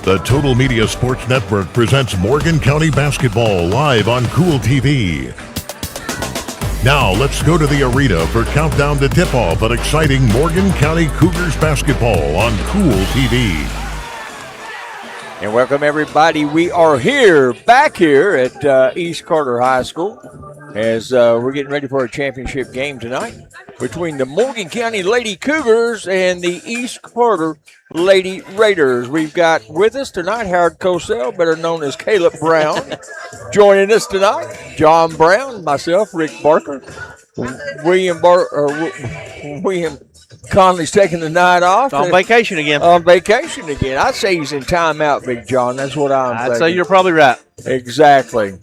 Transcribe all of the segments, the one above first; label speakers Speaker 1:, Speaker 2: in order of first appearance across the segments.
Speaker 1: The Total Media Sports Network presents Morgan County Basketball live on Cool TV. Now let's go to the arena for countdown to tip-off an exciting Morgan County Cougars basketball on Cool TV.
Speaker 2: And welcome everybody. We are back here at East Carter High School as we're getting ready for a championship game tonight between the Morgan County Lady Cougars and the East Carter Lady Raiders. We've got with us tonight Howard Cosell, better known as Caleb Brown, joining us tonight. John Brown, myself, Rick Barker, William Conley's taking the night off.
Speaker 3: On vacation again.
Speaker 2: I'd say he's in timeout, Big John. That's what I'm thinking.
Speaker 3: I'd say you're probably right.
Speaker 2: Exactly.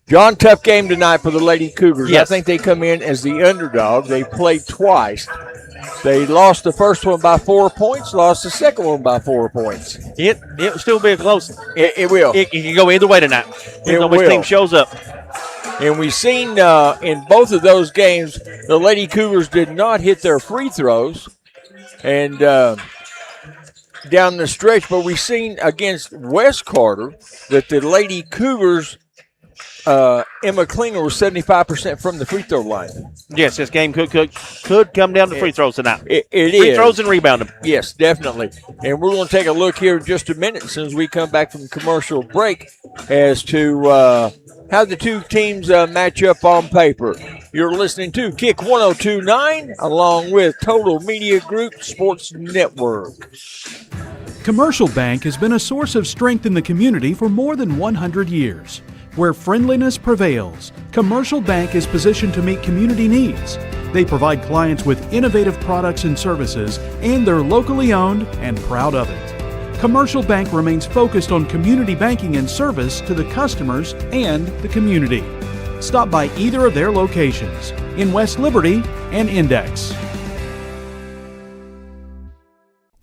Speaker 2: John, tough game tonight for the Lady Cougars.
Speaker 3: Yes.
Speaker 2: I think they come in as the underdog. They played twice. They lost the first one by 4 points, lost the second one by 4 points.
Speaker 3: It will still be a close.
Speaker 2: It will.
Speaker 3: It can go either way tonight. Depends on which team shows up.
Speaker 2: And we've seen in both of those games, the Lady Cougars did not hit their free throws and down the stretch. But we've seen against West Carter that the Lady Cougars, Emma Klinger was 75% from the free throw line.
Speaker 3: Yes, this game could come down to free throws tonight.
Speaker 2: It
Speaker 3: free
Speaker 2: is.
Speaker 3: Throws and rebounding.
Speaker 2: Yes, definitely. And we're going to take a look here in just a minute as soon as we come back from commercial break as to how the two teams match up on paper. You're listening to Kick 102.9 along with Total Media Group Sports Network.
Speaker 4: Commercial Bank has been a source of strength in the community for more than 100 years. Where friendliness prevails, Commercial Bank is positioned to meet community needs. They provide clients with innovative products and services, and they're locally owned and proud of it. Commercial Bank remains focused on community banking and service to the customers and the community. Stop by either of their locations in West Liberty and Index.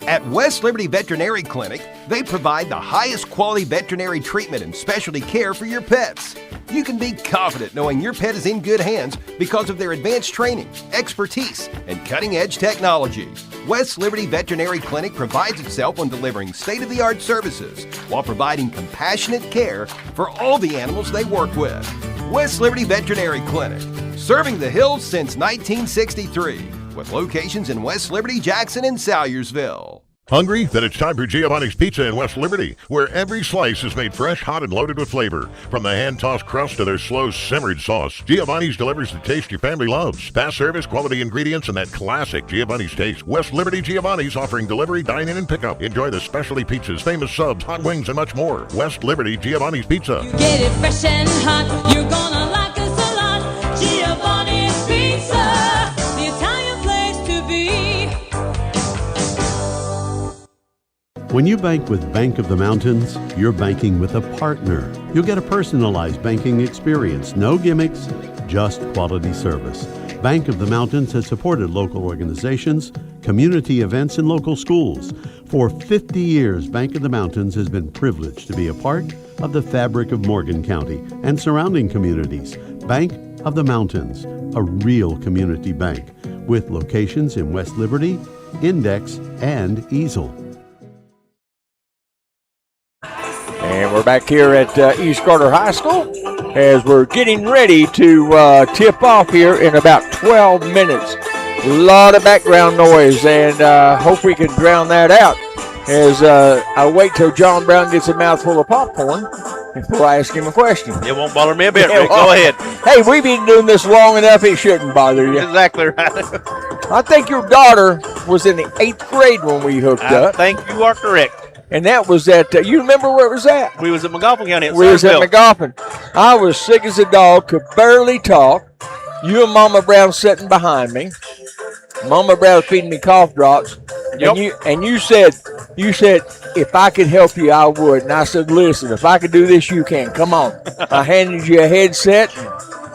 Speaker 5: At West Liberty Veterinary Clinic, they provide the highest quality veterinary treatment and specialty care for your pets. You can be confident knowing your pet is in good hands because of their advanced training, expertise, and cutting-edge technology. West Liberty Veterinary Clinic prides itself on delivering state-of-the-art services while providing compassionate care for all the animals they work with. West Liberty Veterinary Clinic, serving the hills since 1963. With locations in West Liberty, Jackson, and Salyersville.
Speaker 1: Hungry? Then it's time for Giovanni's Pizza in West Liberty, where every slice is made fresh, hot, and loaded with flavor. From the hand-tossed crust to their slow-simmered sauce, Giovanni's delivers the taste your family loves. Fast service, quality ingredients, and that classic Giovanni's taste. West Liberty Giovanni's offering delivery, dine-in, and pickup. Enjoy the specialty pizzas, famous subs, hot wings, and much more. West Liberty Giovanni's Pizza.
Speaker 6: You get it fresh and hot. You're gonna like us a lot. Giovanni's Pizza.
Speaker 7: When you bank with Bank of the Mountains, you're banking with a partner. You'll get a personalized banking experience. No gimmicks, just quality service. Bank of the Mountains has supported local organizations, community events, and local schools. For 50 years, Bank of the Mountains has been privileged to be a part of the fabric of Morgan County and surrounding communities. Bank of the Mountains, a real community bank with locations in West Liberty, Index, and Easel.
Speaker 2: And we're back here at East Carter High School as we're getting ready to tip off here in about 12 minutes. A lot of background noise, and hope we can drown that out as I wait till John Brown gets a mouthful of popcorn before I ask him a question.
Speaker 3: It won't bother me a bit, Rick. Go ahead.
Speaker 2: Hey, we've been doing this long enough, it shouldn't bother you.
Speaker 3: Exactly right.
Speaker 2: I think your daughter was in the 8th grade when we hooked up.
Speaker 3: I think you are correct.
Speaker 2: And that was at, you remember where it was at?
Speaker 3: We was at McGoffin County.
Speaker 2: We was at McGoffin. I was sick as a dog, could barely talk. You and Mama Brown sitting behind me. Mama Brown feeding me cough drops.
Speaker 3: Yep.
Speaker 2: And you said, if I could help you, I would. And I said, listen, if I could do this, you can. Come on. I handed you a headset.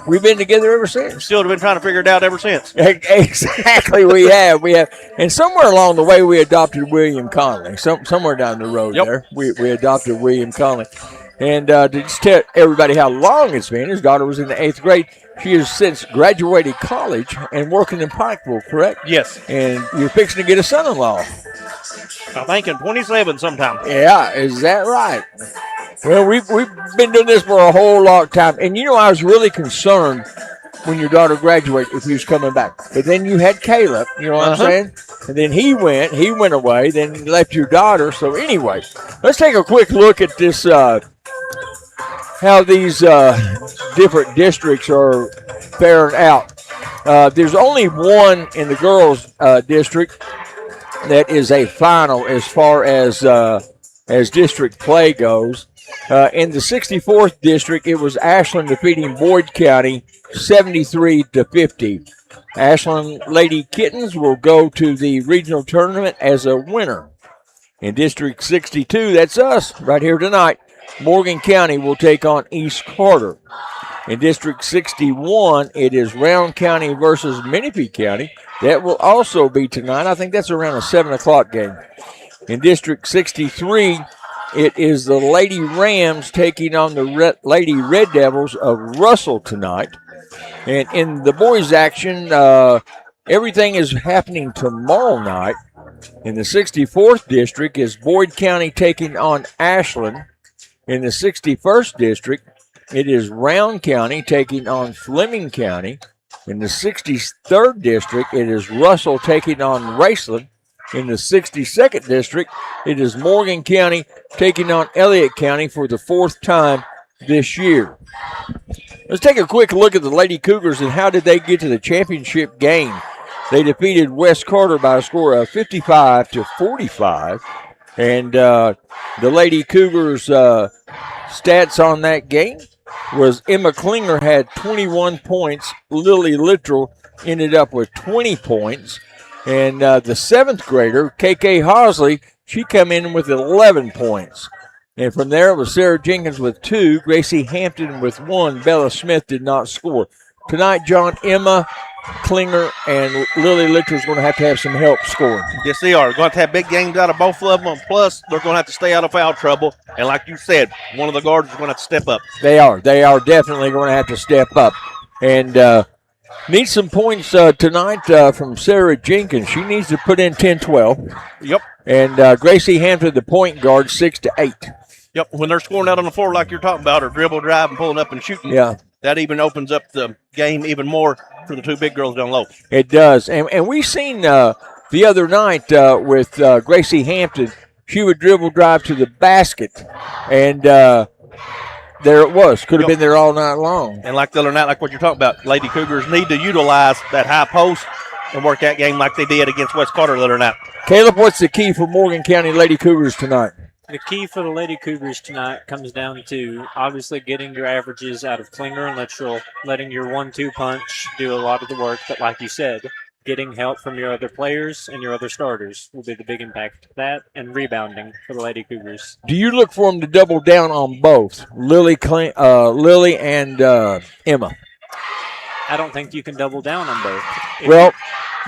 Speaker 2: We've been together ever since.
Speaker 3: Still have been trying to figure it out ever since.
Speaker 2: Exactly, we have. And somewhere along the way, we adopted William Conley. Somewhere down the road there, we adopted William Conley. And to just tell everybody how long it's been, his daughter was in the 8th grade. She has since graduated college and working in Pikeville, correct?
Speaker 3: Yes.
Speaker 2: And you're fixing to get a son-in-law.
Speaker 3: I think in 27 sometime.
Speaker 2: Yeah, is that right? Well, we've been doing this for a whole long time. And, I was really concerned when your daughter graduated if he was coming back. But then you had Caleb, you know what I'm saying? And then he went away, then left your daughter. So anyway, let's take a quick look at this, how these different districts are faring out. There's only one in the girls' district that is a final as far as district play goes. In the 64th district, it was Ashland defeating Boyd County 73-50. Ashland Lady Kittens will go to the regional tournament as a winner. In District 62, that's us right here tonight. Morgan County will take on East Carter. In District 61, it is Round County versus Menifee County. That will also be tonight. I think that's around a 7 o'clock game. In District 63, it is the Lady Rams taking on the Lady Red Devils of Russell tonight. And in the boys' action, everything is happening tomorrow night. In the 64th district is Boyd County taking on Ashland. In the 61st district, it is Round County taking on Fleming County. In the 63rd district, it is Russell taking on Raceland. In the 62nd district, it is Morgan County taking on Elliott County for the fourth time this year. Let's take a quick look at the Lady Cougars and how did they get to the championship game. They defeated West Carter by a score of 55-45. And the Lady Cougars stats on that game was Emma Klinger had 21 points. Lily Littrell ended up with 20 points. And the seventh grader, KK Hosley, she come in with 11 points. And from there it was Sarah Jenkins with 2, Gracie Hampton with 1. Bella Smith did not score. Tonight, John, Emma Klinger and Lily Littrell is going to have some help scoring.
Speaker 3: Yes, they are. Going to have big games out of both of them. Plus, they're going to have to stay out of foul trouble. And like you said, one of the guards is going to have to step up.
Speaker 2: They are. They are definitely going to have to step up. And need some points tonight from Sarah Jenkins. She needs to put in 10-12.
Speaker 3: Yep.
Speaker 2: And Gracie Hampton, the point guard, 6 to 8.
Speaker 3: Yep. When they're scoring out on the floor like you're talking about, or dribble, drive, and pulling up and shooting, that even opens up the game even more for the two big girls down low.
Speaker 2: It does. And we seen the other night with Gracie Hampton, she would dribble drive to the basket, and there it was. Could have been there all night long.
Speaker 3: And like the other night, like what you're talking about, Lady Cougars need to utilize that high post and work that game like they did against West Carter the other night.
Speaker 2: Caleb, what's the key for Morgan County Lady Cougars tonight?
Speaker 8: The key for the Lady Cougars tonight comes down to obviously getting your averages out of Klinger and Littrell, letting your 1-2 punch do a lot of the work. But like you said, getting help from your other players and your other starters will be the big impact to that, and rebounding for the Lady Cougars.
Speaker 2: Do you look for them to double down on both, Lily and Emma?
Speaker 8: I don't think you can double down on both.
Speaker 2: Well,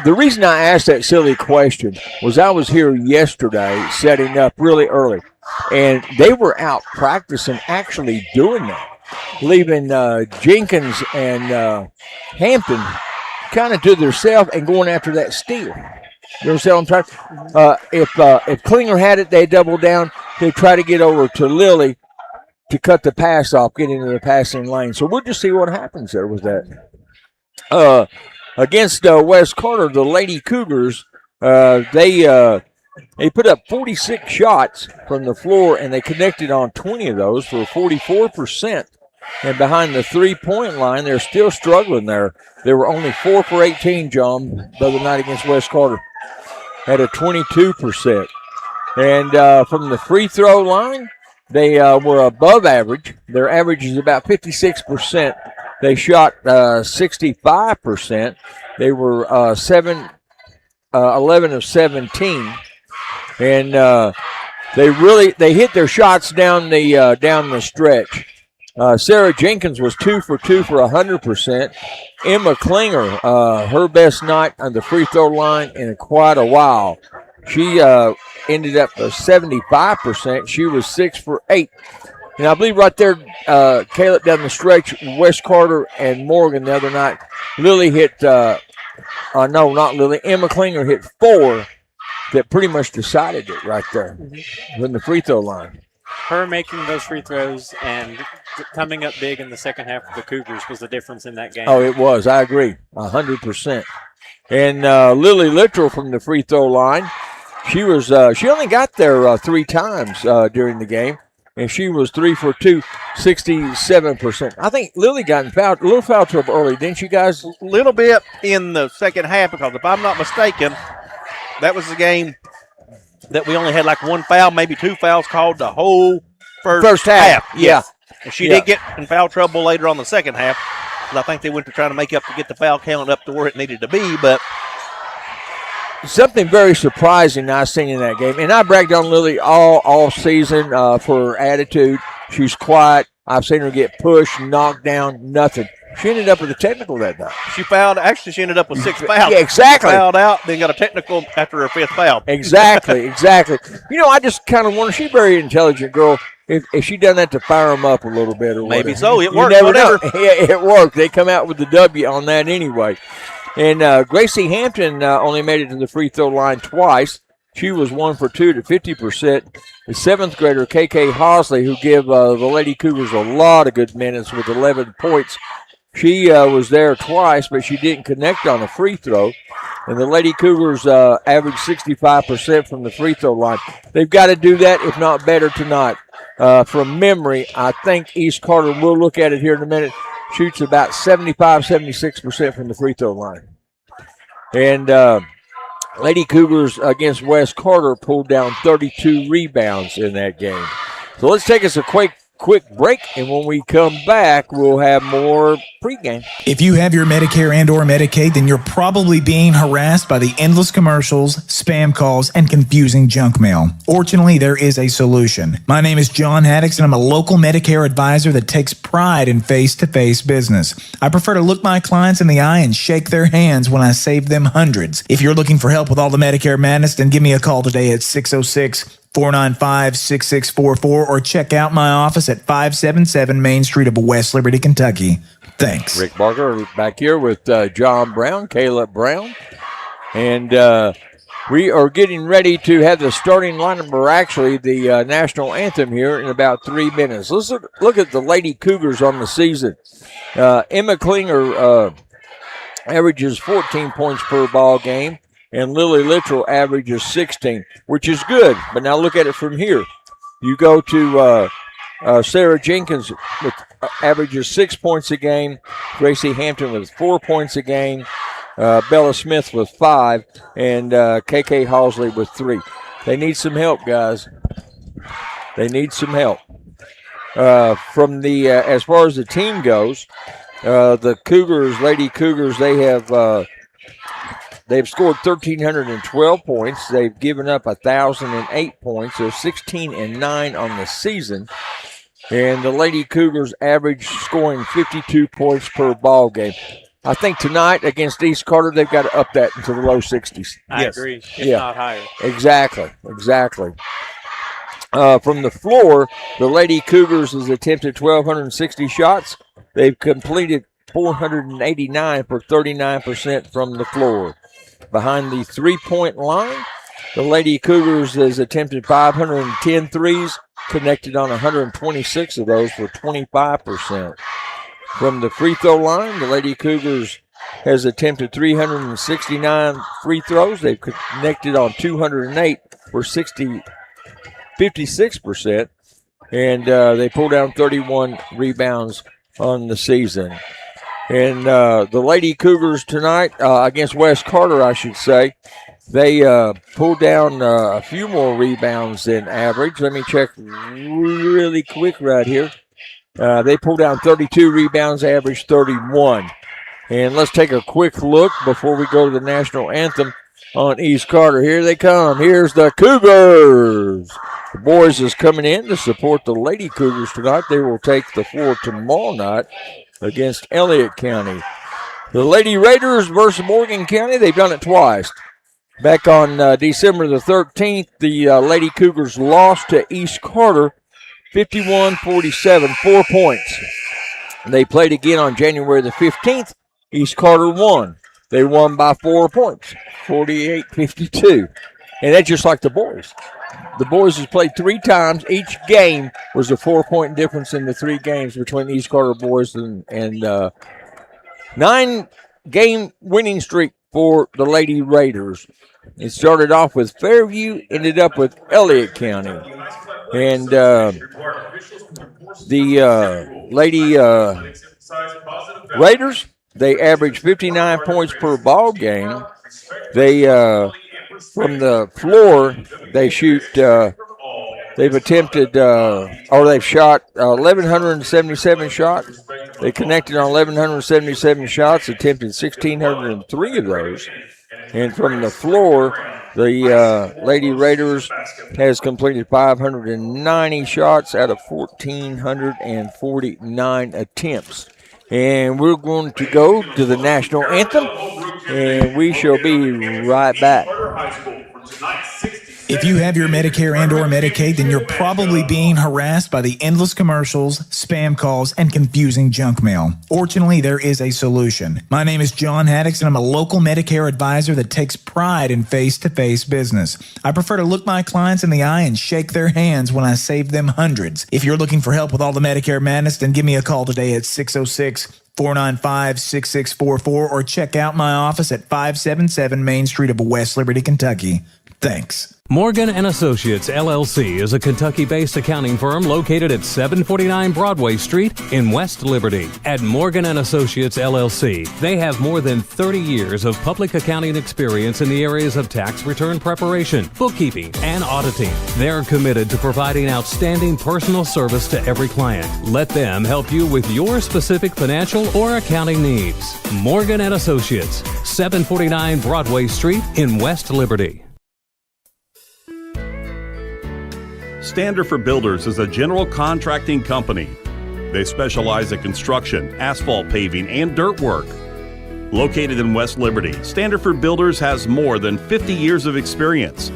Speaker 2: the reason I asked that silly question was I was here yesterday setting up really early, and they were out practicing actually doing that, leaving Jenkins and Hampton kind of to themselves and going after that steal. You know what I'm trying? If Klinger had it, they double down. They try to get over to Lily to cut the pass off, get into the passing lane. So we'll just see what happens there with that. Against West Carter, the Lady Cougars, they put up 46 shots from the floor, and they connected on 20 of those for 44%. And behind the three-point line, they're still struggling there. They were only 4 for 18, John, the other night against West Carter, at a 22%. And from the free throw line, they were above average. Their average is about 56%. They shot 65%. They were 11 of 17, and they hit their shots down the stretch. Sarah Jenkins was 2 for 2 for 100%. Emma Klinger, her best night on the free throw line in quite a while. She ended up 75%. She was 6 for 8. And I believe right there, Caleb, down the stretch, West Carter and Morgan the other night, Lily hit, no, not Lily, Emma Klinger hit 4, that pretty much decided it right there from the free throw line.
Speaker 8: Her making those free throws and coming up big in the second half of the Cougars was the difference in that game.
Speaker 2: Oh, it was. I agree, 100%. And Lily Littrell from the free throw line, she only got there 3 times during the game, and she was 3 for 2, 67%. I think Lily got a little foul trouble early, didn't you guys?
Speaker 3: A little bit in the second half, because if I'm not mistaken, that was the game that we only had like 1 foul, maybe 2 fouls called the whole first half.
Speaker 2: Yeah.
Speaker 3: And she did get in foul trouble later on the second half. I think they went to trying to make up to get the foul count up to where it needed to be, but
Speaker 2: something very surprising I seen in that game, and I bragged on Lily all season for her attitude. She's quiet. I've seen her get pushed, knocked down, nothing. She ended up with a technical that night.
Speaker 3: She fouled. Actually, she ended up with 6 fouls.
Speaker 2: Yeah, exactly.
Speaker 3: She fouled out, then got a technical after her 5th foul.
Speaker 2: Exactly. I just kind of wonder, she's a very intelligent girl. If she done that to fire them up a little bit or
Speaker 3: maybe
Speaker 2: whatever.
Speaker 3: so. It
Speaker 2: You
Speaker 3: worked.
Speaker 2: never
Speaker 3: Whatever.
Speaker 2: know. Yeah, it worked. They come out with the W on that anyway. And Gracie Hampton only made it to the free throw line twice. She was 1 for 2 to 50%. The 7th grader, KHSAA, who give the Lady Cougars a lot of good minutes with 11 points. She was there twice, but she didn't connect on a free throw. And the Lady Cougars averaged 65% from the free throw line. They've got to do that, if not better, tonight. From memory, I think East Carter, we'll look at it here in a minute, shoots about 76% from the free throw line. And Lady Cougars against West Carter pulled down 32 rebounds in that game. So let's take us a quick break, and when we come back, we'll have more pregame.
Speaker 9: If you have your Medicare and or Medicaid, then you're probably being harassed by the endless commercials, spam calls, and confusing junk mail. Fortunately, there is a solution. My name is John Haddix, and I'm a local Medicare advisor that takes pride in face-to-face business. I prefer to look my clients in the eye and shake their hands when I save them hundreds. If you're looking for help with all the Medicare madness, then give me a call today at 606-495-6644 or check out my office at 577 Main Street of West Liberty, Kentucky. Thanks.
Speaker 2: Rick Barker back here with John Brown, Caleb Brown. And we are getting ready to have the starting lineup, or actually the national anthem here in about 3 minutes. Let's look at the Lady Cougars on the season. Emma Klinger averages 14 points per ball game, and Lily Littrell averages 16, which is good. But now look at it from here. You go to Sarah Jenkins with averages 6 points a game, Gracie Hampton with 4 points a game, Bella Smith with 5, and KK Halsley with 3. They need some help, guys. They need some help. From the as far as the team goes, the Cougars, Lady Cougars, they've scored 1,312 points. They've given up 1,008 points. They're 16-9 on the season. And the Lady Cougars average scoring 52 points per ball game. I think tonight against East Carter, they've got to up that into the low 60s.
Speaker 8: I agree, if not higher.
Speaker 2: Exactly. From the floor, the Lady Cougars has attempted 1,260 shots. They've completed 489 for 39% from the floor. Behind the three-point line, the Lady Cougars has attempted 510 threes, connected on 126 of those for 25%. From the free throw line, the Lady Cougars has attempted 369 free throws. They've connected on 208 for 56%. And they pulled down 31 rebounds on the season. And the Lady Cougars tonight, against West Carter, I should say, they pulled down a few more rebounds than average. Let me check really quick right here. They pulled down 32 rebounds, average 31. And let's take a quick look before we go to the national anthem on East Carter. Here they come. Here's the Cougars. The boys is coming in to support the Lady Cougars tonight. They will take the floor tomorrow night against Elliott County. The Lady Raiders versus Morgan County, they've done it twice. Back on December the 13th, the Lady Cougars lost to East Carter 51-47, 4 points. They played again on January the 15th. East Carter won. They won by 4 points, 48-52. And that's just like the boys. The boys has played 3 times. Each game was a 4-point difference in the 3 games between the East Carter boys and 9-game winning streak for the Lady Raiders. It started off with Fairview, ended up with Elliott County. And the Lady Raiders, they average 59 points per ball game. They from the floor, they shoot. They've attempted or they've shot 1,177 shots. They connected on 1,177 shots, attempted 1,603 of those. And from the floor, the Lady Raiders has completed 590 shots out of 1,449 attempts. And we're going to go to the national anthem, and we shall be right back.
Speaker 9: If you have your Medicare and or Medicaid, then you're probably being harassed by the endless commercials, spam calls, and confusing junk mail. Fortunately, there is a solution. My name is John Haddix, and I'm a local Medicare advisor that takes pride in face-to-face business. I prefer to look my clients in the eye and shake their hands when I save them hundreds. If you're looking for help with all the Medicare madness, then give me a call today at 606-495-6644 or check out my office at 577 Main Street of West Liberty, Kentucky. Thanks.
Speaker 10: Morgan & Associates, LLC is a Kentucky-based accounting firm located at 749 Broadway Street in West Liberty. At Morgan & Associates, LLC, they have more than 30 years of public accounting experience in the areas of tax return preparation, bookkeeping, and auditing. They're committed to providing outstanding personal service to every client. Let them help you with your specific financial or accounting needs. Morgan & Associates, 749 Broadway Street in West Liberty.
Speaker 11: Standard Builders is a general contracting company. They specialize in construction, asphalt paving, and dirt work. Located in West Liberty, Standard Builders has more than 50 years of experience,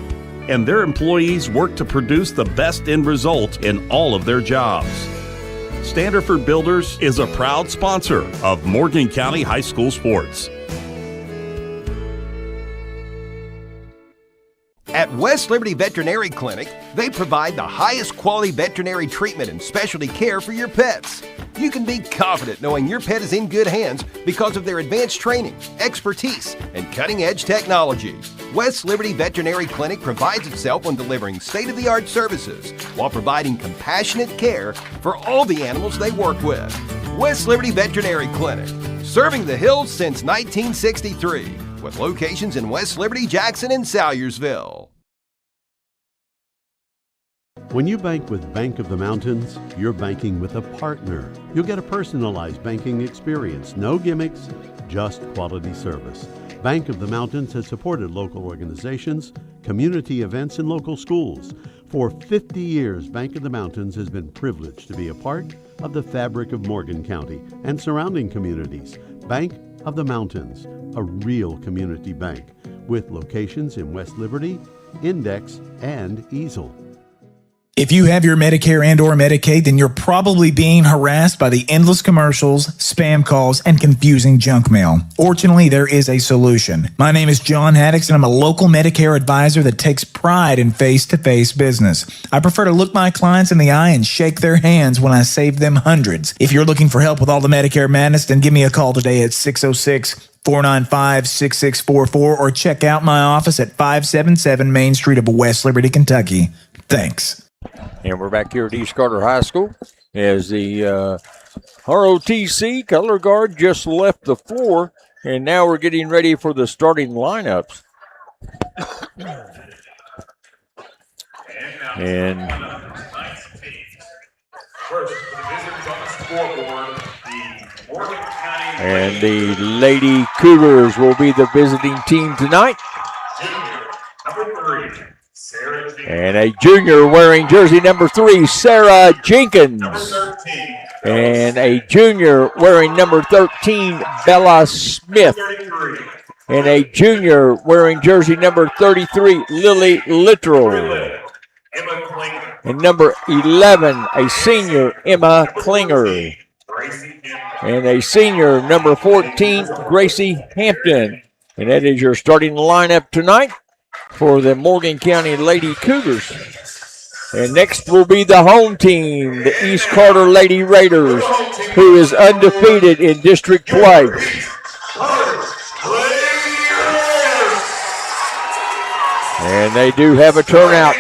Speaker 11: and their employees work to produce the best end result in all of their jobs. Standard Builders is a proud sponsor of Morgan County High School sports.
Speaker 5: At West Liberty Veterinary Clinic, they provide the highest quality veterinary treatment and specialty care for your pets. You can be confident knowing your pet is in good hands because of their advanced training, expertise, and cutting-edge technology. West Liberty Veterinary Clinic prides itself on delivering state-of-the-art services while providing compassionate care for all the animals they work with. West Liberty Veterinary Clinic, serving the hills since 1963. With locations in West Liberty, Jackson, and Salyersville.
Speaker 7: When you bank with Bank of the Mountains, you're banking with a partner. You'll get a personalized banking experience, no gimmicks, just quality service. Bank of the Mountains has supported local organizations, community events, and local schools. For 50 years, Bank of the Mountains has been privileged to be a part of the fabric of Morgan County and surrounding communities. Bank of the Mountains, a real community bank with locations in West Liberty, Index, and Easel.
Speaker 9: If you have your Medicare and or Medicaid, then you're probably being harassed by the endless commercials, spam calls, and confusing junk mail. Fortunately, there is a solution. My name is John Haddix, and I'm a local Medicare advisor that takes pride in face-to-face business. I prefer to look my clients in the eye and shake their hands when I save them hundreds. If you're looking for help with all the Medicare madness, then give me a call today at 606-495-6644 or check out my office at 577 Main Street of West Liberty, Kentucky. Thanks.
Speaker 2: And we're back here at East Carter High School as the ROTC color guard just left the floor, and now we're getting ready for the starting lineups. And the Lady Cougars will be the visiting team tonight. And a junior wearing jersey number 3, Sarah Jenkins. And a junior wearing number 13, Bella Smith. And a junior wearing jersey number 33, Lily Littrell. And number 11, a senior, Emma Klinger. And a senior, number 14, Gracie Hampton. And that is your starting lineup tonight for the Morgan County Lady Cougars. And next will be the home team, the East Carter Lady Raiders, who is undefeated in district play. And they do have a turnout.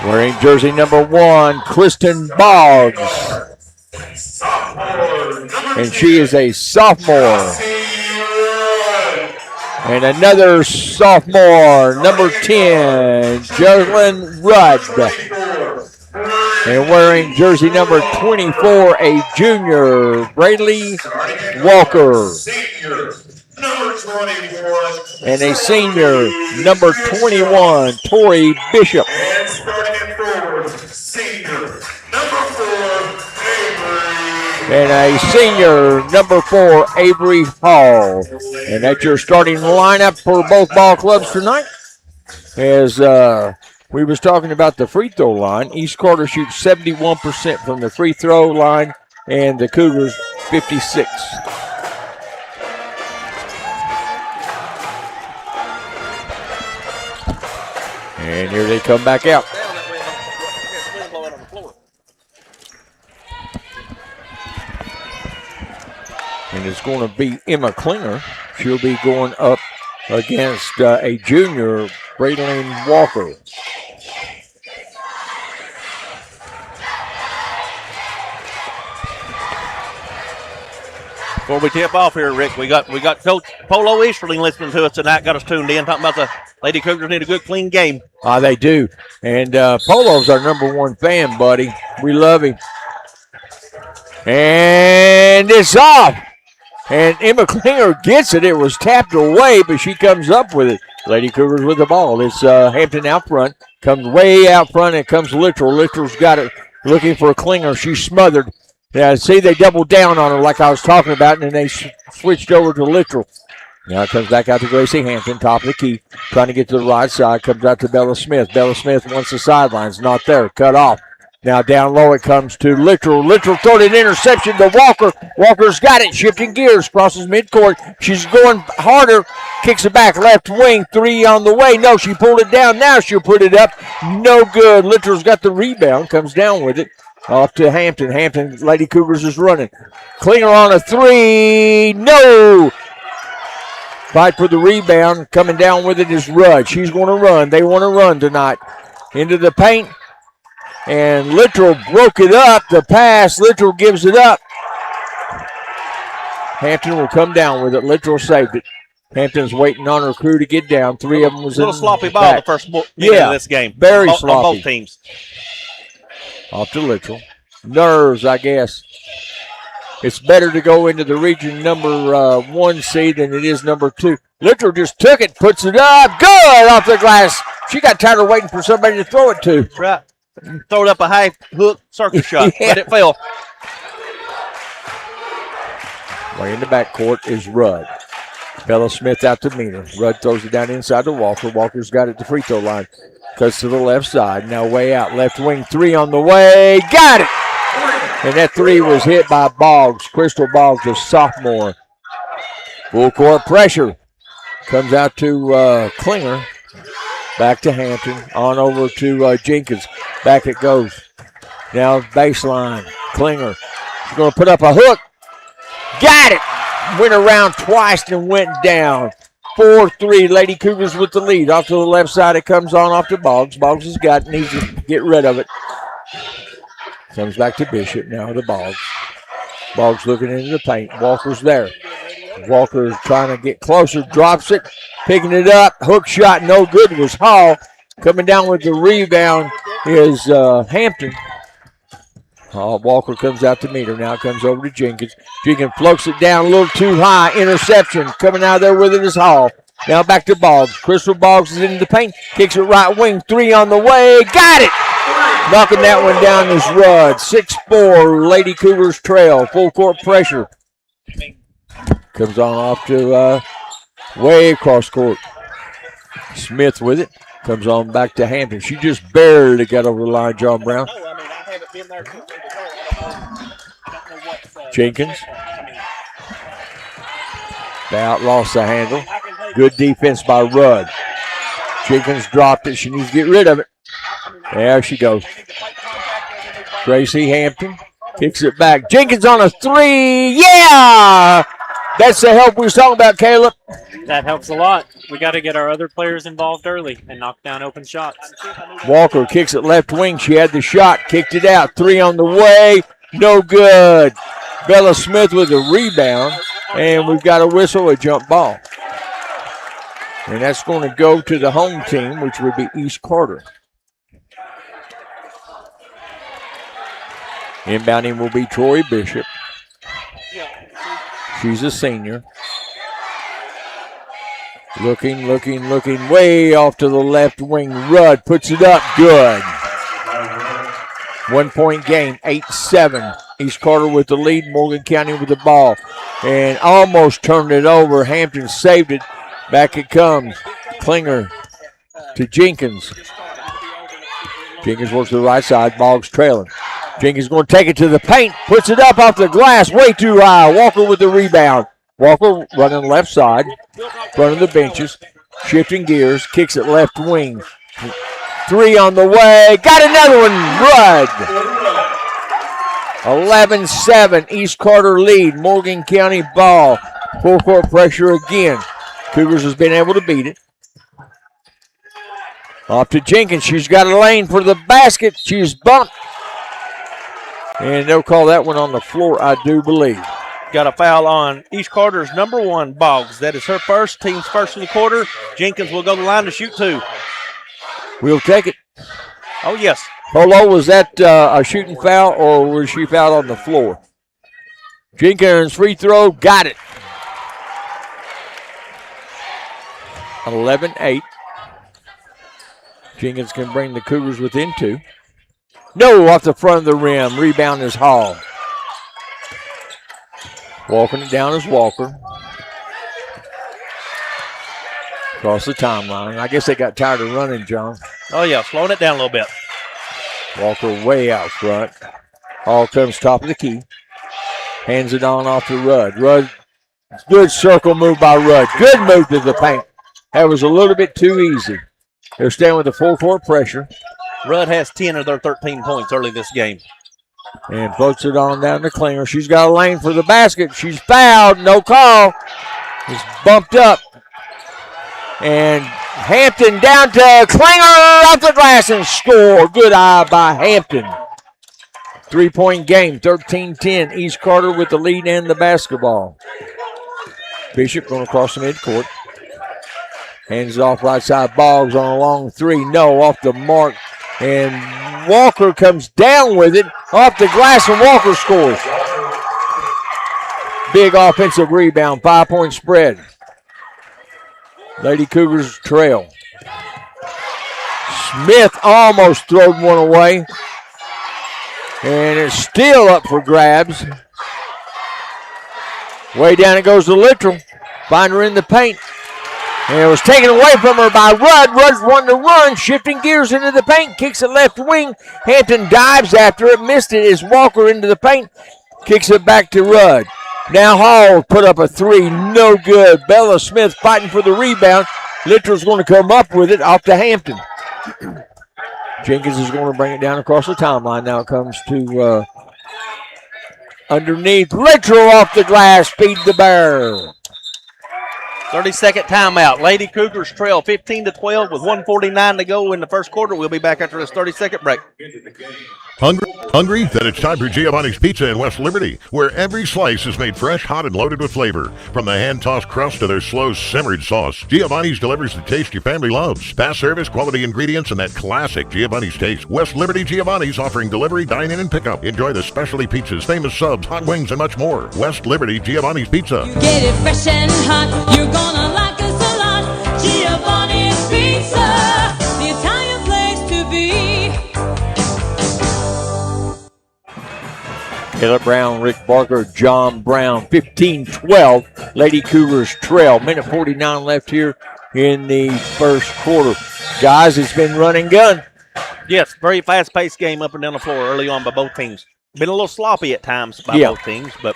Speaker 2: Wearing jersey number 1, Kristen Boggs. And she is a sophomore. And another sophomore, number 10, Jerlyn Rudd. And wearing jersey number 24, a junior, Braylee Walker. And a senior, number 21, Tori Bishop. And a senior, number 4, Avery Hall. And that's your starting lineup for both ball clubs tonight. As we was talking about the free throw line, East Carter shoots 71% from the free throw line, and the Cougars 56%. And here they come back out. And it's going to be Emma Klinger. She'll be going up against a junior, Braylon Walker.
Speaker 3: Before we tip off here, Rick, we got Coach Polo Easterling listening to us tonight, got us tuned in, talking about the Lady Cougars need a good, clean game.
Speaker 2: They do. And Polo's our number 1 fan, buddy. We love him. And it's off. And Emma Klinger gets it. It was tapped away, but she comes up with it. Lady Cougars with the ball. It's Hampton out front. Comes way out front, and comes Littrell. Littrell's got it looking for Klinger. She's smothered. Yeah, see, they doubled down on her like I was talking about, and then they switched over to Littrell. Now it comes back out to Gracie Hampton, top of the key, trying to get to the right side. Comes out to Bella Smith. Bella Smith wants the sidelines. Not there. Cut off. Now down low it comes to Littrell. Littrell throwing an interception to Walker. Walker's got it. Shifting gears. Crosses midcourt. She's going harder. Kicks it back. Left wing. 3 on the way. No, she pulled it down. Now she'll put it up. No good. Littrell's got the rebound. Comes down with it. Off to Hampton. Hampton, Lady Cougars is running. Klinger on a 3. No. Fight for the rebound. Coming down with it is Rudd. She's going to run. They want to run tonight. Into the paint. And Littrell broke it up. The pass. Littrell gives it up. Hampton will come down with it. Littrell saved it. Hampton's waiting on her crew to get down. 3 of them was
Speaker 3: a little sloppy ball the first minute of this game.
Speaker 2: Very sloppy.
Speaker 3: On both teams.
Speaker 2: Off to Littrell. Nerves, I guess. It's better to go into the region number 1 seed than it is number 2. Littrell just took it, puts it up. Good off the glass. She got tired of waiting for somebody to throw it to.
Speaker 3: That's right. Throw it up a high hook circle shot,
Speaker 2: Yeah.
Speaker 3: but it fell.
Speaker 2: Way in the backcourt is Rudd. Bella Smith out to meet her. Rudd throws it down inside to Walker. Walker's got it at the free throw line. Cuts to the left side. Now way out. Left wing 3 on the way. Got it! And that 3 was hit by Boggs. Crystal Boggs, a sophomore. Full court pressure. Comes out to Klinger. Back to Hampton. On over to Jenkins. Back it goes. Now baseline. Klinger. She's going to put up a hook. Got it! Went around twice and went down. 4-3. Lady Cougars with the lead. Off to the left side. It comes on off to Boggs. Boggs has got it. Needs to get rid of it. Comes back to Bishop now to Boggs. Boggs looking into the paint. Walker's there. Walker trying to get closer. Drops it. Picking it up. Hook shot. No good. Was Hall. Coming down with the rebound is Hampton. Walker comes out to meet her. Now it comes over to Jenkins. Jenkins floats it down a little too high. Interception. Coming out of there with it is Hall. Now back to Boggs. Crystal Boggs is into the paint. Kicks it right wing. 3 on the way. Got it! Knocking that one down is Rudd. 6-4. Lady Cougars trail. Full court pressure. Comes on off to way across court. Smith with it. Comes on back to Hampton. She just barely got over the line, John Brown. Jenkins. Stout lost the handle. Good defense by Rudd. Jenkins dropped it. She needs to get rid of it. There she goes. Tracy Hampton kicks it back. Jenkins on a three. Yeah! That's the help we was talking about, Caleb.
Speaker 8: That helps a lot. We got to get our other players involved early and knock down open shots.
Speaker 2: Walker kicks it left wing. She had the shot, kicked it out. Three on the way. No good. Bella Smith with a rebound. And we've got a whistle, a jump ball. And that's going to go to the home team, which would be East Carter. Inbounding will be Troy Bishop. She's a senior. Looking way off to the left wing. Rudd puts it up. Good. 1 point game, 8-7. East Carter with the lead, Morgan County with the ball. And almost turned it over. Hampton saved it. Back it comes. Klinger to Jenkins. Jenkins works to the right side. Boggs trailing. Jenkins going to take it to the paint. Puts it up off the glass. Way too high. Walker with the rebound. Walker running left side. Front of the benches. Shifting gears. Kicks it left wing. Three on the way. Got another one. Rudd. 11-7. East Carter lead. Morgan County ball. Full court pressure again. Cougars has been able to beat it. Off to Jenkins. She's got a lane for the basket. She's bumped. And they'll call that one on the floor, I do believe.
Speaker 3: Got a foul on East Carter's number one, Boggs. That is her first, team's first in the quarter. Jenkins will go to the line to shoot two.
Speaker 2: We'll take it.
Speaker 3: Oh, yes.
Speaker 2: Polo, was that a shooting foul or was she fouled on the floor? Jenkins free throw, got it. 11-8. Jenkins can bring the Cougars within two. No, off the front of the rim. Rebound is Hall. Walking it down is Walker. Across the timeline. I guess they got tired of running, John.
Speaker 3: Oh, yeah, slowing it down a little bit.
Speaker 2: Walker way out front. Hall comes top of the key. Hands it on off to Rudd. Rudd, good circle move by Rudd. Good move to the paint. That was a little bit too easy. They're staying with the full court pressure.
Speaker 3: Rudd has 10 of their 13 points early this game.
Speaker 2: And floats it on down to Klinger. She's got a lane for the basket. She's fouled. No call. It's bumped up. And Hampton down to Klinger off the glass and score. Good eye by Hampton. 3-point game, 13-10. East Carter with the lead and the basketball. Bishop going across the midcourt. Hands it off right side. Boggs on a long three. No, off the mark. And Walker comes down with it off the glass, and Walker scores. Big offensive rebound, 5-point spread. Lady Cougars trail. Smith almost throwed one away. And it's still up for grabs. Way down it goes to Littrell. Find her in the paint. And it was taken away from her by Rudd. Rudd wanting to run, shifting gears into the paint, kicks it left wing. Hampton dives after it, missed it as Walker into the paint, kicks it back to Rudd. Now Hall put up a three, no good. Bella Smith fighting for the rebound. Littrell's going to come up with it off to Hampton. Jenkins is going to bring it down across the timeline. Now it comes to underneath. Littrell off the glass, feed the bear.
Speaker 3: 30-second timeout. Lady Cougars trail 15-12 with 1:49 to go in the first quarter. We'll be back after this 30-second break.
Speaker 1: Hungry? Then it's time for Giovanni's Pizza in West Liberty, where every slice is made fresh, hot, and loaded with flavor. From the hand-tossed crust to their slow simmered sauce, Giovanni's delivers the taste your family loves. Fast service, quality ingredients, and that classic Giovanni's taste. West Liberty Giovanni's offering delivery, dine-in, and pickup. Enjoy the specialty pizzas, famous subs, hot wings, and much more. West Liberty Giovanni's Pizza.
Speaker 6: You get it fresh and hot, you're gonna like us a lot. Giovanni's Pizza, the Italian place to be.
Speaker 2: Caleb Brown, Rick Barker, John Brown, 15-12. Lady Cougars trail. Minute 49 left here in the first quarter. Guys, it's been run and gun.
Speaker 3: Yes, very fast-paced game up and down the floor early on by both teams. Been a little sloppy at times by both teams, but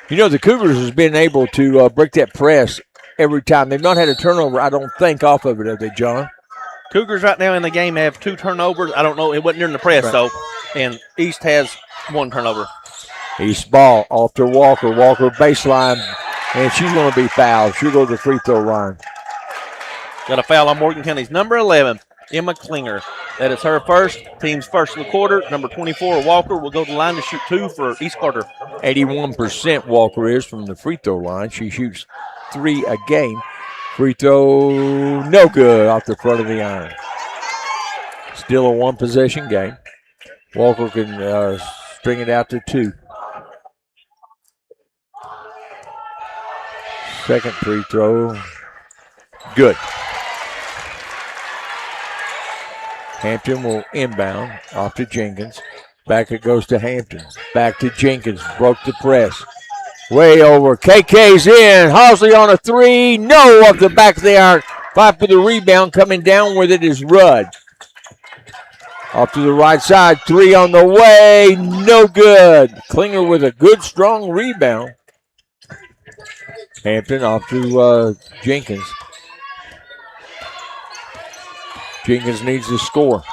Speaker 2: You know, the Cougars has been able to break that press every time. They've not had a turnover, I don't think, off of it, have they, John?
Speaker 3: Cougars right now in the game have 2 turnovers. I don't know. It wasn't during the press, though. And East has 1 turnover.
Speaker 2: East ball off to Walker. Walker baseline, and she's going to be fouled. She'll go to the free throw line.
Speaker 3: Got a foul on Morgan County's number 11, Emma Klinger. That is her first, team's first of the quarter. Number 24, Walker, will go to the line to shoot 2 for East Carter.
Speaker 2: 81% Walker is from the free throw line. She shoots 3 a game. Free throw, no good, off the front of the iron. Still a 1-possession game. Walker can string it out to 2. Second free throw, good. Hampton will inbound off to Jenkins. Back it goes to Hampton. Back to Jenkins. Broke the press. Way over. KK's in. Halsey on a 3. No, off the back of the iron. Fight for the rebound. Coming down with it is Rudd. Off to the right side. 3 on the way. No good. Klinger with a good, strong rebound. Hampton off to Jenkins. Jenkins needs to score.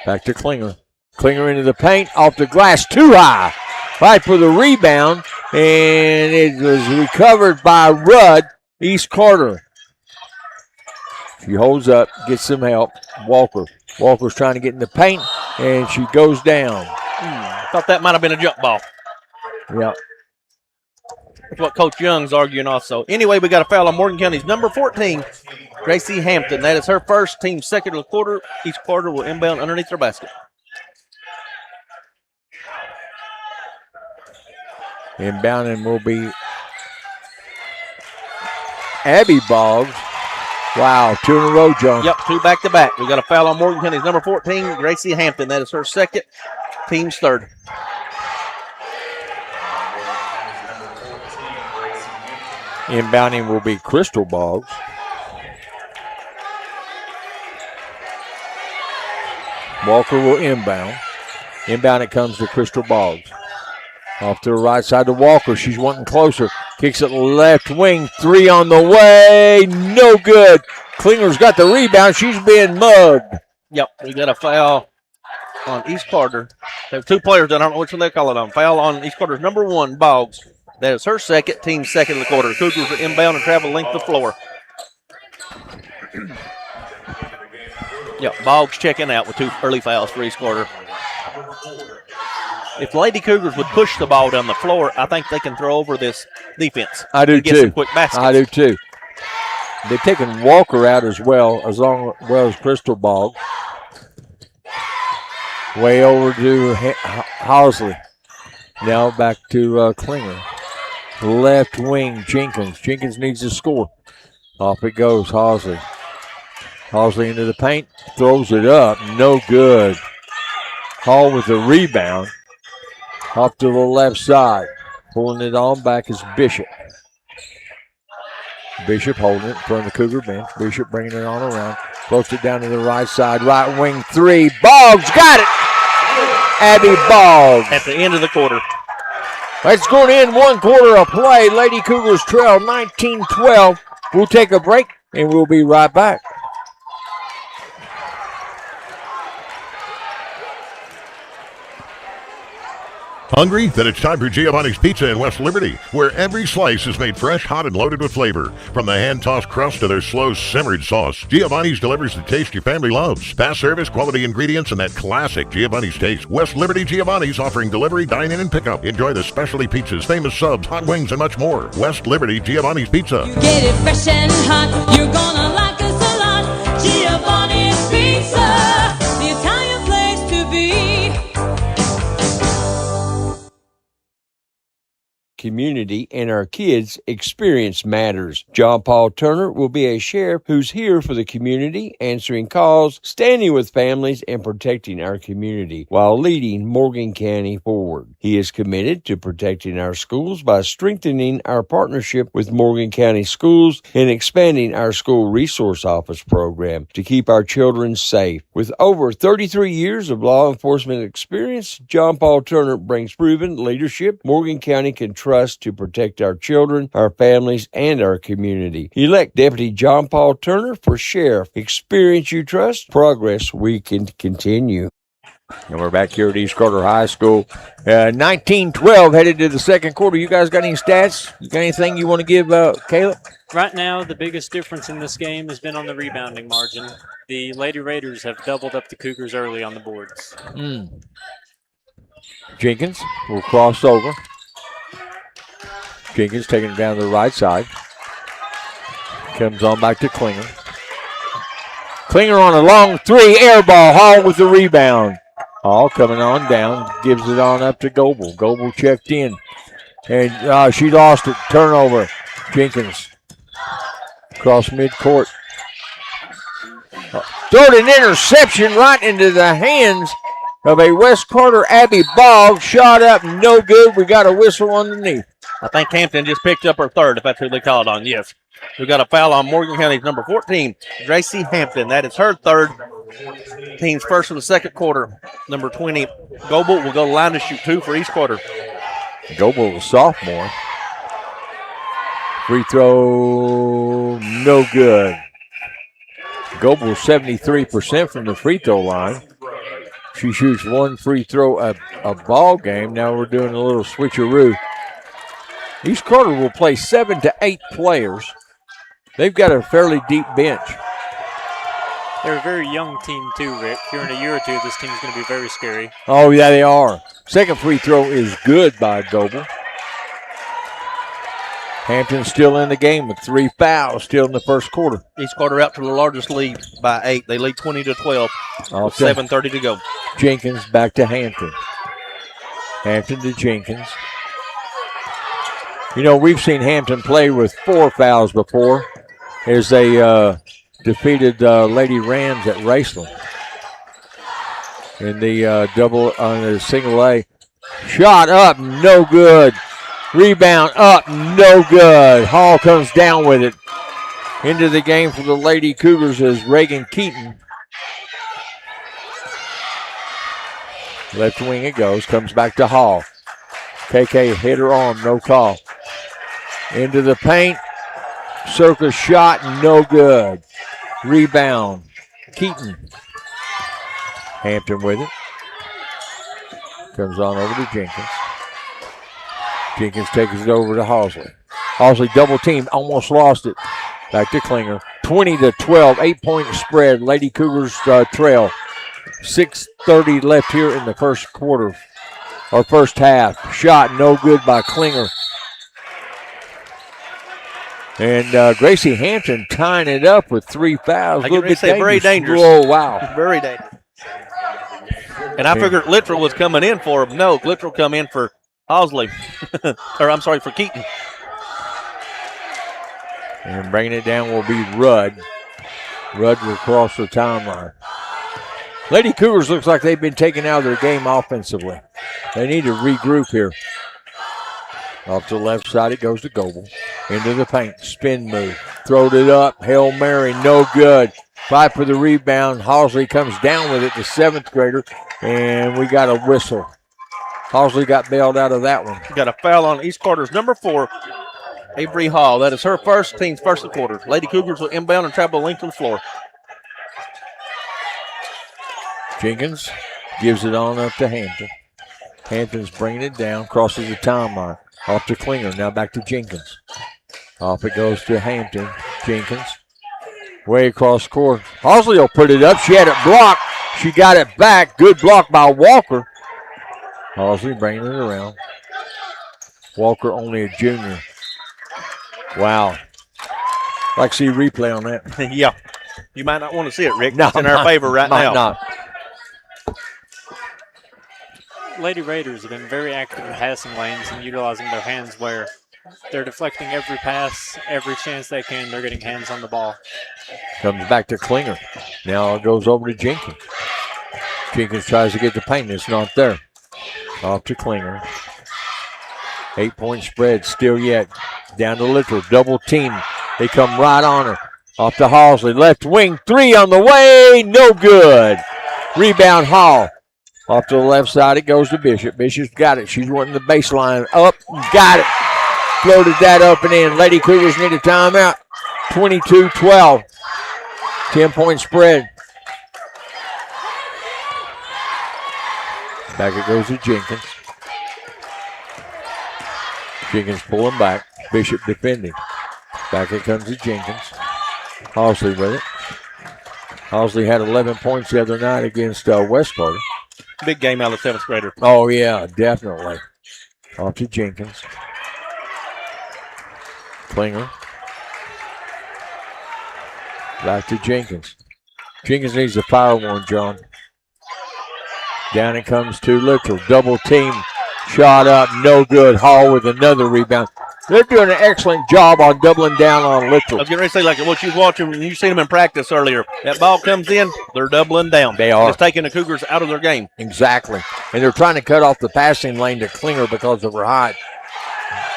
Speaker 2: Back to Klinger. Klinger into the paint, off the glass, too high. Fight for the rebound, and it was recovered by Rudd, East Carter. She holds up, gets some help. Walker's trying to get in the paint, and she goes down.
Speaker 3: Thought that might have been a jump ball.
Speaker 2: Yep.
Speaker 3: That's what Coach Young's arguing also. Anyway, we got a foul on Morgan County's number 14, Gracie Hampton. That is her first, team second of the quarter. Each quarter will inbound underneath their basket.
Speaker 2: Inbounding will be Abby Boggs. Wow, 2 in a row, John.
Speaker 3: Yep, 2 back-to-back. We got a foul on Morgan County's number 14, Gracie Hampton. That is her second, team's third.
Speaker 2: Inbounding will be Crystal Boggs. Walker will inbound. Inbound it comes to Crystal Boggs. Off to the right side to Walker. She's wanting closer. Kicks it left wing. 3 on the way. No good. Klinger's got the rebound. She's being mugged.
Speaker 3: Yep, we got a foul on East Carter. There are 2 players that I don't know which one they call it on. Foul on East Carter's number 1, Boggs. That is her second, team second of the quarter. Cougars will inbound and travel length of the floor. Yep, Boggs checking out with 2 early fouls for East Carter. If Lady Cougars would push the ball down the floor, I think they can throw over this defense.
Speaker 2: I do
Speaker 3: get
Speaker 2: too.
Speaker 3: Some quick baskets.
Speaker 2: I do too. They've taken Walker out as well as Crystal Boggs. Way over to Housley. Now back to Klinger. Left wing, Jenkins. Jenkins needs to score. Off it goes, Housley. Housley into the paint. Throws it up. No good. Hall with the rebound. Off to the left side. Pulling it on back is Bishop. Bishop holding it in front of the Cougar bench. Bishop bringing it on around. Floats it down to the right side. Right wing 3. Boggs got it. Abby Boggs.
Speaker 3: At the end of the quarter.
Speaker 2: It's going to end 1 quarter of play. Lady Cougars trail 19-12. We'll take a break, and we'll be right back.
Speaker 1: Hungry? Then it's time for Giovanni's Pizza in West Liberty, where every slice is made fresh, hot, and loaded with flavor. From the hand-tossed crust to their slow simmered sauce, Giovanni's delivers the taste your family loves. Fast service, quality ingredients, and that classic Giovanni's taste. West Liberty Giovanni's offering delivery, dine-in, and pickup. Enjoy the specialty pizzas, famous subs, hot wings, and much more. West Liberty Giovanni's Pizza.
Speaker 6: You get it fresh and hot, you're gonna like us a lot. Giovanni's Pizza, the Italian place to be.
Speaker 2: Community and our kids' experience matters. John Paul Turner will be a sheriff who's here for the community, answering calls, standing with families, and protecting our community while leading Morgan County forward. He is committed to protecting our schools by strengthening our partnership with Morgan County Schools and expanding our school resource office program to keep our children safe. With over 33 years of law enforcement experience, John Paul Turner brings proven leadership Morgan County can trust trust to protect our children, our families, and our community. Elect Deputy John Paul Turner for sheriff. Experience you trust, progress we can continue. And we're back here at East Carter High School. 19-12 headed to the second quarter. You guys got any stats? You got anything you want to give Caleb?
Speaker 8: Right now, the biggest difference in this game has been on the rebounding margin. The Lady Raiders have doubled up the Cougars early on the boards.
Speaker 2: Jenkins will cross over. Jenkins taking it down to the right side. Comes on back to Klinger. Klinger on a long three, air ball. Hall with the rebound. Hall coming on down, gives it on up to Goebel. Goebel checked in, and she lost it. Turnover. Jenkins across midcourt. Throwed an interception right into the hands of a West Carter Abby Boggs. Shot up, no good. We got a whistle underneath.
Speaker 3: I think Hampton just picked up her third, if that's who they called on. Yes. We got a foul on Morgan County's number 14, Gracie Hampton. That is her third. Team's first of the second quarter. Number 20, Goebel will go to the line to shoot 2 for East Carter.
Speaker 2: Goebel, a sophomore. Free throw, no good. Goebel 73% from the free throw line. She shoots 1 free throw a ball game. Now we're doing a little switcheroo. East Carter will play 7 to 8 players. They've got a fairly deep bench.
Speaker 8: They're a very young team too, Rick. Here in a year or two, this team's going to be very scary.
Speaker 2: Oh, yeah, they are. Second free throw is good by Goebel. Hampton still in the game with 3 fouls still in the first quarter.
Speaker 3: East Carter out to the largest lead by 8. They lead 20-12 with 7:30 to go.
Speaker 2: Jenkins back to Hampton. Hampton to Jenkins. You know, we've seen Hampton play with 4 fouls before as they defeated Lady Rams at Raceland in the double on the single A. Shot up, no good. Rebound up, no good. Hall comes down with it. Into the game for the Lady Cougars is Reagan Keaton. Left wing it goes, comes back to Hall. KK hit her arm, no call. Into the paint. Circus shot, no good. Rebound, Keaton. Hampton with it. Comes on over to Jenkins. Jenkins takes it over to Halsley. Halsley double team, almost lost it. Back to Klinger. 20-12, 8-point spread. Lady Cougars trail. 6:30 left here in the first quarter, or first half. Shot no good by Klinger. And Gracie Hampton tying it up with 3 fouls.
Speaker 3: I get ready to say very dangerous.
Speaker 2: Oh, wow.
Speaker 3: Very dangerous. And I figured Littrell was coming in for him. No, Littrell come in for Halsley. Or I'm sorry, for Keaton.
Speaker 2: And bringing it down will be Rudd. Rudd will cross the timeline. Lady Cougars looks like they've been taken out of their game offensively. They need to regroup here. Off to the left side, it goes to Goebel. Into the paint, spin move. Throwed it up, Hail Mary, no good. Fight for the rebound. Halsley comes down with it, the 7th grader, and we got a whistle. Halsley got bailed out of that one.
Speaker 3: We got a foul on East Carter's number 4, Avery Hall. That is her team's first of the quarter. Lady Cougars will inbound and travel the length of the floor.
Speaker 2: Jenkins gives it on up to Hampton. Hampton's bringing it down, crosses the timeline. Off to Klinger, now back to Jenkins. Off it goes to Hampton. Jenkins, way across court. Halsley will put it up. She had it blocked. She got it back. Good block by Walker. Halsley bringing it around. Walker only a junior. Wow. Like to see a replay on that.
Speaker 3: Yeah. You might not want to see it, Rick.
Speaker 2: No,
Speaker 3: it's in our favor right now.
Speaker 2: Not.
Speaker 8: Lady Raiders have been very active in passing lanes and utilizing their hands where they're deflecting every pass, every chance they can. They're getting hands on the ball.
Speaker 2: Comes back to Klinger. Now it goes over to Jenkins. Jenkins tries to get the paint. It's not there. Off to Klinger. 8-point spread still yet. Down to Littrell. Double team. They come right on her. Off to Halsley. Left wing. 3 on the way. No good. Rebound Hall. Off to the left side, it goes to Bishop. Bishop's got it. She's wanting the baseline up. Got it. Floated that up and in. Lady Cougars need a timeout. 22-12. 10-point spread. Back it goes to Jenkins. Jenkins pulling back. Bishop defending. Back it comes to Jenkins. Halsley with it. Halsley had 11 points the other night against West Carter.
Speaker 3: Big game out of the 7th grader.
Speaker 2: Oh, yeah, definitely. Off to Jenkins. Klinger. Back to Jenkins. Jenkins needs to fire one, John. Down it comes to Littrell. Double team. Shot up. No good. Hall with another rebound. They're doing an excellent job on doubling down on Littrell.
Speaker 3: I was getting ready to say, like what you was watching when you seen them in practice earlier. That ball comes in, they're doubling down.
Speaker 2: They are.
Speaker 3: Just taking the Cougars out of their game.
Speaker 2: Exactly. And they're trying to cut off the passing lane to Klinger because of her height.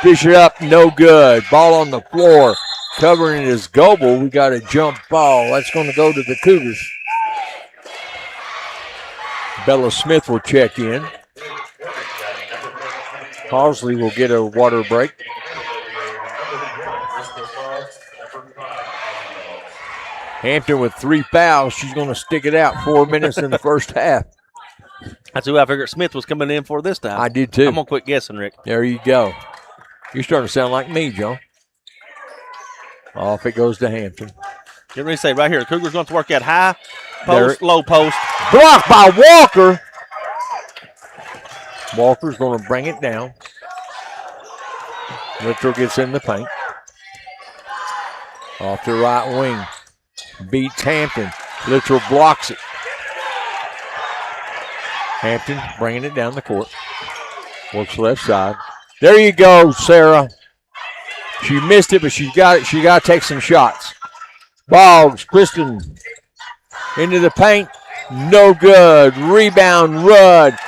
Speaker 2: Dish it up, no good. Ball on the floor. Covering it is Goebel. We got a jump ball. That's going to go to the Cougars. Bella Smith will check in. Halsley will get a water break. Hampton with 3 fouls. She's going to stick it out 4 minutes in the first half.
Speaker 3: That's who I figured Smith was coming in for this time.
Speaker 2: I did too.
Speaker 3: I'm going to quit guessing, Rick.
Speaker 2: There you go. You're starting to sound like me, John. Off it goes to Hampton.
Speaker 3: Get ready to say right here, the Cougars going to work that high post, low post.
Speaker 2: Blocked by Walker. Walker's going to bring it down. Littrell gets in the paint. Off the right wing. Beats Hampton. Littrell blocks it. Hampton bringing it down the court. Works left side. There you go, Sarah. She missed it, but she got it. She got to take some shots. Boggs, Kristen into the paint. No good. Rebound, Rudd.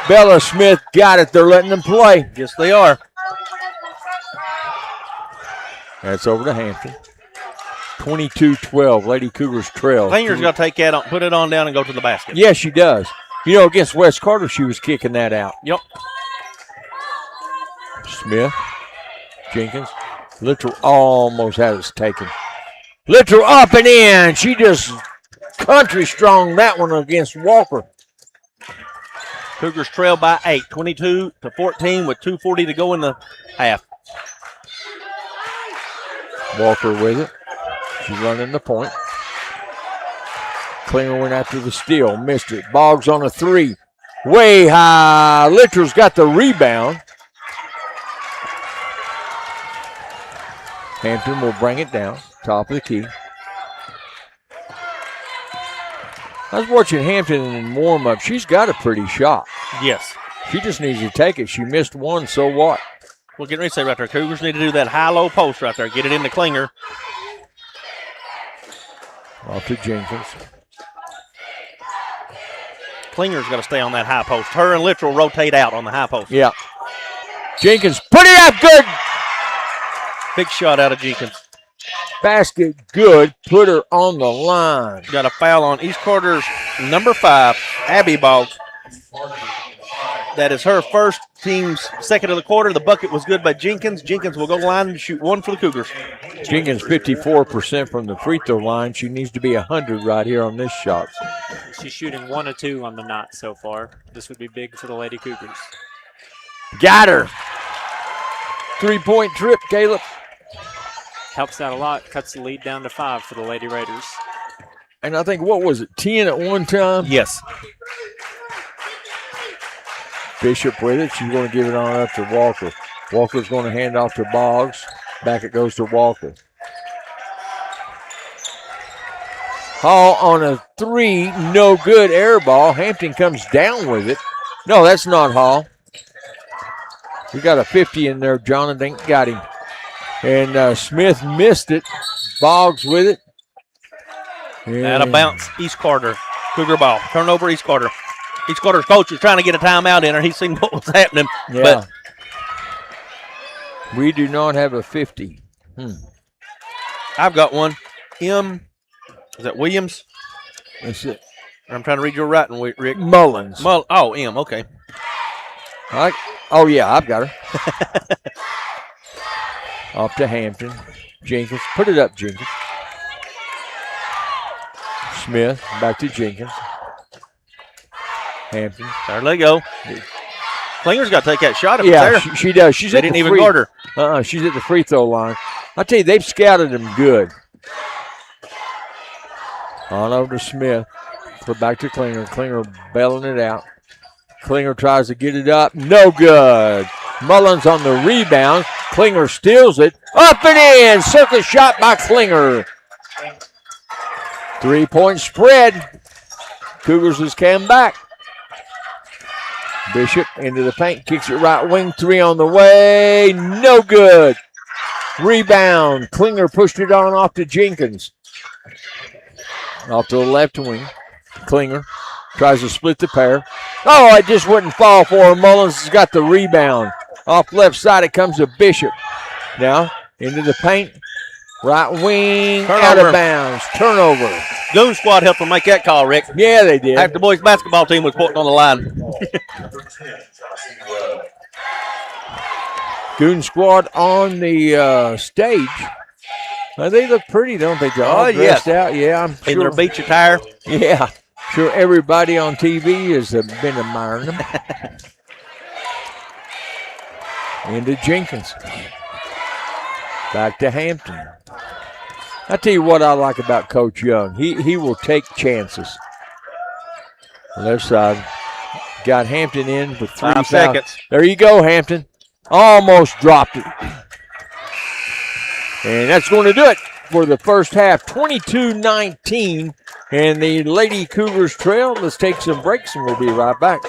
Speaker 2: Bella Smith got it. They're letting them play.
Speaker 3: Yes, they are.
Speaker 2: That's over to Hampton. 22-12. Lady Cougars trail.
Speaker 3: Klinger's got to take that on, put it on down and go to the basket.
Speaker 2: Yes, she does. You know, against West Carter, she was kicking that out.
Speaker 3: Yep.
Speaker 2: Smith. Jenkins. Littrell almost had it taken. Littrell up and in. She just country strong that one against Walker.
Speaker 3: Cougars trail by 8, 22-14 with 2:40 to go in the half.
Speaker 2: Walker with it. She's running the point. Klinger went after the steal. Missed it. Boggs on a 3. Way high. Littrell's got the rebound. Hampton will bring it down. Top of the key. I was watching Hampton in warm-up. She's got a pretty shot.
Speaker 3: Yes.
Speaker 2: She just needs to take it. She missed one, so what?
Speaker 3: Well, get ready to say right there, Cougars need to do that high-low post right there. Get it into Klinger.
Speaker 2: Off to Jenkins.
Speaker 3: Klinger's got to stay on that high post. Her and Littrell rotate out on the high post.
Speaker 2: Yeah. Jenkins, put it up good.
Speaker 3: Big shot out of Jenkins.
Speaker 2: Basket good. Put her on the line.
Speaker 3: Got a foul on East Carter's number 5, Abby Boggs. That is her first, team's second of the quarter. The bucket was good by Jenkins. Jenkins will go to the line and shoot 1 for the Cougars.
Speaker 2: Jenkins 54% from the free throw line. She needs to be 100 right here on this shot.
Speaker 8: She's shooting 1 of 2 on the night so far. This would be big for the Lady Cougars.
Speaker 2: Got her. 3-point trip, Caleb.
Speaker 8: Helps out a lot. Cuts the lead down to 5 for the Lady Raiders.
Speaker 2: And I think, what was it, 10 at one time?
Speaker 3: Yes.
Speaker 2: Bishop with it. She's going to give it on up to Walker. Walker's going to hand off to Boggs. Back it goes to Walker. Hall on a 3. No good. Air ball. Hampton comes down with it. No, that's not Hall. We got a 50 in there. Jonathan got him. And Smith missed it. Boggs with it.
Speaker 3: Out of bounce, East Carter. Cougar ball. Turnover, East Carter. East Carter's coach was trying to get a timeout in her. He seen what was happening.
Speaker 2: Yeah.
Speaker 3: But
Speaker 2: we do not have a 50.
Speaker 3: I've got one. Is that Williams?
Speaker 2: That's it.
Speaker 3: I'm trying to read your writing, Rick.
Speaker 2: Mullins.
Speaker 3: Oh, M. Okay.
Speaker 2: All right. Oh, yeah, I've got her. Off to Hampton. Jenkins. Put it up, Jenkins. Smith. Back to Jenkins. Hampton.
Speaker 3: There they go. Klinger's got to take that shot.
Speaker 2: Yeah, she does. She's
Speaker 3: they didn't even guard her.
Speaker 2: She's at the free throw line. I tell you, they've scouted him good. On over to Smith. Put back to Klinger. Klinger bailing it out. Klinger tries to get it up. No good. Mullins on the rebound. Klinger steals it. Up and in. Circus shot by Klinger. 3-point spread. Cougars has come back. Bishop into the paint. Kicks it right wing. 3 on the way. No good. Rebound. Klinger pushed it on off to Jenkins. Off to the left wing. Klinger tries to split the pair. Oh, it just wouldn't fall for him. Mullins has got the rebound. Off left side, it comes to Bishop. Now, into the paint. Right wing, out of bounds. Turnover.
Speaker 3: Goon Squad helped them make that call, Rick.
Speaker 2: Yeah, they did.
Speaker 3: After the boys' basketball team was putting on the line.
Speaker 2: Goon Squad on the stage. They look pretty, don't they, John? Dressed out. Yeah, I'm sure.
Speaker 3: In their beach attire.
Speaker 2: Yeah. Sure everybody on TV has been admiring them. Into Jenkins. Back to Hampton. I tell you what I like about Coach Young. He will take chances. Left side. Got Hampton in for
Speaker 3: 5 seconds.
Speaker 2: There you go, Hampton. Almost dropped it. And that's going to do it for the first half. 22-19. And the Lady Cougars trail. Let's take some breaks and we'll be right back.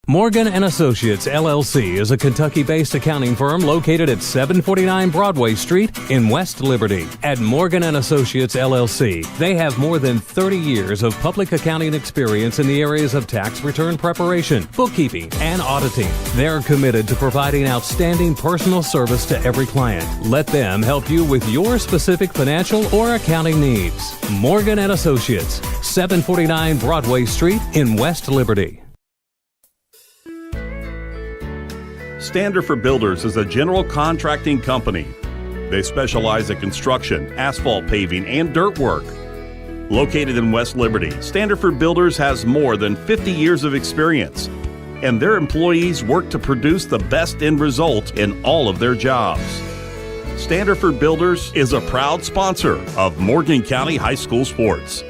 Speaker 10: Morgan & Associates, LLC is a Kentucky-based accounting firm located at 749 Broadway Street in West Liberty. At Morgan & Associates, LLC, they have more than 30 years of public accounting experience in the areas of tax return preparation, bookkeeping, and auditing. They're committed to providing outstanding personal service to every client. Let them help you with your specific financial or accounting needs. Morgan & Associates, 749 Broadway Street in West Liberty.
Speaker 11: Standard for Builders is a general contracting company. They specialize in construction, asphalt paving, and dirt work. Located in West Liberty, Standard for Builders has more than 50 years of experience, and their employees work to produce the best end result in all of their jobs. Standard for Builders is a proud sponsor of Morgan County High School sports.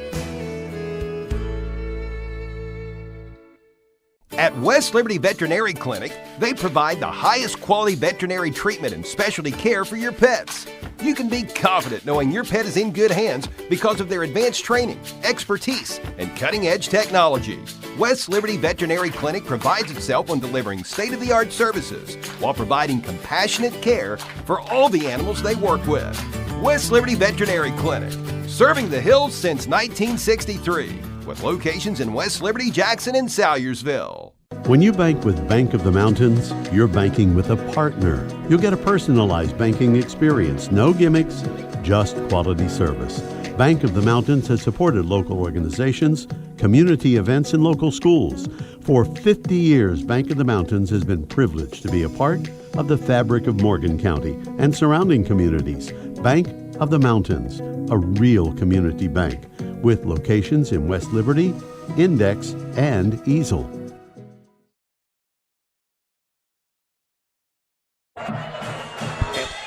Speaker 5: At West Liberty Veterinary Clinic, they provide the highest quality veterinary treatment and specialty care for your pets. You can be confident knowing your pet is in good hands because of their advanced training, expertise, and cutting-edge technology. West Liberty Veterinary Clinic prides itself on delivering state-of-the-art services while providing compassionate care for all the animals they work with. West Liberty Veterinary Clinic, serving the hills since 1963. With locations in West Liberty, Jackson, and Salyersville.
Speaker 7: When you bank with Bank of the Mountains, you're banking with a partner. You'll get a personalized banking experience, no gimmicks, just quality service. Bank of the Mountains has supported local organizations, community events, and local schools. For 50 years, Bank of the Mountains has been privileged to be a part of the fabric of Morgan County and surrounding communities. Bank of the Mountains, a real community bank, with locations in West Liberty, Index, and Easel.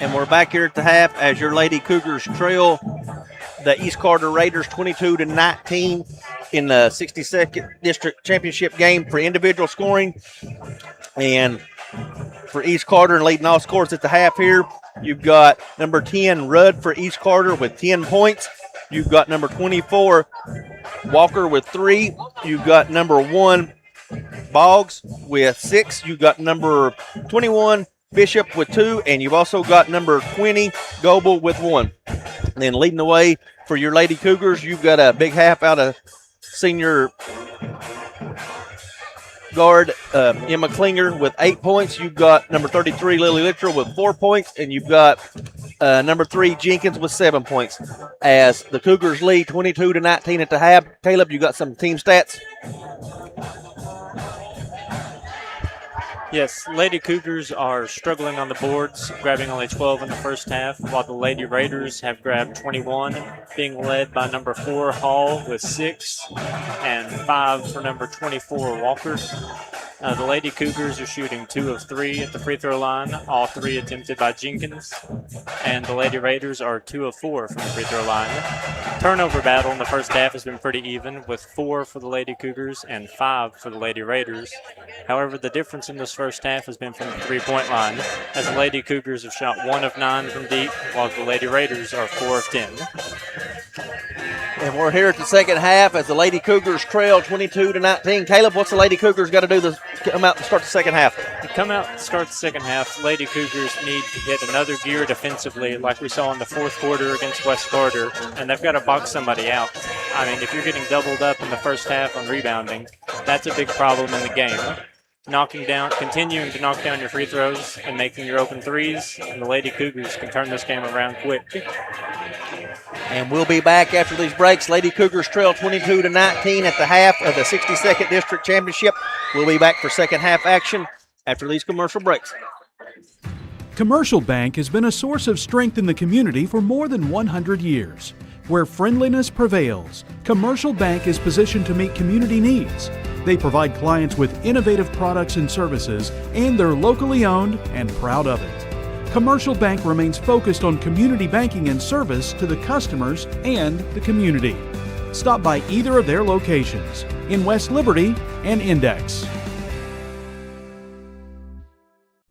Speaker 3: And we're back here at the half as your Lady Cougars trail the East Carter Raiders 22-19 in the 62nd District Championship game for individual scoring. And for East Carter and leading all scores at the half here, you've got number 10, Rudd for East Carter with 10 points. You've got number 24, Walker with 3. You've got number 1, Boggs with 6. You've got number 21, Bishop with 2. And you've also got number 20, Goebel with 1. And then leading the way for your Lady Cougars, you've got a big half out of senior guard Emma Klinger with 8 points. You've got number 33, Lily Littrell with 4 points. And you've got number 3 Jenkins with 7 points. As the Cougars lead 22-19 at the half. Caleb, you got some team stats?
Speaker 8: Yes, Lady Cougars are struggling on the boards, grabbing only 12 in the first half, while the Lady Raiders have grabbed 21, being led by number 4 Hall with 6 and 5 for number 24 Walker. The Lady Cougars are shooting 2 of 3 at the free throw line, all 3 attempted by Jenkins. And the Lady Raiders are 2 of 4 from the free throw line. Turnover battle in the first half has been pretty even, with 4 for the Lady Cougars and 5 for the Lady Raiders. However, the difference in this first half has been from the three-point line, as the Lady Cougars have shot 1 of 9 from deep, while the Lady Raiders are 4 of 10.
Speaker 3: And we're here at the second half as the Lady Cougars trail 22-19. Caleb, what's the Lady Cougars got to do to come out and start the second half?
Speaker 8: To come out and start the second half, Lady Cougars need to hit another gear defensively like we saw in the fourth quarter against West Carter, and they've got to box somebody out. I mean, if you're getting doubled up in the first half on rebounding, that's a big problem in the game. Continuing to knock down your free throws and making your open threes, and the Lady Cougars can turn this game around quick.
Speaker 3: And we'll be back after these breaks. Lady Cougars trail 22-19 at the half of the 62nd District Championship. We'll be back for second half action after these commercial breaks.
Speaker 4: Commercial Bank has been a source of strength in the community for more than 100 years. Where friendliness prevails, Commercial Bank is positioned to meet community needs. They provide clients with innovative products and services, and they're locally owned and proud of it. Commercial Bank remains focused on community banking and service to the customers and the community. Stop by either of their locations in West Liberty and Index.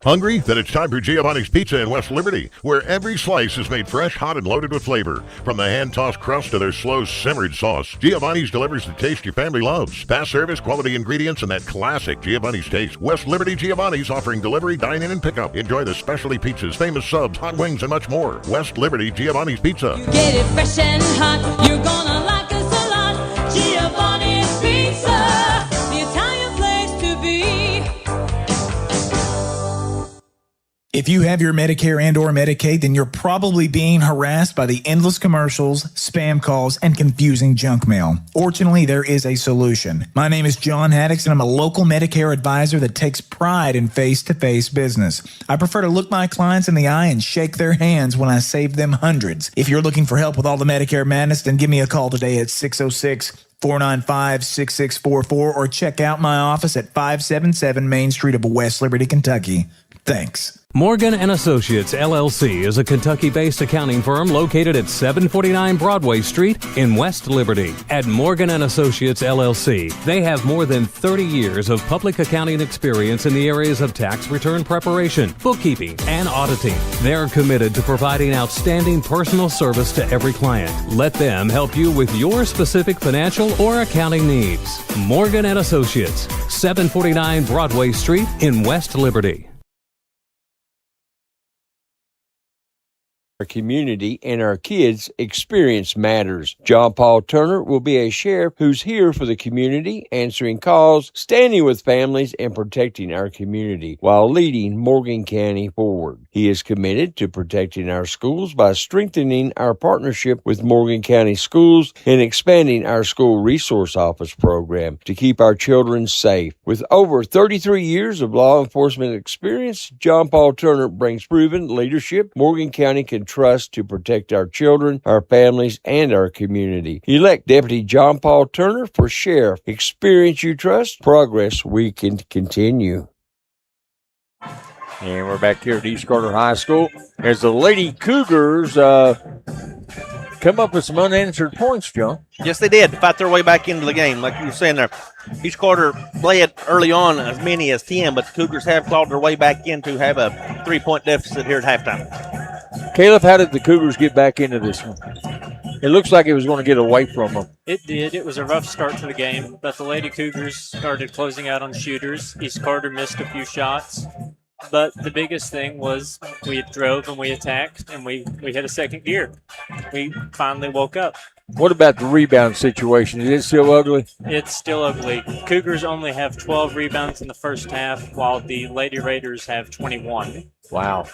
Speaker 1: Hungry? Then it's time for Giovanni's Pizza in West Liberty, where every slice is made fresh, hot, and loaded with flavor. From the hand-tossed crust to their slow simmered sauce, Giovanni's delivers the taste your family loves. Fast service, quality ingredients, and that classic Giovanni's taste. West Liberty Giovanni's offering delivery, dine-in, and pickup. Enjoy the specialty pizzas, famous subs, hot wings, and much more. West Liberty Giovanni's Pizza.
Speaker 6: You get it fresh and hot, you're gonna like us a lot. Giovanni's Pizza, the Italian place to be.
Speaker 9: If you have your Medicare and or Medicaid, then you're probably being harassed by the endless commercials, spam calls, and confusing junk mail. Fortunately, there is a solution. My name is John Haddix, and I'm a local Medicare advisor that takes pride in face-to-face business. I prefer to look my clients in the eye and shake their hands when I save them hundreds. If you're looking for help with all the Medicare madness, then give me a call today at 606-495-6644 or check out my office at 577 Main Street of West Liberty, Kentucky. Thanks.
Speaker 10: Morgan & Associates, LLC is a Kentucky-based accounting firm located at 749 Broadway Street in West Liberty. At Morgan & Associates, LLC, they have more than 30 years of public accounting experience in the areas of tax return preparation, bookkeeping, and auditing. They're committed to providing outstanding personal service to every client. Let them help you with your specific financial or accounting needs. Morgan & Associates, 749 Broadway Street in West Liberty.
Speaker 2: Our community and our kids' experience matters. John Paul Turner will be a sheriff who's here for the community, answering calls, standing with families, and protecting our community while leading Morgan County forward. He is committed to protecting our schools by strengthening our partnership with Morgan County Schools and expanding our school resource office program to keep our children safe. With over 33 years of law enforcement experience, John Paul Turner brings proven leadership Morgan County can trust to protect our children, our families, and our community. Elect Deputy John Paul Turner for Sheriff. Experience you trust, progress we can continue. And we're back here at East Carter High School as the Lady Cougars come up with some unanswered points, John.
Speaker 3: Yes, they did. Fight their way back into the game, like you were saying there. East Carter led early on as many as 10, but the Cougars have clawed their way back in to have a 3-point deficit here at halftime.
Speaker 2: Caleb, how did the Cougars get back into this one? It looks like it was going to get away from them.
Speaker 8: It did. It was a rough start to the game, but the Lady Cougars started closing out on shooters. East Carter missed a few shots. But the biggest thing was we drove and we attacked and we hit a second gear. We finally woke up.
Speaker 2: What about the rebound situation? Is it still ugly?
Speaker 8: It's still ugly. Cougars only have 12 rebounds in the first half, while the Lady Raiders have 21.
Speaker 2: Wow,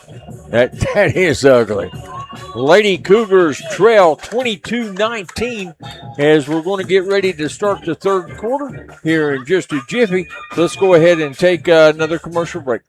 Speaker 2: that is ugly. Lady Cougars trail 22-19 as we're going to get ready to start the third quarter here in just a jiffy. Let's go ahead and take another commercial break.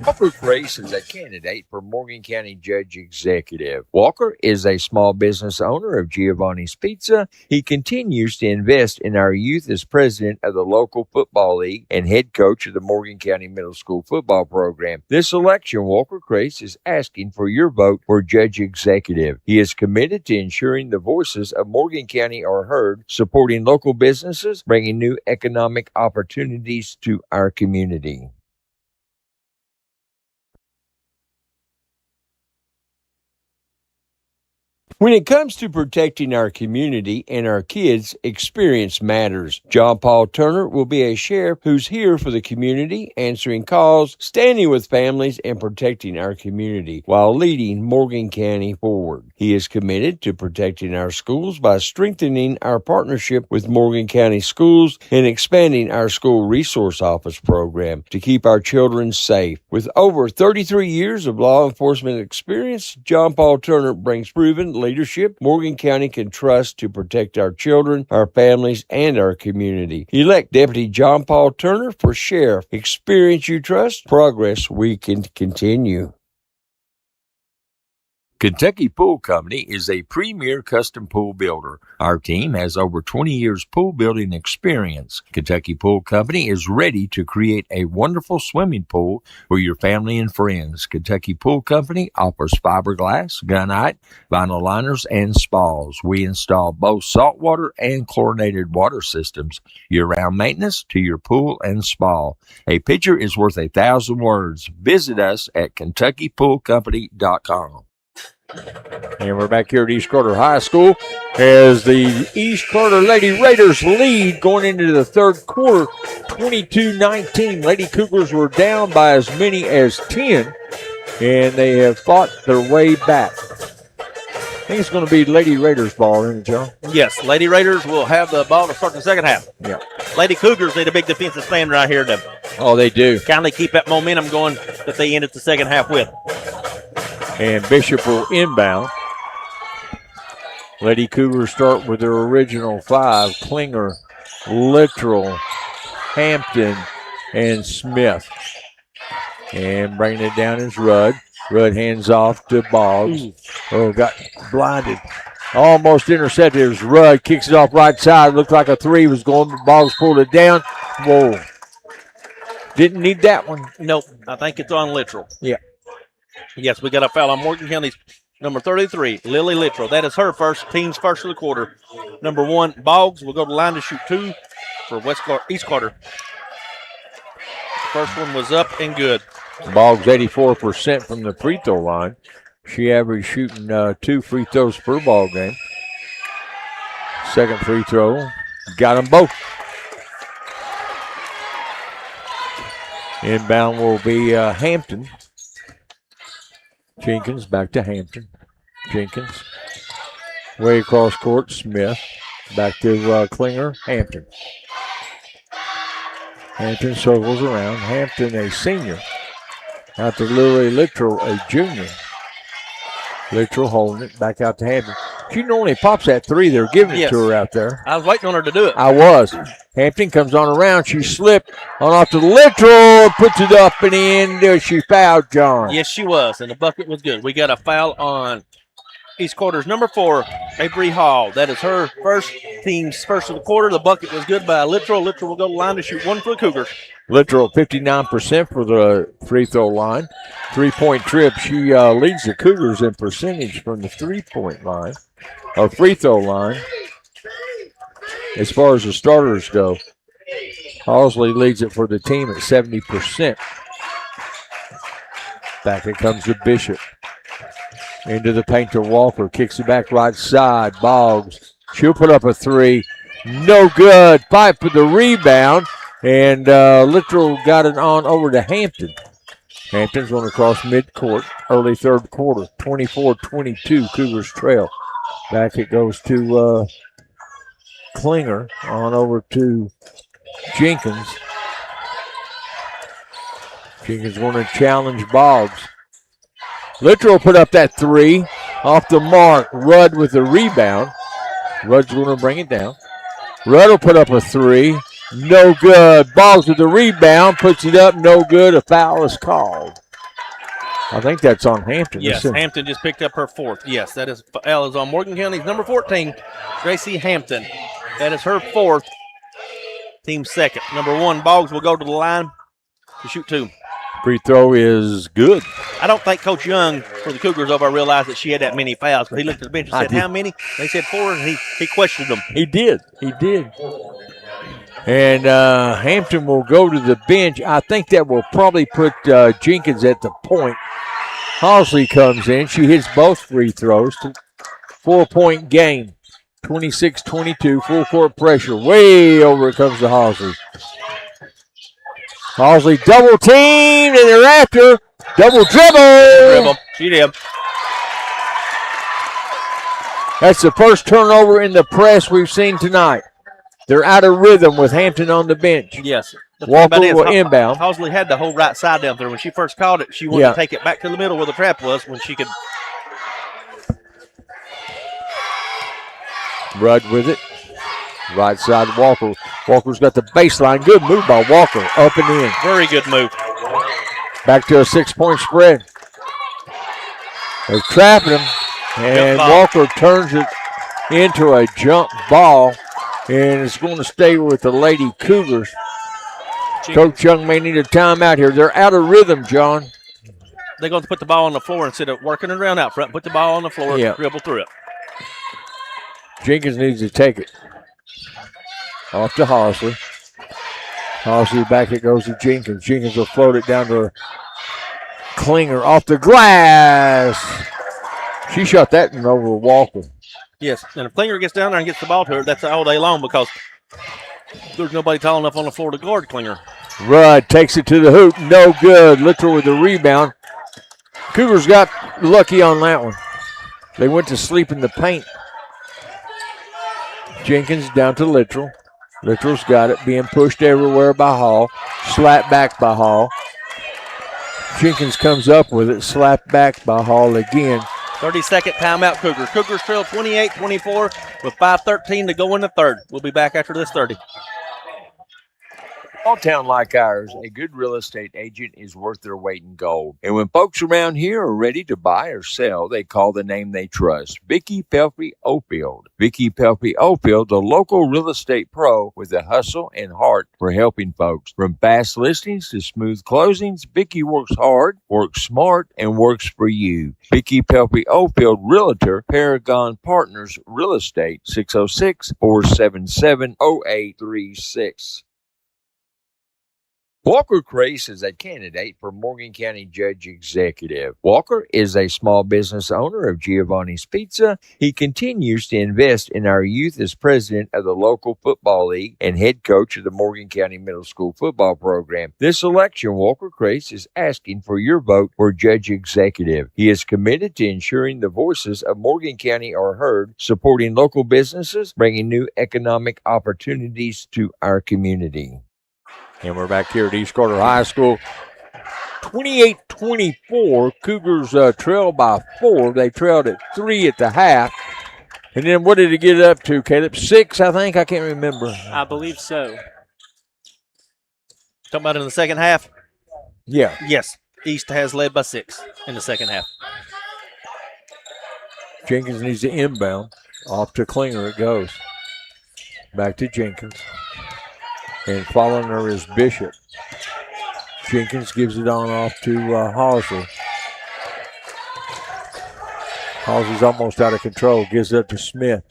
Speaker 2: Walker Grace is a candidate for Morgan County Judge Executive. Walker is a small business owner of Giovanni's Pizza. He continues to invest in our youth as president of the local football league and head coach of the Morgan County Middle School football program. This election, Walker Grace is asking for your vote for Judge Executive. He is committed to ensuring the voices of Morgan County are heard, supporting local businesses, bringing new economic opportunities to our community. When it comes to protecting our community and our kids, experience matters. John Paul Turner will be a sheriff who's here for the community, answering calls, standing with families, and protecting our community while leading Morgan County forward. He is committed to protecting our schools by strengthening our partnership with Morgan County Schools and expanding our school resource office program to keep our children safe. With over 33 years of law enforcement experience, John Paul Turner brings proven leadership Morgan County can trust to protect our children, our families, and our community. Elect Deputy John Paul Turner for Sheriff. Experience you trust, progress we can continue. Kentucky Pool Company is a premier custom pool builder. Our team has over 20 years pool building experience. Kentucky Pool Company is ready to create a wonderful swimming pool for your family and friends. Kentucky Pool Company offers fiberglass, gunite, vinyl liners, and spas. We install both saltwater and chlorinated water systems. Year-round maintenance to your pool and spa. A picture is worth 1,000 words. Visit us at KentuckyPoolCompany.com. And we're back here at East Carter High School as the East Carter Lady Raiders lead going into the third quarter, 22-19. Lady Cougars were down by as many as 10, and they have fought their way back. I think it's going to be Lady Raiders ball, isn't it, John?
Speaker 3: Yes, Lady Raiders will have the ball to start the second half.
Speaker 2: Yeah.
Speaker 3: Lady Cougars need a big defensive stand right here to
Speaker 2: they do.
Speaker 3: kind of keep that momentum going that they ended the second half with.
Speaker 2: And Bishop will inbound. Lady Cougars start with their original five: Klinger, Littrell, Hampton, and Smith. And bringing it down is Rudd. Rudd hands off to Boggs. Got blinded. Almost intercepted. It was Rudd. Kicks it off right side. Looked like a three was going, but Boggs pulled it down. Whoa. Didn't need that one.
Speaker 3: Nope. I think it's on Littrell.
Speaker 2: Yeah.
Speaker 3: Yes, we got a foul on Morgan County's number 33, Lily Littrell. That is her team's first of the quarter. Number 1, Boggs will go to the line to shoot 2 for East Carter. The first one was up and good.
Speaker 2: Boggs 84% from the free throw line. She averaged shooting 2 free throws per ball game. Second free throw, got them both. Inbound will be Hampton. Jenkins back to Hampton. Jenkins way across court. Smith back to Klinger. Hampton. Hampton circles around. Hampton, a senior. Out to Lily Littrell, a junior. Littrell holding it back out to Hampton. She normally pops that three. They're giving it to her out there.
Speaker 3: I was waiting on her to do it.
Speaker 2: I was. Hampton comes on around. She slipped on off to Littrell, puts it up and in. She fouled John.
Speaker 3: Yes, she was, and the bucket was good. We got a foul on East Carter's number 4, Avery Hall. That is her team's first of the quarter. The bucket was good by Littrell. Littrell will go to the line to shoot 1 for the Cougars.
Speaker 2: Littrell 59% for the free throw line. 3-point trip. She leads the Cougars in percentage from the 3-point line or free throw line. As far as the starters go, Halsley leads it for the team at 70%. Back it comes to Bishop. Into the paint to Walker. Kicks it back right side. Boggs. She'll put up a three. No good. Fight for the rebound. And Littrell got it on over to Hampton. Hampton's going to cross midcourt, early third quarter, 24-22, Cougars trail. Back it goes to Klinger, on over to Jenkins. Jenkins going to challenge Boggs. Littrell put up that three, off the mark. Rudd with the rebound. Rudd's going to bring it down. Rudd will put up a three. No good. Boggs with the rebound. Puts it up. No good. A foul is called. I think that's on Hampton.
Speaker 3: Yes, Hampton just picked up her fourth. Yes, that is foul is on Morgan County's number 14, Gracie Hampton. That is her fourth. Team second. Number 1, Boggs will go to the line to shoot 2.
Speaker 2: Free throw is good.
Speaker 3: I don't think Coach Young for the Cougars over realized that she had that many fouls. But he looked at the bench and said, how many? They said 4, and he questioned them.
Speaker 2: He did. And Hampton will go to the bench. I think that will probably put Jenkins at the point. Halsey comes in. She hits both free throws. 4-point game. 26-22. Full court pressure. Way over it comes to Halsey. Halsey double teamed, and they're after. Double dribble.
Speaker 3: She did.
Speaker 2: That's the first turnover in the press we've seen tonight. They're out of rhythm with Hampton on the bench.
Speaker 3: Yes.
Speaker 2: Walker will inbound.
Speaker 3: Halsey had the whole right side down there. When she first called it, she wanted to take it back to the middle where the trap was when she could.
Speaker 2: Rudd with it. Right side, Walker. Walker's got the baseline. Good move by Walker. Up and in.
Speaker 3: Very good move.
Speaker 2: Back to a 6-point spread. They're trapping him. And Walker turns it into a jump ball. And it's going to stay with the Lady Cougars. Coach Young may need a timeout here. They're out of rhythm, John.
Speaker 3: They're going to put the ball on the floor instead of working it around out front. Put the ball on the floor and dribble through it.
Speaker 2: Jenkins needs to take it. Off to Halsey. Halsey back it goes to Jenkins. Jenkins will float it down to Klinger off the glass. She shot that one over Walker.
Speaker 3: Yes, and if Klinger gets down there and gets the ball to her, that's all day long because there's nobody tall enough on the floor to guard Klinger.
Speaker 2: Rudd takes it to the hoop. No good. Littrell with the rebound. Cougars got lucky on that one. They went to sleep in the paint. Jenkins down to Littrell. Littrell's got it, being pushed everywhere by Hall. Slapped back by Hall. Jenkins comes up with it, slapped back by Hall again.
Speaker 3: 30-second timeout, Cougars. Cougars trail 28-24 with 5:13 to go in the third. We'll be back after this 30.
Speaker 2: Small town like ours, a good real estate agent is worth their weight in gold. And when folks around here are ready to buy or sell, they call the name they trust, Vicky Pelfrey Ofield. Vicky Pelfrey Ofield, a local real estate pro with a hustle and heart for helping folks. From fast listings to smooth closings, Vicky works hard, works smart, and works for you. Vicky Pelfrey Ofield, Realtor, Paragon Partners Real Estate, 606-477-0836. Walker Crace is a candidate for Morgan County Judge Executive. Walker is a small business owner of Giovanni's Pizza. He continues to invest in our youth as president of the local football league and head coach of the Morgan County Middle School football program. This election, Walker Crace is asking for your vote for Judge Executive. He is committed to ensuring the voices of Morgan County are heard, supporting local businesses, bringing new economic opportunities to our community. And we're back here at East Carter High School. 28-24. Cougars trail by 4. They trailed at 3 at the half. And then what did it get up to, Caleb? 6, I think? I can't remember.
Speaker 8: I believe so.
Speaker 3: Talking about in the second half?
Speaker 2: Yeah.
Speaker 3: Yes. East has led by 6 in the second half.
Speaker 2: Jenkins needs to inbound. Off to Klinger it goes. Back to Jenkins. And following her is Bishop. Jenkins gives it on off to Halsey. Halsey's almost out of control. Gives it up to Smith.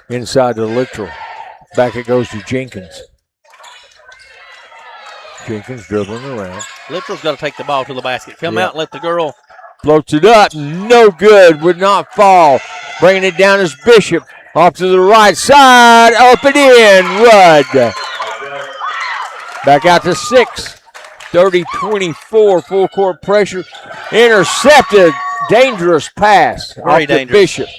Speaker 2: Inside to Littrell. Back it goes to Jenkins. Jenkins dribbling around.
Speaker 3: Littrell's got to take the ball to the basket. Come out and let the girl.
Speaker 2: Floats it up. No good. Would not fall. Bringing it down is Bishop. Off to the right side. Up and in. Rudd. Back out to 6. 30-24, full court pressure. Intercepted. Dangerous pass.
Speaker 3: Very dangerous.
Speaker 2: Bishop.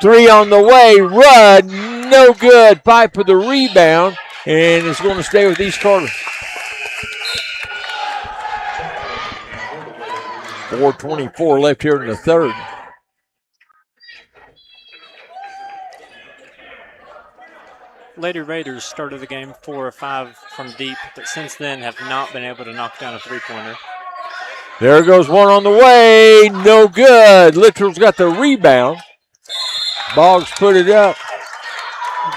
Speaker 2: 3 on the way. Rudd. No good. Pipe for the rebound. And it's going to stay with East Carter. 4:24 left here in the third.
Speaker 8: Lady Raiders started the game 4 or 5 from deep, but since then have not been able to knock down a three-pointer.
Speaker 2: There goes one on the way. No good. Littrell's got the rebound. Boggs put it up.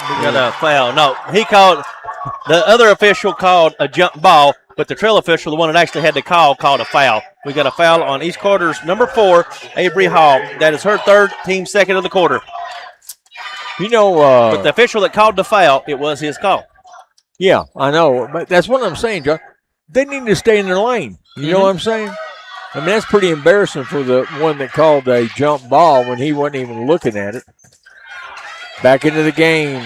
Speaker 3: We got a foul. No, he called, the other official called a jump ball, but the trail official, the one that actually had the call, called a foul. We got a foul on East Carter's number 4, Avery Hall. That is her third, team second of the quarter.
Speaker 2: You know,
Speaker 3: but the official that called the foul, it was his call.
Speaker 2: Yeah, I know. But that's what I'm saying, John. They need to stay in their lane. You know what I'm saying? I mean, that's pretty embarrassing for the one that called a jump ball when he wasn't even looking at it. Back into the game.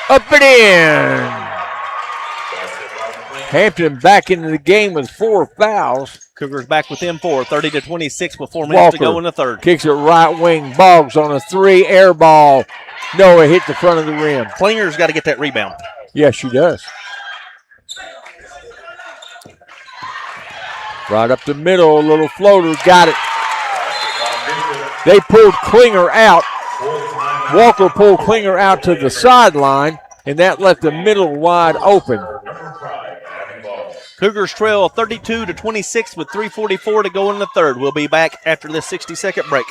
Speaker 2: Up and in. Hampton back into the game with 4 fouls.
Speaker 3: Cougars back within 4, 30-26 with 4 minutes to go in the third.
Speaker 2: Kicks it right wing. Boggs on a 3, air ball. No, it hit the front of the rim.
Speaker 3: Klinger's got to get that rebound.
Speaker 2: Yes, she does. Right up the middle, a little floater, got it. They pulled Klinger out. Walker pulled Klinger out to the sideline, and that left the middle wide open.
Speaker 3: Cougars trail 32-26 with 3:44 to go in the third. We'll be back after this 60-second break.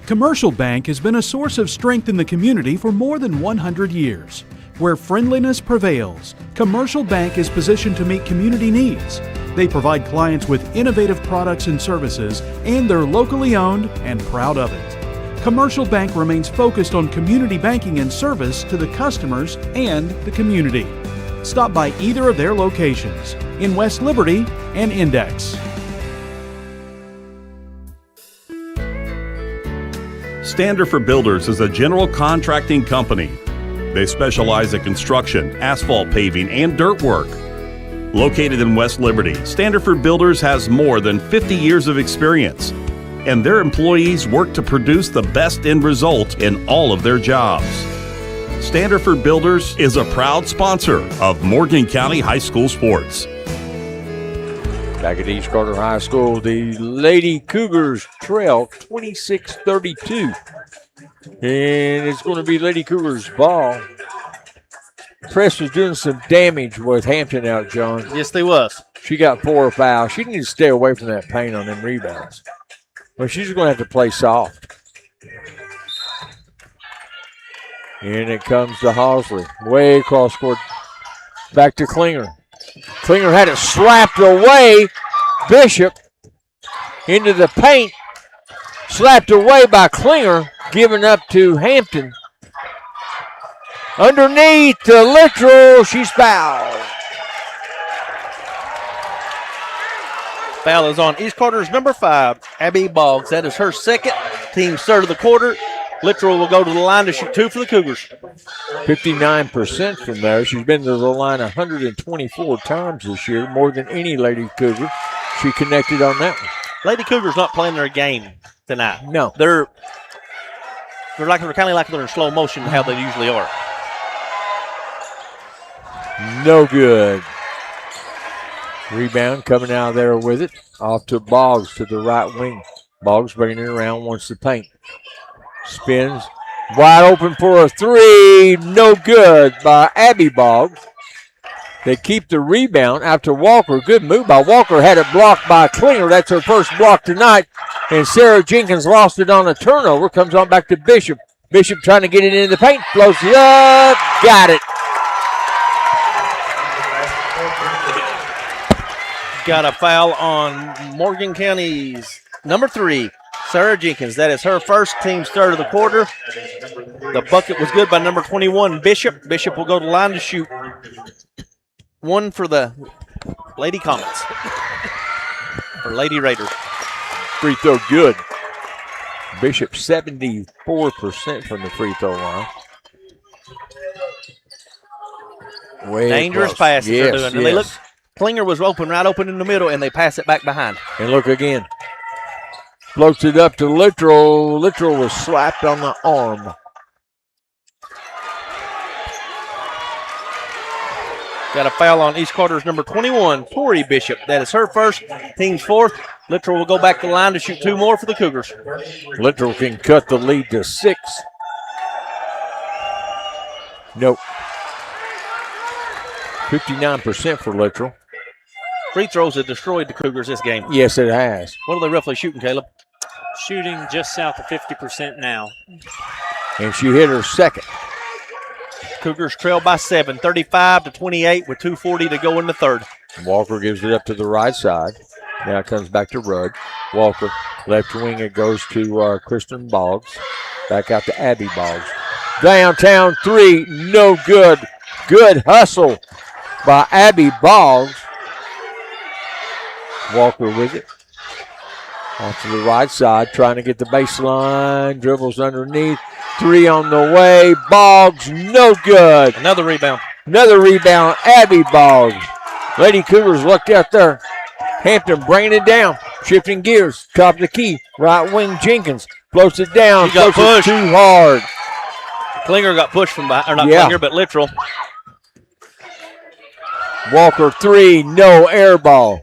Speaker 4: Commercial Bank has been a source of strength in the community for more than 100 years. Where friendliness prevails, Commercial Bank is positioned to meet community needs. They provide clients with innovative products and services, and they're locally owned and proud of it. Commercial Bank remains focused on community banking and service to the customers and the community. Stop by either of their locations in West Liberty and Index.
Speaker 11: Standard for Builders is a general contracting company. They specialize in construction, asphalt paving, and dirt work. Located in West Liberty, Standard for Builders has more than 50 years of experience, and their employees work to produce the best end result in all of their jobs. Standard for Builders is a proud sponsor of Morgan County High School sports.
Speaker 2: Back at East Carter High School, the Lady Cougars trail 26-32. And it's going to be Lady Cougars' ball. Press was doing some damage with Hampton out, John.
Speaker 3: Yes, they was.
Speaker 2: She got 4 fouls. She needs to stay away from that paint on them rebounds. But she's going to have to play soft. And it comes to Hosley. Way across court. Back to Klinger. Klinger had it slapped away. Bishop into the paint. Slapped away by Klinger. Given up to Hampton. Underneath to Littrell. She's fouled.
Speaker 3: Foul is on East Carter's number 5, Abby Boggs. That is her second, team third of the quarter. Littrell will go to the line to shoot 2 for the Cougars.
Speaker 2: 59% from there. She's been to the line 124 times this year, more than any Lady Cougar. She connected on that one.
Speaker 3: Lady Cougars not playing their game tonight.
Speaker 2: No.
Speaker 3: They're kind of like they're in slow motion how they usually are.
Speaker 2: No good. Rebound coming out of there with it. Off to Boggs to the right wing. Boggs bringing it around, wants the paint. Spins. Wide open for a 3. No good by Abby Boggs. They keep the rebound out to Walker. Good move by Walker. Had it blocked by Klinger. That's her first block tonight. And Sarah Jenkins lost it on a turnover. Comes on back to Bishop. Bishop trying to get it into the paint. Floats it up. Got it.
Speaker 3: Got a foul on Morgan County's number 3, Sarah Jenkins. That is her first, team's third of the quarter. The bucket was good by number 21, Bishop. Bishop will go to the line to shoot 1 for the Lady Comets. For Lady Raiders.
Speaker 2: Free throw good. Bishop 74% from the free throw line. Way
Speaker 3: Dangerous
Speaker 2: close.
Speaker 3: passes
Speaker 2: Yes,
Speaker 3: they're doing. And they look,
Speaker 2: yes.
Speaker 3: Klinger was right open in the middle, and they pass it back behind.
Speaker 2: And look again. Floats it up to Littrell. Littrell was slapped on the arm.
Speaker 3: Got a foul on East Carter's number 21, Tori Bishop. That is her first, team's fourth. Littrell will go back to the line to shoot 2 more for the Cougars.
Speaker 2: Littrell can cut the lead to 6. Nope. 59% for Littrell.
Speaker 3: Free throws have destroyed the Cougars this game.
Speaker 2: Yes, it has.
Speaker 3: What are they roughly shooting, Caleb?
Speaker 8: Shooting just south of 50% now.
Speaker 2: And she hit her second.
Speaker 3: Cougars trail by 7, 35-28 with 2:40 to go in the third.
Speaker 2: Walker gives it up to the right side. Now it comes back to Rudd. Walker, left wing, it goes to Kristen Boggs. Back out to Abby Boggs. Downtown 3, no good. Good hustle by Abby Boggs. Walker with it. Off to the right side, trying to get the baseline. Dribbles underneath. 3 on the way. Boggs, no good.
Speaker 3: Another rebound.
Speaker 2: Another rebound, Abby Boggs. Lady Cougars looked out there. Hampton bringing it down. Shifting gears. Top of the key. Right wing Jenkins. Floats it down.
Speaker 3: He got
Speaker 2: Floats it
Speaker 3: pushed.
Speaker 2: too hard.
Speaker 3: Klinger got pushed from behind, or not
Speaker 2: Yeah.
Speaker 3: Klinger, but Littrell.
Speaker 2: Walker 3, no air ball.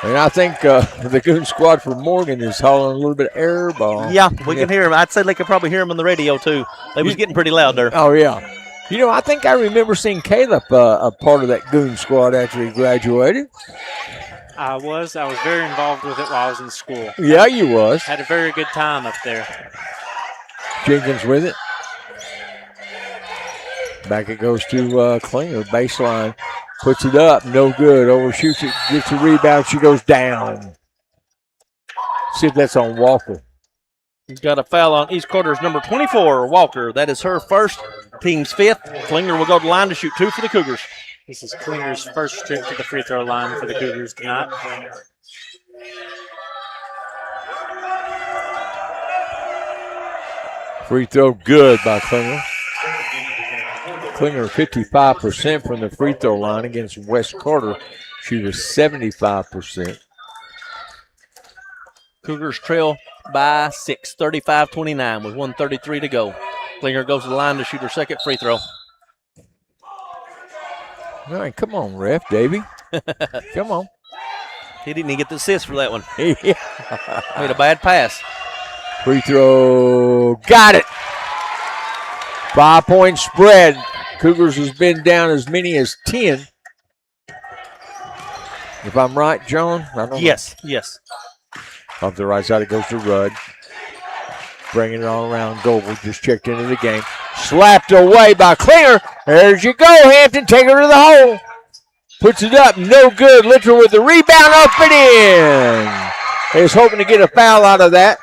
Speaker 2: And I think the Goon squad for Morgan is hauling a little bit of air ball.
Speaker 3: Yeah, we can hear him. I'd say they could probably hear him on the radio, too. They was getting pretty loud there.
Speaker 2: Oh, yeah. You know, I think I remember seeing Caleb a part of that Goon squad after he graduated.
Speaker 8: I was very involved with it while I was in school.
Speaker 2: Yeah, you was.
Speaker 8: Had a very good time up there.
Speaker 2: Jenkins with it. Back it goes to Klinger, baseline. Puts it up, no good. Overshoots it, gets a rebound. She goes down. See if that's on Walker.
Speaker 3: He's got a foul on East Carter's number 24, Walker. That is her first, team's 5th. Klinger will go to the line to shoot 2 for the Cougars.
Speaker 8: This is Klinger's first trip to the free throw line for the Cougars tonight.
Speaker 2: Free throw good by Klinger. Klinger 55% from the free throw line against West Carter. She was 75%.
Speaker 3: Cougars trail by 6, 35-29 with 1:33 to go. Klinger goes to the line to shoot her second free throw.
Speaker 2: All right, come on, ref, Davey. Come on.
Speaker 3: He didn't even get the assist for that one.
Speaker 2: Yeah.
Speaker 3: Made a bad pass.
Speaker 2: Free throw, got it. 5-point spread. Cougars has been down as many as 10. If I'm right, John? I don't know.
Speaker 3: Yes.
Speaker 2: Off the right side, it goes to Rudd. Bringing it all around. Goble just checked into the game. Slapped away by Klinger. There you go, Hampton. Take her to the hole. Puts it up. No good. Littrell with the rebound. Up and in. Is hoping to get a foul out of that.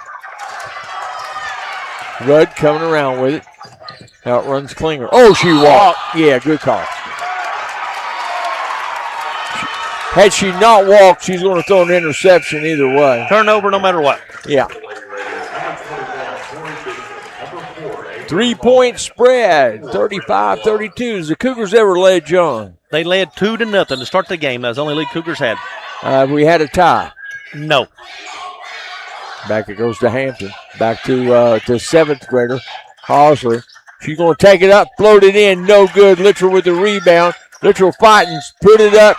Speaker 2: Rudd coming around with it. Outruns Klinger. Oh, she walked. Yeah, good call. Had she not walked, she's going to throw an interception either way.
Speaker 3: Turnover no matter what.
Speaker 2: Yeah. 3-point spread, 35-32. Has the Cougars ever led, John?
Speaker 3: They led 2-0 to start the game. That was the only lead Cougars had.
Speaker 2: We had a tie.
Speaker 3: No.
Speaker 2: Back it goes to Hampton. Back to seventh grader, Hosley. She's going to take it up, float it in, no good. Littrell with the rebound. Littrell fighting, put it up,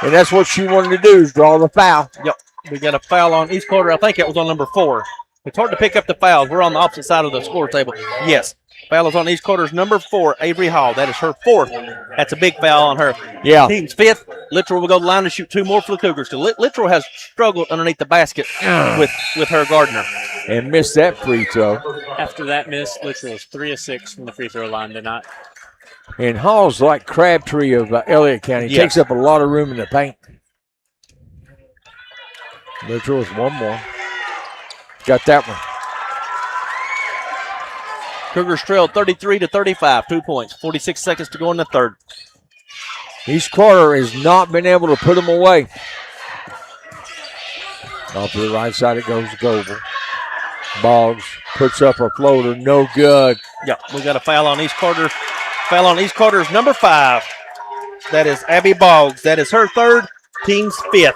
Speaker 2: and that's what she wanted to do is draw the foul.
Speaker 3: Yep. We got a foul on East Carter. I think it was on number 4. It's hard to pick up the fouls. We're on the opposite side of the score table. Yes. Foul is on East Carter's number 4, Avery Hall. That is her 4th. That's a big foul on her.
Speaker 2: Yeah.
Speaker 3: Team's 5th. Littrell will go to the line to shoot 2 more for the Cougars. So Littrell has struggled underneath the basket with her Gardner.
Speaker 2: And missed that free throw.
Speaker 8: After that miss, Littrell is 3 of 6 from the free throw line tonight.
Speaker 2: And Hall's like Crabtree of Elliott County.
Speaker 3: Yes.
Speaker 2: Takes up a lot of room in the paint. Littrell is one more. Got that one.
Speaker 3: Cougars trail 33-35, 2 points, 46 seconds to go in the third.
Speaker 2: East Carter has not been able to put them away. Off to the right side it goes to Goble. Boggs puts up a floater, no good.
Speaker 3: Yeah, we got a foul on East Carter. foul on East Carter's number 5. That is Abby Boggs. That is her 3rd, team's 5th.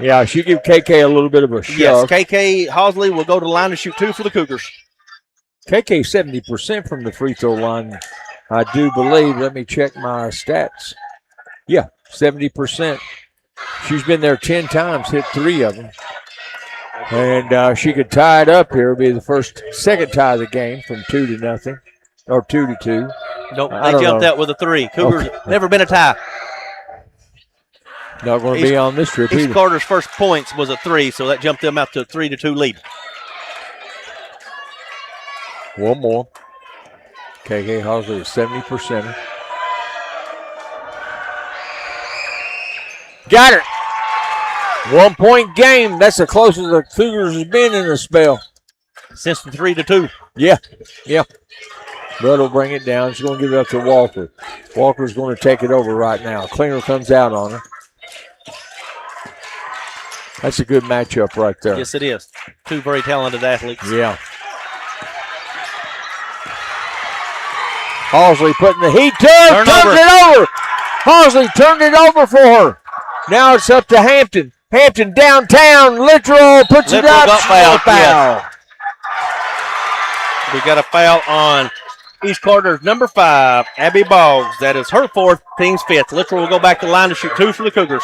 Speaker 2: Yeah, she give KK a little bit of a shove.
Speaker 3: Yes, KK Hosley will go to the line to shoot 2 for the Cougars.
Speaker 2: KK 70% from the free throw line, I do believe. Let me check my stats. Yeah, 70%. She's been there 10 times, hit 3 of them. And she could tie it up here. It'll be the second tie of the game from 2-0 or 2-2.
Speaker 3: Nope, they jumped out with a 3. Cougars never been a tie.
Speaker 2: Not going to be on this trip
Speaker 3: East
Speaker 2: either.
Speaker 3: Carter's first points was a 3, so that jumped them out to a 3-2 lead.
Speaker 2: One more. KK Hosley is 70%. Got it. 1 point game. That's the closest the Cougars has been in a spell.
Speaker 3: Since the 3-2.
Speaker 2: Yeah. Bud will bring it down. She's going to give it up to Walker. Walker's going to take it over right now. Klinger comes out on her. That's a good matchup right there.
Speaker 3: Yes, it is. 2 very talented athletes.
Speaker 2: Yeah. Hosley putting the heat to her. Turns it over. Hosley turned it over for her. Now it's up to Hampton. Hampton downtown. Littrell puts it up.
Speaker 3: Got foul. We got a foul on East Carter's number 5, Abby Boggs. That is her 4th, team's 5th. Littrell will go back to the line to shoot 2 for the Cougars.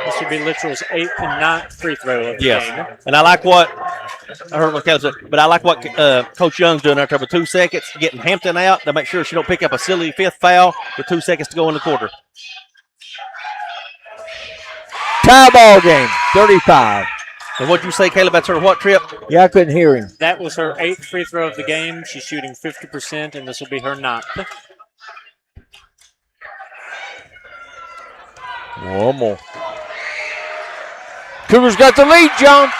Speaker 8: This would be Littrell's 8th and 9th free throw of the game.
Speaker 3: And I like what I heard what Kelly said, but I like what Coach Young's doing out there with 2 seconds, getting Hampton out to make sure she don't pick up a silly 5th foul with 2 seconds to go in the quarter.
Speaker 2: Tie ball game, 35.
Speaker 3: And what'd you say, Caleb? That's her what trip?
Speaker 2: Yeah, I couldn't hear him.
Speaker 8: That was her 8th free throw of the game. She's shooting 50%, and this will be her 9th.
Speaker 2: One more. Cougars got the lead, John.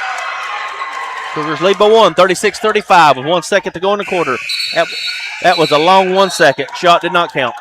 Speaker 3: Cougars lead by 1, 36-35 with 1 second to go in the quarter. That was a long 1 second. Shot did not count.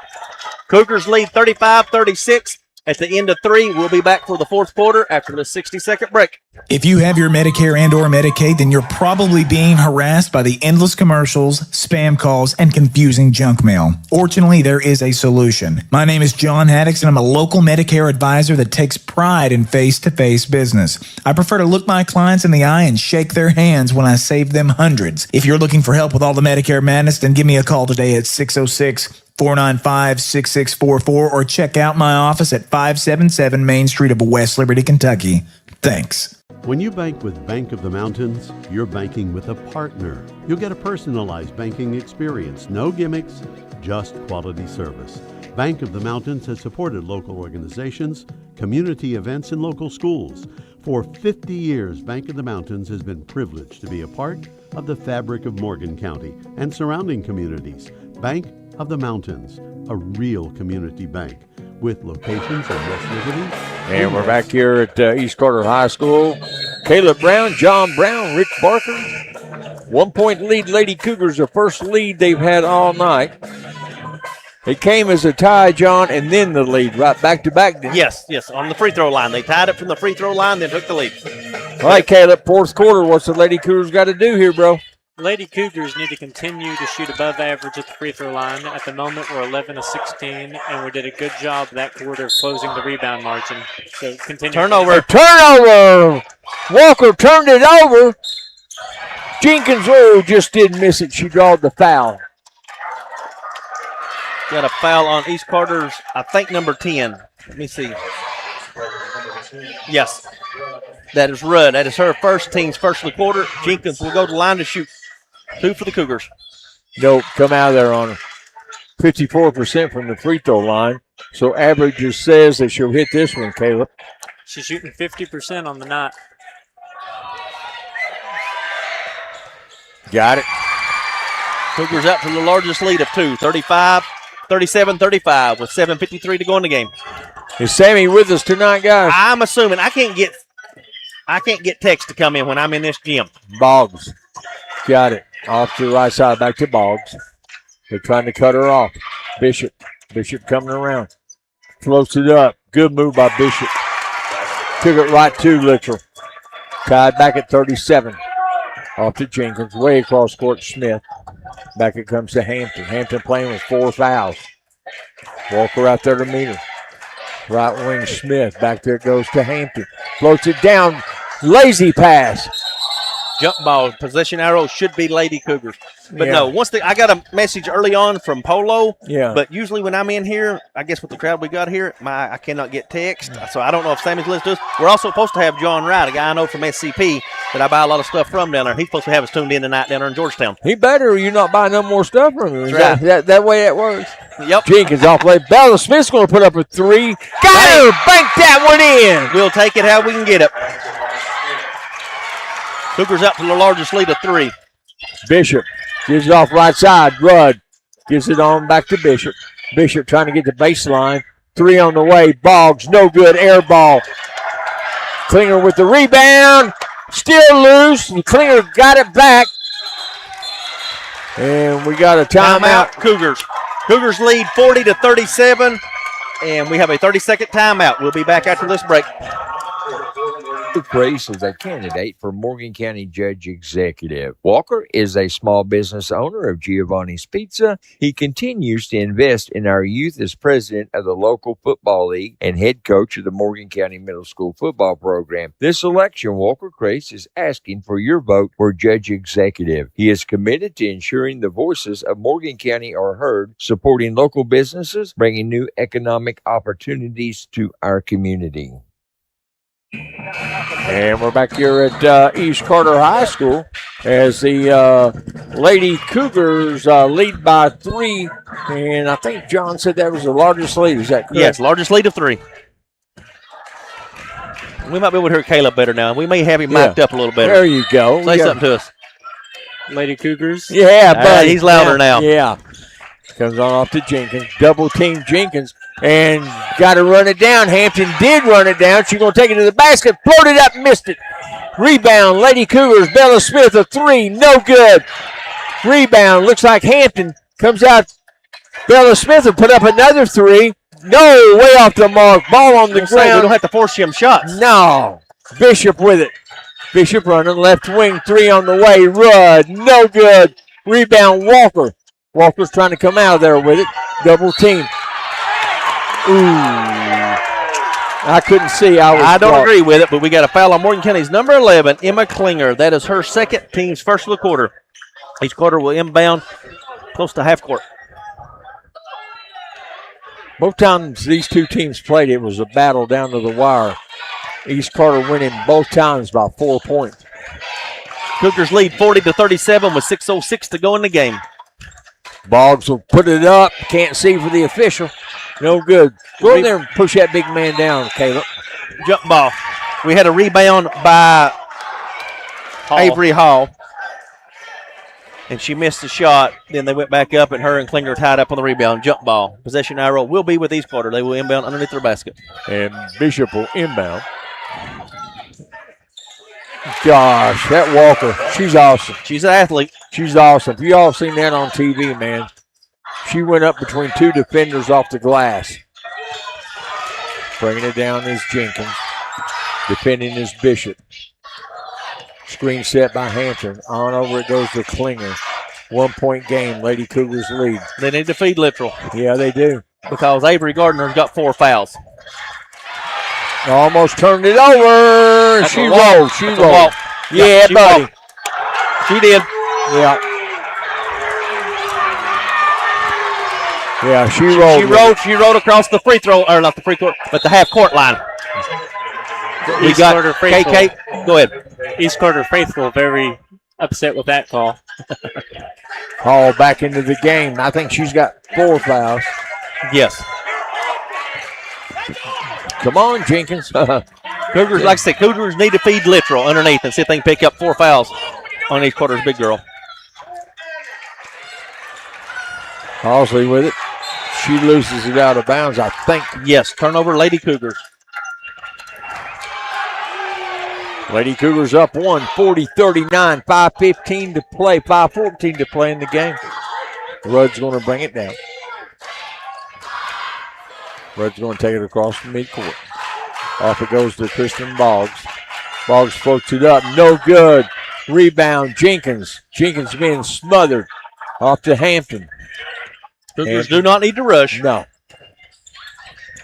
Speaker 3: Cougars lead 35-36. At the end of 3, we'll be back for the 4th quarter after the 60-second break.
Speaker 9: If you have your Medicare and or Medicaid, then you're probably being harassed by the endless commercials, spam calls, and confusing junk mail. Fortunately, there is a solution. My name is John Haddix, and I'm a local Medicare advisor that takes pride in face-to-face business. I prefer to look my clients in the eye and shake their hands when I save them hundreds. If you're looking for help with all the Medicare madness, then give me a call today at 606-495-6644 or check out my office at 577 Main Street of West Liberty, Kentucky. Thanks.
Speaker 7: When you bank with Bank of the Mountains, you're banking with a partner. You'll get a personalized banking experience. No gimmicks, just quality service. Bank of the Mountains has supported local organizations, community events, and local schools. For 50 years, Bank of the Mountains has been privileged to be a part of the fabric of Morgan County and surrounding communities. Bank of the Mountains, a real community bank with locations in West Liberty.
Speaker 2: And we're back here at East Carter High School. Caleb Brown, John Brown, Rick Barker. 1 point lead, Lady Cougars, the first lead they've had all night. It came as a tie, John, and then the lead, right back to back.
Speaker 3: Yes, on the free throw line. They tied it from the free throw line, then took the lead.
Speaker 2: All right, Caleb, 4th quarter. What's the Lady Cougars got to do here, bro?
Speaker 8: Lady Cougars need to continue to shoot above average at the free throw line. At the moment, we're 11 of 16, and we did a good job that quarter of closing the rebound margin. So continue.
Speaker 2: Turnover. Walker turned it over. Jenkins just didn't miss it. She drawed the foul.
Speaker 3: Got a foul on East Carter's, I think, number 10. Let me see. Yes. That is Rudd. That is her first, team's first of the quarter. Jenkins will go to the line to shoot 2 for the Cougars.
Speaker 2: Nope, come out of there on her. 54% from the free throw line. So averages says that she'll hit this one, Caleb.
Speaker 8: She's shooting 50% on the night.
Speaker 2: Got it.
Speaker 3: Cougars up to the largest lead of 2, 37-35 with 7:53 to go in the game.
Speaker 2: Is Sammy with us tonight, guys?
Speaker 3: I'm assuming I can't get text to come in when I'm in this gym.
Speaker 2: Boggs. Got it. Off to the right side, back to Boggs. They're trying to cut her off. Bishop coming around. Floats it up. Good move by Bishop. Took it right to Littrell. Tied back at 37. Off to Jenkins. Way across court, Smith. Back it comes to Hampton. Hampton playing with 4 fouls. Walker out there to meet her. Right wing Smith. Back there goes to Hampton. Floats it down. Lazy pass.
Speaker 3: Jump ball. Possession arrow should be Lady Cougars. But
Speaker 2: Yeah.
Speaker 3: no, I got a message early on from Polo.
Speaker 2: Yeah.
Speaker 3: But usually when I'm in here, I guess with the crowd we got here, I cannot get text. So I don't know if Sammy's listening to us. We're also supposed to have John Wright, a guy I know from SCP that I buy a lot of stuff from down there. He's supposed to have us tuned in tonight down there in Georgetown.
Speaker 2: He better, or you not buy no more stuff from him. Is
Speaker 3: That's right.
Speaker 2: that way that works?
Speaker 3: Yep.
Speaker 2: Jenkins off play. Bella Smith's going to put up a 3. Got her! Bank that one in!
Speaker 3: We'll take it how we can get it. Cougars up to the largest lead of 3.
Speaker 2: Bishop gives it off right side. Rudd gives it on back to Bishop. Bishop trying to get the baseline. 3 on the way. Boggs, no good. Air ball. Klinger with the rebound. Still loose. And Klinger got it back. And we got a timeout.
Speaker 3: Cougars. Cougars lead 40-37. And we have a 30-second timeout. We'll be back after this break.
Speaker 2: Grace is a candidate for Morgan County Judge Executive. Walker is a small business owner of Giovanni's Pizza. He continues to invest in our youth as president of the local football league and head coach of the Morgan County Middle School football program. This election, Walker Grace is asking for your vote for Judge Executive. He is committed to ensuring the voices of Morgan County are heard, supporting local businesses, bringing new economic opportunities to our community. And we're back here at East Carter High School as the Lady Cougars lead by 3. And I think John said that was the largest lead. Is that correct?
Speaker 3: Yes, largest lead of 3. We might be able to hear Caleb better now. We may have him mic'd up a little better.
Speaker 2: There you go.
Speaker 3: Say something to us.
Speaker 8: Lady Cougars.
Speaker 2: Yeah, buddy.
Speaker 3: He's louder now.
Speaker 2: Yeah. Comes on off to Jenkins. Double team Jenkins. And got to run it down. Hampton did run it down. She's going to take it to the basket. Floated up, missed it. Rebound, Lady Cougars. Bella Smith, a 3. No good. Rebound. Looks like Hampton comes out. Bella Smith will put up another 3. No, way off the mark. Ball on the ground.
Speaker 3: We don't have to force him shots.
Speaker 2: No. Bishop with it. Bishop running. Left wing, 3 on the way. Rudd. No good. Rebound, Walker. Walker's trying to come out of there with it. Double team. Ooh. I couldn't see. I
Speaker 3: don't agree with it, but we got a foul on Morgan County's number 11, Emma Klinger. That is her second, team's first of the quarter. Each quarter will inbound close to half court.
Speaker 2: Both times these two teams played, it was a battle down to the wire. East Carter winning both times by 4 points.
Speaker 3: Cougars lead 40-37 with 6:06 to go in the game.
Speaker 2: Boggs will put it up. Can't see for the official. No good. Go in there and push that big man down, Caleb.
Speaker 3: Jump ball. We had a rebound by Avery Hall. And she missed the shot. Then they went back up, and her and Klinger tied up on the rebound. Jump ball. Possession arrow will be with East Carter. They will inbound underneath their basket.
Speaker 2: And Bishop will inbound. Gosh, that Walker, she's awesome.
Speaker 3: She's an athlete.
Speaker 2: She's awesome. You all seen that on TV, man. She went up between 2 defenders off the glass. Bringing it down is Jenkins. Defending is Bishop. Screen set by Hampton. On over it goes to Klinger. 1 point game. Lady Cougars lead.
Speaker 3: They need to feed Littrell.
Speaker 2: Yeah, they do.
Speaker 3: Because Avery Gardner's got 4 fouls.
Speaker 2: Almost turned it over.
Speaker 3: That's
Speaker 2: She
Speaker 3: a walk.
Speaker 2: rolled. She
Speaker 3: That's a
Speaker 2: rolled.
Speaker 3: walk.
Speaker 2: Yeah,
Speaker 3: she
Speaker 2: buddy.
Speaker 3: walked. She did.
Speaker 2: Yeah. Yeah, she rolled.
Speaker 3: She rolled across the free throw, or not the free court, but the half court line. We got KK. Go ahead.
Speaker 8: East Carter faithful very upset with that call.
Speaker 2: Hall back into the game. I think she's got 4 fouls.
Speaker 3: Yes.
Speaker 2: Come on, Jenkins.
Speaker 3: Cougars, like I said, Cougars need to feed Littrell underneath and see if they can pick up 4 fouls on East Carter's big girl.
Speaker 2: Halsley with it. She loses it out of bounds, I think.
Speaker 3: Yes, turnover, Lady Cougars.
Speaker 2: Lady Cougars up 1, 40-39, 5:15 to play, 5:14 to play in the game. Rudd's going to bring it down. Rudd's going to take it across the midcourt. Off it goes to Kristen Boggs. Boggs floats it up, no good. Rebound, Jenkins. Jenkins being smothered. Off to Hampton.
Speaker 3: Cougars do not need to rush.
Speaker 2: No.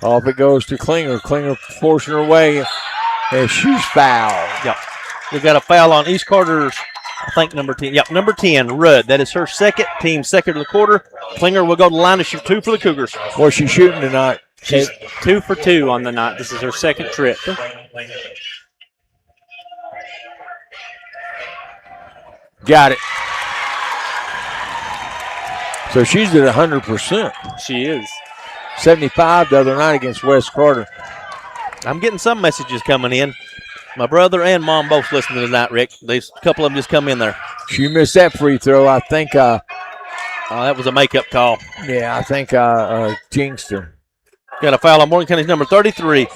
Speaker 2: Off it goes to Klinger. Klinger forcing her way, and she's fouled.
Speaker 3: Yep. We've got a foul on East Carter's, I think, number 10. Yep, number 10, Rudd. That is her second, team second of the quarter. Klinger will go to the line to shoot 2 for the Cougars.
Speaker 2: What's she shooting tonight?
Speaker 8: She's 2 for 2 on the night. This is her second trip.
Speaker 2: Got it. So she's at 100%.
Speaker 8: She is.
Speaker 2: 75 the other night against West Carter.
Speaker 3: I'm getting some messages coming in. My brother and mom both listening tonight, Rick. There's a couple of them just come in there.
Speaker 2: She missed that free throw. I think.
Speaker 3: That was a makeup call.
Speaker 2: Yeah, I think jinxed her.
Speaker 3: Got a foul on Morgan County's number 33,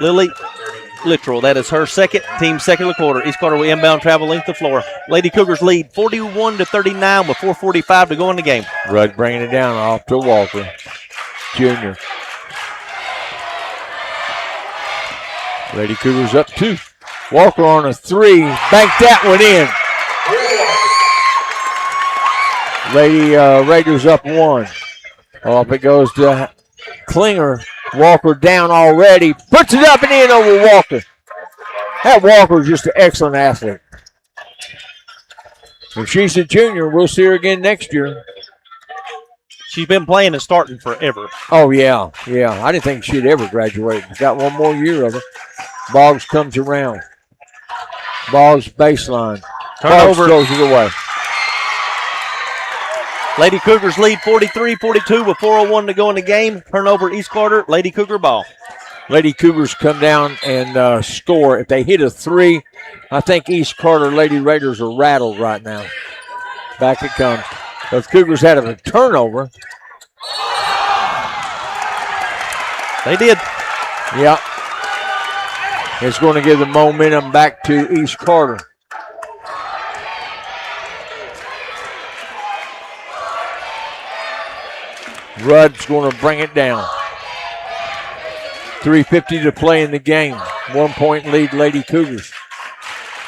Speaker 3: Lily Littrell. That is her second, team second of the quarter. East Carter will inbound travel length the floor. Lady Cougars lead 41-39 with 4:45 to go in the game.
Speaker 2: Rudd bringing it down off to Walker, Jr. Lady Cougars up 2. Walker on a 3. Banked that one in. Lady Raiders up 1. Off it goes to Klinger. Walker down already. Puts it up and in over Walker. That Walker is just an excellent athlete. If she's a junior, we'll see her again next year.
Speaker 3: She's been playing and starting forever.
Speaker 2: Oh, yeah. Yeah. I didn't think she'd ever graduate. Got one more year of it. Boggs comes around. Boggs baseline.
Speaker 3: Turnover.
Speaker 2: Boggs throws it away.
Speaker 3: Lady Cougars lead 43-42 with 4:01 to go in the game. Turnover East Carter. Lady Cougar ball.
Speaker 2: Lady Cougars come down and score. If they hit a 3, I think East Carter Lady Raiders are rattled right now. Back it comes. Those Cougars had a turnover.
Speaker 3: They did.
Speaker 2: Yep. It's going to give the momentum back to East Carter. Rudd's going to bring it down. 3:50 to play in the game. 1 point lead, Lady Cougars.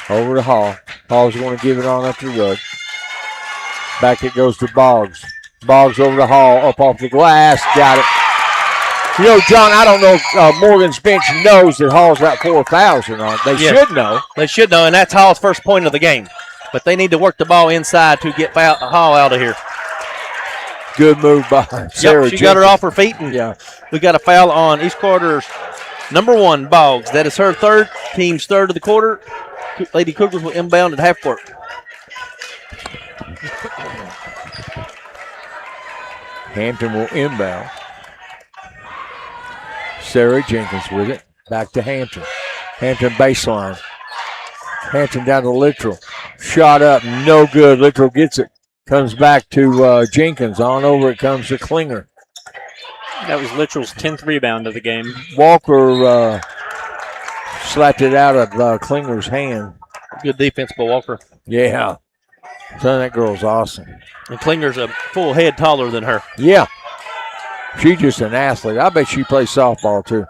Speaker 2: Over to Hall. Hall's going to give it on up to Rudd. Back it goes to Boggs. Boggs over to Hall, up off the glass. Got it. You know, John, I don't know if Morgan's bench knows that Hall's got 4 fouls or not. They should know.
Speaker 3: They should know, and that's Hall's first point of the game. But they need to work the ball inside to get Hall out of here.
Speaker 2: Good move by Sarah.
Speaker 3: Yep, she got her off her feet, and we got a foul on East Carter's number 1, Boggs. That is her third, team's third of the quarter. Lady Cougars will inbound at half court.
Speaker 2: Hampton will inbound. Sarah Jenkins with it. Back to Hampton. Hampton baseline. Hampton down to Littrell. Shot up, no good. Littrell gets it. Comes back to Jenkins. On over it comes to Klinger.
Speaker 8: That was Littrell's 10th rebound of the game.
Speaker 2: Walker slapped it out of Klinger's hand.
Speaker 3: Good defense by Walker.
Speaker 2: Yeah. Son, that girl's awesome.
Speaker 3: And Klinger's a full head taller than her.
Speaker 2: Yeah. She's just an athlete. I bet she plays softball, too.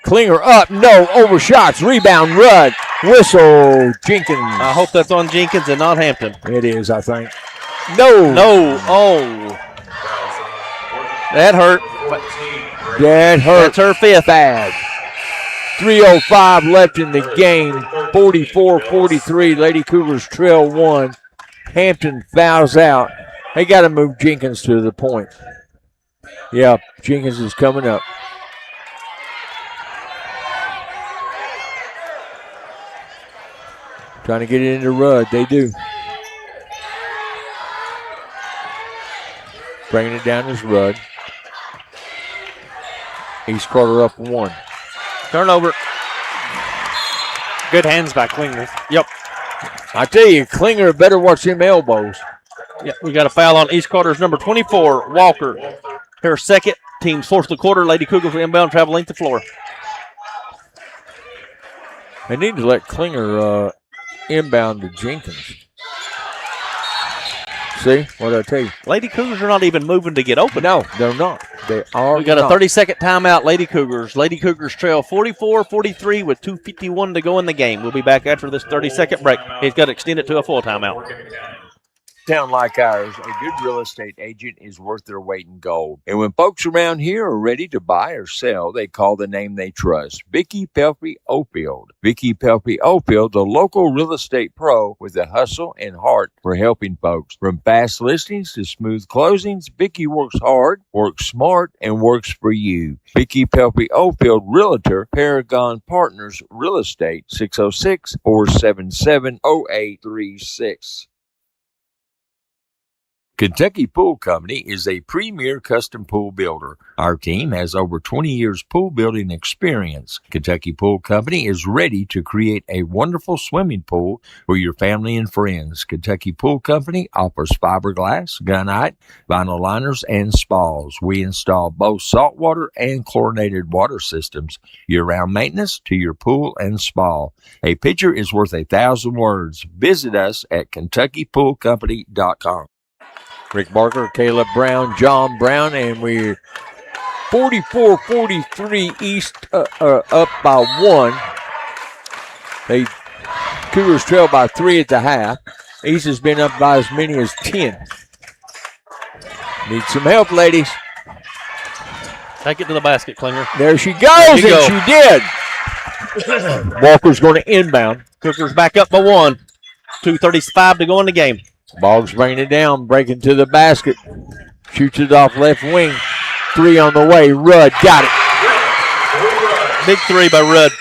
Speaker 2: Klinger up. No. Overshots. Rebound. Rudd. Whistle. Jenkins.
Speaker 3: I hope that's on Jenkins and not Hampton.
Speaker 2: It is, I think. No.
Speaker 3: No. Oh. That hurt.
Speaker 2: That hurt.
Speaker 3: That's her 5th.
Speaker 2: Bad. 3:05 left in the game. 44-43. Lady Cougars trail 1. Hampton fouls out. They got to move Jenkins to the point. Yeah, Jenkins is coming up. Trying to get it into Rudd. They do. Bringing it down is Rudd. East Carter up 1.
Speaker 3: Turnover.
Speaker 8: Good hands by Klinger.
Speaker 3: Yep.
Speaker 2: I tell you, Klinger better watch them elbows.
Speaker 3: Yeah, we got a foul on East Carter's number 24, Walker. Her second, team's 4th of the quarter. Lady Cougars will inbound, travel length the floor.
Speaker 2: They need to let Klinger inbound to Jenkins. See what I tell you?
Speaker 3: Lady Cougars are not even moving to get open.
Speaker 2: No, they're not. They are.
Speaker 3: We got
Speaker 2: not.
Speaker 3: a 30-second timeout, Lady Cougars. Lady Cougars trail 44-43 with 2:51 to go in the game. We'll be back after this 30-second break. He's got to extend it to a full timeout.
Speaker 2: town like ours, a good real estate agent is worth their weight in gold. And when folks around here are ready to buy or sell, they call the name they trust, Vicky Pelfrey Ofield. Vicky Pelfrey Ofield, the local real estate pro with a hustle and heart for helping folks. From fast listings to smooth closings, Vicky works hard, works smart, and works for you. Vicky Pelfrey Ofield, Realtor, Paragon Partners Real Estate, 606-477-0836. Kentucky Pool Company is a premier custom pool builder. Our team has over 20 years pool building experience. Kentucky Pool Company is ready to create a wonderful swimming pool for your family and friends. Kentucky Pool Company offers fiberglass, gunite, vinyl liners, and spas. We install both saltwater and chlorinated water systems. Year-round maintenance to your pool and spa. A picture is worth 1,000 words. Visit us at KentuckyPoolCompany.com. Rick Barker, Caleb Brown, John Brown, and we're 44-43 East up by 1. They Cougars trail by 3 at the half. East has been up by as many as 10. Need some help, ladies.
Speaker 3: Take it to the basket, Klinger.
Speaker 2: There she goes, and she did. Walker's going to inbound.
Speaker 3: Cougars back up by 1. 2:35 to go in the game.
Speaker 2: Boggs bringing it down, breaking to the basket. Shoots it off left wing. 3 on the way. Rudd got it.
Speaker 3: Big 3 by Rudd.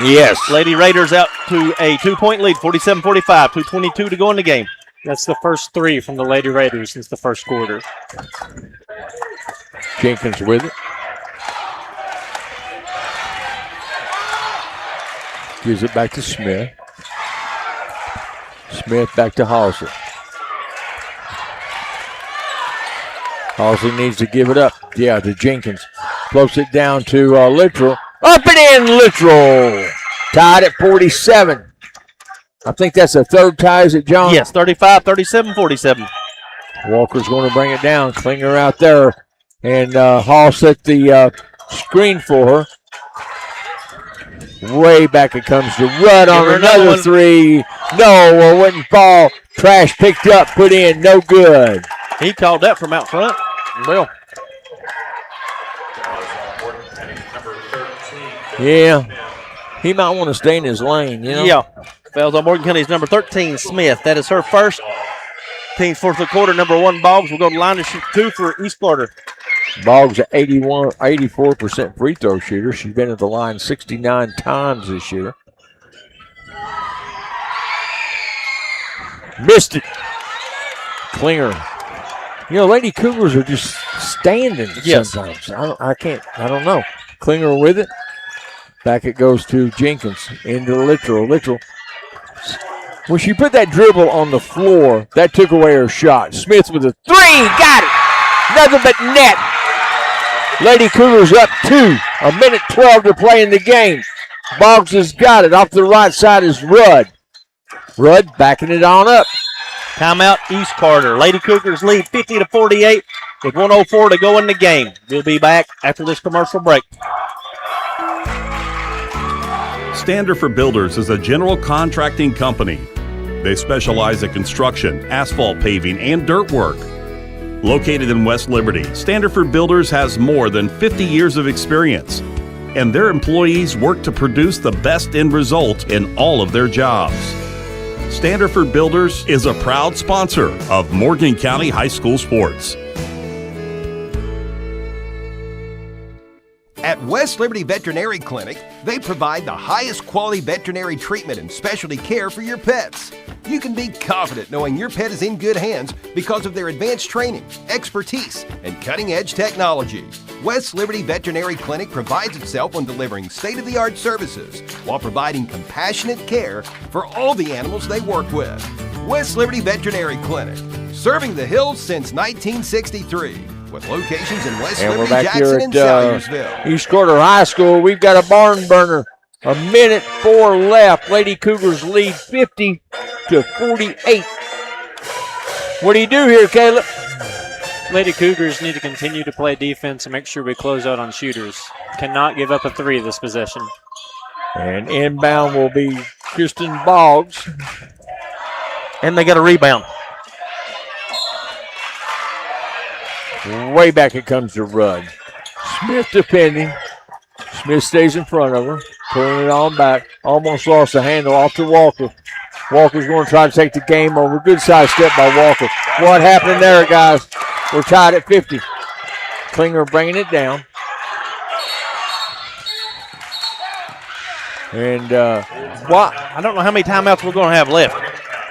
Speaker 2: Yes.
Speaker 3: Lady Raiders out to a 2-point lead, 47-45, 2:22 to go in the game.
Speaker 8: That's the first 3 from the Lady Raiders since the first quarter.
Speaker 2: Jenkins with it. Gives it back to Smith. Smith back to Halsey. Halsey needs to give it up. Yeah, to Jenkins. Floats it down to Littrell. Up and in, Littrell. Tied at 47. I think that's the third tie, is it, John?
Speaker 3: Yes, 35, 37, 47.
Speaker 2: Walker's going to bring it down. Klinger out there. And Hall set the screen for her. Way back it comes to Rudd on another 3. No, wouldn't fall. Trash picked up, put in, no good.
Speaker 3: He called that from out front. Well,
Speaker 2: yeah, he might want to stay in his lane, you know?
Speaker 3: Yeah. Fouls on Morgan County's number 13, Smith. That is her first. Team's fourth of the quarter, number 1, Boggs will go to line to shoot 2 for East Carter.
Speaker 2: Boggs, 84% free throw shooter. She's been at the line 69 times this year. Missed it. Klinger. You know, Lady Cougars are just standing sometimes. I don't know. Klinger with it. Back it goes to Jenkins. Into Littrell. Littrell. When she put that dribble on the floor, that took away her shot. Smith with a 3. Got it. Nothing but net. Lady Cougars up 2. 1:12 to play in the game. Boggs has got it. Off the right side is Rudd. Rudd backing it on up.
Speaker 3: Timeout, East Carter. Lady Cougars lead 50-48 with 1:04 to go in the game. We'll be back after this commercial break.
Speaker 11: Standard for Builders is a general contracting company. They specialize in construction, asphalt paving, and dirt work. Located in West Liberty, Standard for Builders has more than 50 years of experience, and their employees work to produce the best end result in all of their jobs. Standard for Builders is a proud sponsor of Morgan County High School sports.
Speaker 5: At West Liberty Veterinary Clinic, they provide the highest quality veterinary treatment and specialty care for your pets. You can be confident knowing your pet is in good hands because of their advanced training, expertise, and cutting-edge technology. West Liberty Veterinary Clinic prides itself on delivering state-of-the-art services while providing compassionate care for all the animals they work with. West Liberty Veterinary Clinic, serving the hills since 1963. With locations in West
Speaker 2: And
Speaker 5: Liberty,
Speaker 2: we're back
Speaker 5: Jackson,
Speaker 2: here
Speaker 5: and
Speaker 2: at
Speaker 5: Salyersville.
Speaker 2: East Carter High School. We've got a barn burner. 1:04 left. Lady Cougars lead 50-48. What do you do here, Caleb?
Speaker 8: Lady Cougars need to continue to play defense and make sure we close out on shooters. Cannot give up a 3 this possession.
Speaker 2: And inbound will be Kristen Boggs.
Speaker 3: And they got a rebound.
Speaker 2: Way back it comes to Rudd. Smith defending. Smith stays in front of her. Pulling it on back. Almost lost the handle off to Walker. Walker's going to try to take the game over. Good side step by Walker. What happened there, guys? We're tied at 50. Klinger bringing it down. And
Speaker 3: I don't know how many timeouts we're going to have left.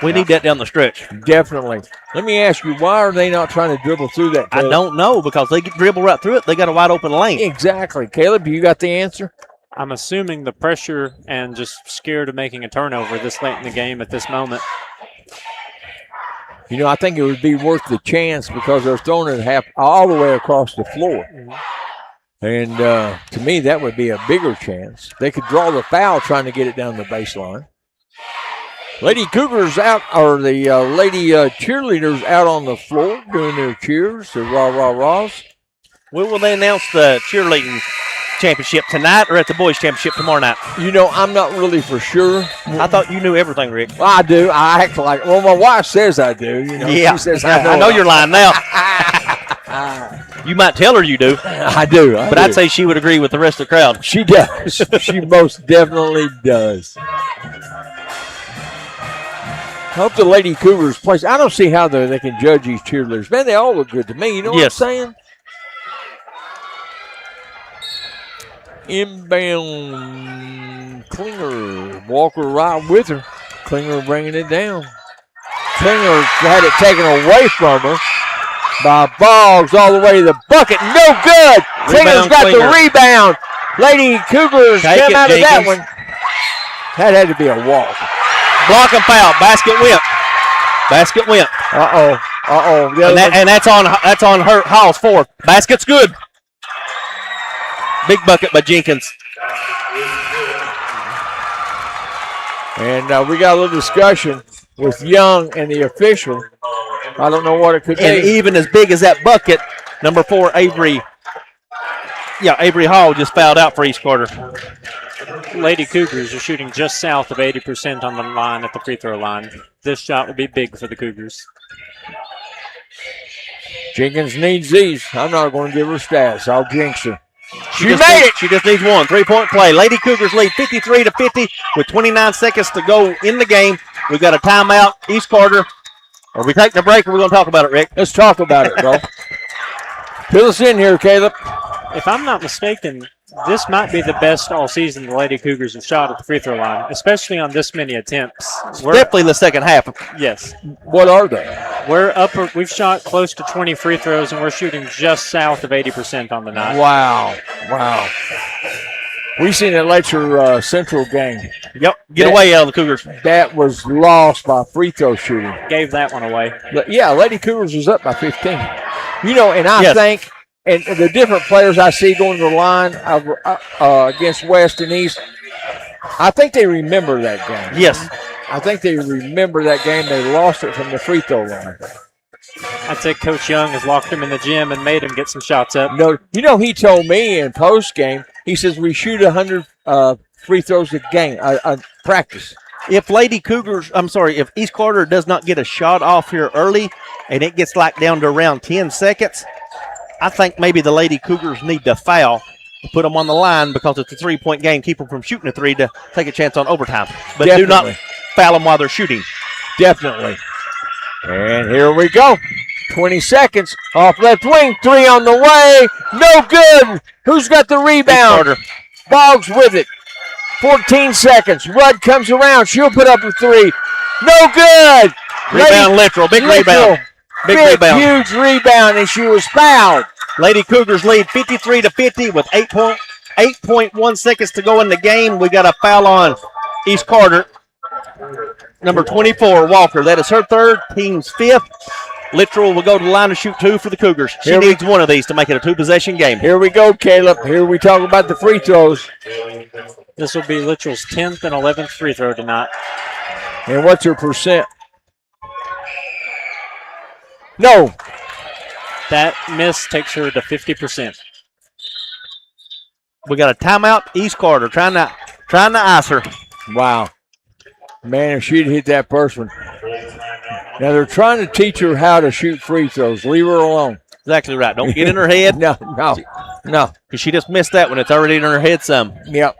Speaker 3: We need that down the stretch.
Speaker 2: Definitely. Let me ask you, why are they not trying to dribble through that, Caleb?
Speaker 3: I don't know, because they get dribble right through it. They got a wide open lane.
Speaker 2: Exactly. Caleb, you got the answer?
Speaker 8: I'm assuming the pressure and just scared of making a turnover this late in the game at this moment.
Speaker 2: You know, I think it would be worth the chance because they're throwing it all the way across the floor. And to me, that would be a bigger chance. They could draw the foul trying to get it down the baseline. Lady Cougars out, or the lady cheerleaders out on the floor doing their cheers, the rah-rah-rahs.
Speaker 3: When will they announce the cheerleading championship, tonight or at the boys championship tomorrow night?
Speaker 2: You know, I'm not really for sure.
Speaker 3: I thought you knew everything, Rick.
Speaker 2: Well, I do. I act like, well, my wife says I do. You know,
Speaker 3: yeah.
Speaker 2: She says I
Speaker 3: know you're lying now. You might tell her you do.
Speaker 2: I do.
Speaker 3: But I'd say she would agree with the rest of the crowd.
Speaker 2: She does. She most definitely does. I hope the Lady Cougars plays. I don't see how they can judge these cheerleaders. Man, they all look good to me. You know what I'm saying? Inbound Klinger. Walker right with her. Klinger bringing it down. Klinger had it taken away from her by Boggs all the way to the bucket. No good. Klinger's got the rebound. Lady Cougars came out of that one. That had to be a walk.
Speaker 3: Block and foul. Basket went. Basket went. And that's on her Hall's fourth. Basket's good. Big bucket by Jenkins.
Speaker 2: And we got a little discussion with Young and the official. I don't know what it could be.
Speaker 3: And even as big as that bucket, number 4, Avery. Yeah, Avery Hall just fouled out for East Carter.
Speaker 8: Lady Cougars are shooting just south of 80% on the line at the free throw line. This shot would be big for the Cougars.
Speaker 2: Jenkins needs these. I'm not going to give her stats. I'll jinx her.
Speaker 3: She made it. She just needs one. 3-point play. Lady Cougars lead 53-50 with 29 seconds to go in the game. We've got a timeout. East Carter. Are we taking a break or are we going to talk about it, Rick?
Speaker 2: Let's talk about it, bro. Fill us in here, Caleb.
Speaker 8: If I'm not mistaken, this might be the best all season the Lady Cougars have shot at the free throw line, especially on this many attempts.
Speaker 3: Definitely the second half.
Speaker 8: Yes.
Speaker 2: What are they?
Speaker 8: We've shot close to 20 free throws, and we're shooting just south of 80% on the night.
Speaker 2: Wow. We seen that Letcher Central game.
Speaker 3: Yep. Get away out of the Cougars.
Speaker 2: That was lost by free throw shooting.
Speaker 8: Gave that one away.
Speaker 2: Yeah, Lady Cougars was up by 15. You know, and I think, and the different players I see going to the line against West and East, I think they remember that game.
Speaker 3: Yes.
Speaker 2: I think they remember that game. They lost it from the free throw line.
Speaker 8: I'd say Coach Young has locked him in the gym and made him get some shots up.
Speaker 2: No, you know, he told me in post game, he says we shoot 100 free throws a game, practice.
Speaker 3: If if East Carter does not get a shot off here early and it gets like down to around 10 seconds, I think maybe the Lady Cougars need to foul to put them on the line because it's a 3-point game, keep them from shooting a 3 to take a chance on overtime. But do not foul them while they're shooting.
Speaker 2: Definitely. And here we go. 20 seconds. Off left wing. 3 on the way. No good. Who's got the rebound? Boggs with it. 14 seconds. Rudd comes around. She'll put up a 3. No good.
Speaker 3: Rebound Littrell. Big rebound. Big rebound.
Speaker 2: Huge rebound, and she was fouled.
Speaker 3: Lady Cougars lead 53-50 with 8.1 seconds to go in the game. We got a foul on East Carter. Number 24, Walker. That is her third, team's fifth. Littrell will go to the line to shoot 2 for the Cougars. She needs one of these to make it a 2-possession game.
Speaker 2: Here we go, Caleb. Here we talk about the free throws.
Speaker 8: This will be Littrell's 10th and 11th free throw tonight.
Speaker 2: And what's her percent? No.
Speaker 8: That miss takes her to 50%.
Speaker 3: We got a timeout. East Carter trying to ice her.
Speaker 2: Wow. Man, if she'd hit that first one. Now they're trying to teach her how to shoot free throws. Leave her alone.
Speaker 3: Exactly right. Don't get in her head.
Speaker 2: No.
Speaker 3: Because she just missed that one. It's already in her head some.
Speaker 2: Yep.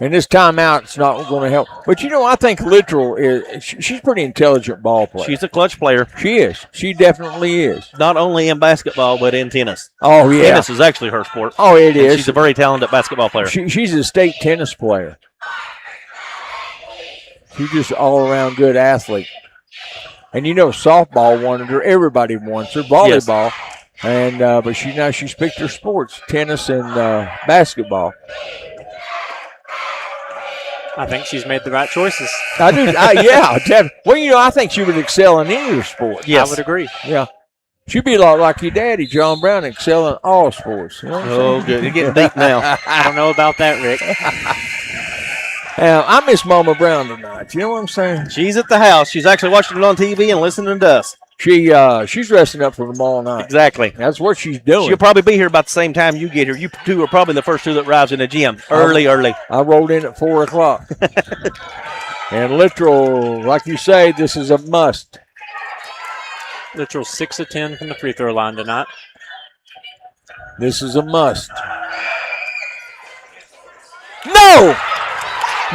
Speaker 2: And this timeout's not going to help. But, I think Littrell she's a pretty intelligent ball player.
Speaker 3: She's a clutch player.
Speaker 2: She is. She definitely is.
Speaker 3: Not only in basketball, but in tennis.
Speaker 2: Oh, yeah.
Speaker 3: Tennis is actually her sport.
Speaker 2: Oh, it is.
Speaker 3: She's a very talented basketball player.
Speaker 2: She's a state tennis player. She's just all-around good athlete. And softball wanted her. Everybody wants her. Volleyball. Yes. And but she's picked her sports, tennis and basketball.
Speaker 8: I think she's made the right choices.
Speaker 2: I do. Yeah. Well, I think she would excel in any sport.
Speaker 8: Yes. I would agree.
Speaker 2: Yeah. She'd be like your daddy, John Brown, excel in all sports.
Speaker 3: Oh, good. You're getting deep now.
Speaker 8: I don't know about that, Rick.
Speaker 2: I miss Mama Brown tonight. You know what I'm saying?
Speaker 3: She's at the house. She's actually watching it on TV and listening to us.
Speaker 2: She's resting up for tomorrow night.
Speaker 3: Exactly.
Speaker 2: That's what she's doing.
Speaker 3: She'll probably be here about the same time you get here. You two are probably the first two that arrives in the gym. Early.
Speaker 2: I rolled in at 4 o'clock. And Littrell, like you say, this is a must.
Speaker 8: Littrell 6 of 10 from the free throw line tonight.
Speaker 2: This is a must. No!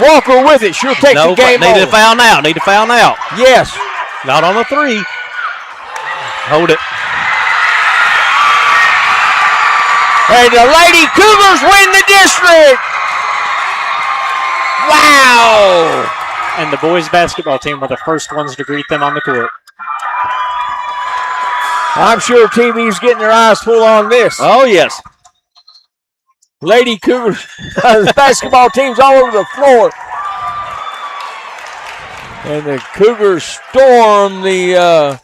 Speaker 2: Walker with it. She'll take the game over.
Speaker 3: Need to foul now.
Speaker 2: Yes.
Speaker 3: Not on the three. Hold it.
Speaker 2: And the Lady Cougars win the district. Wow.
Speaker 8: And the boys basketball team were the first ones to greet them on the court.
Speaker 2: I'm sure TV's getting their eyes full on this.
Speaker 3: Oh, yes.
Speaker 2: Lady Cougars, the basketball team's all over the floor. And the Cougars storm the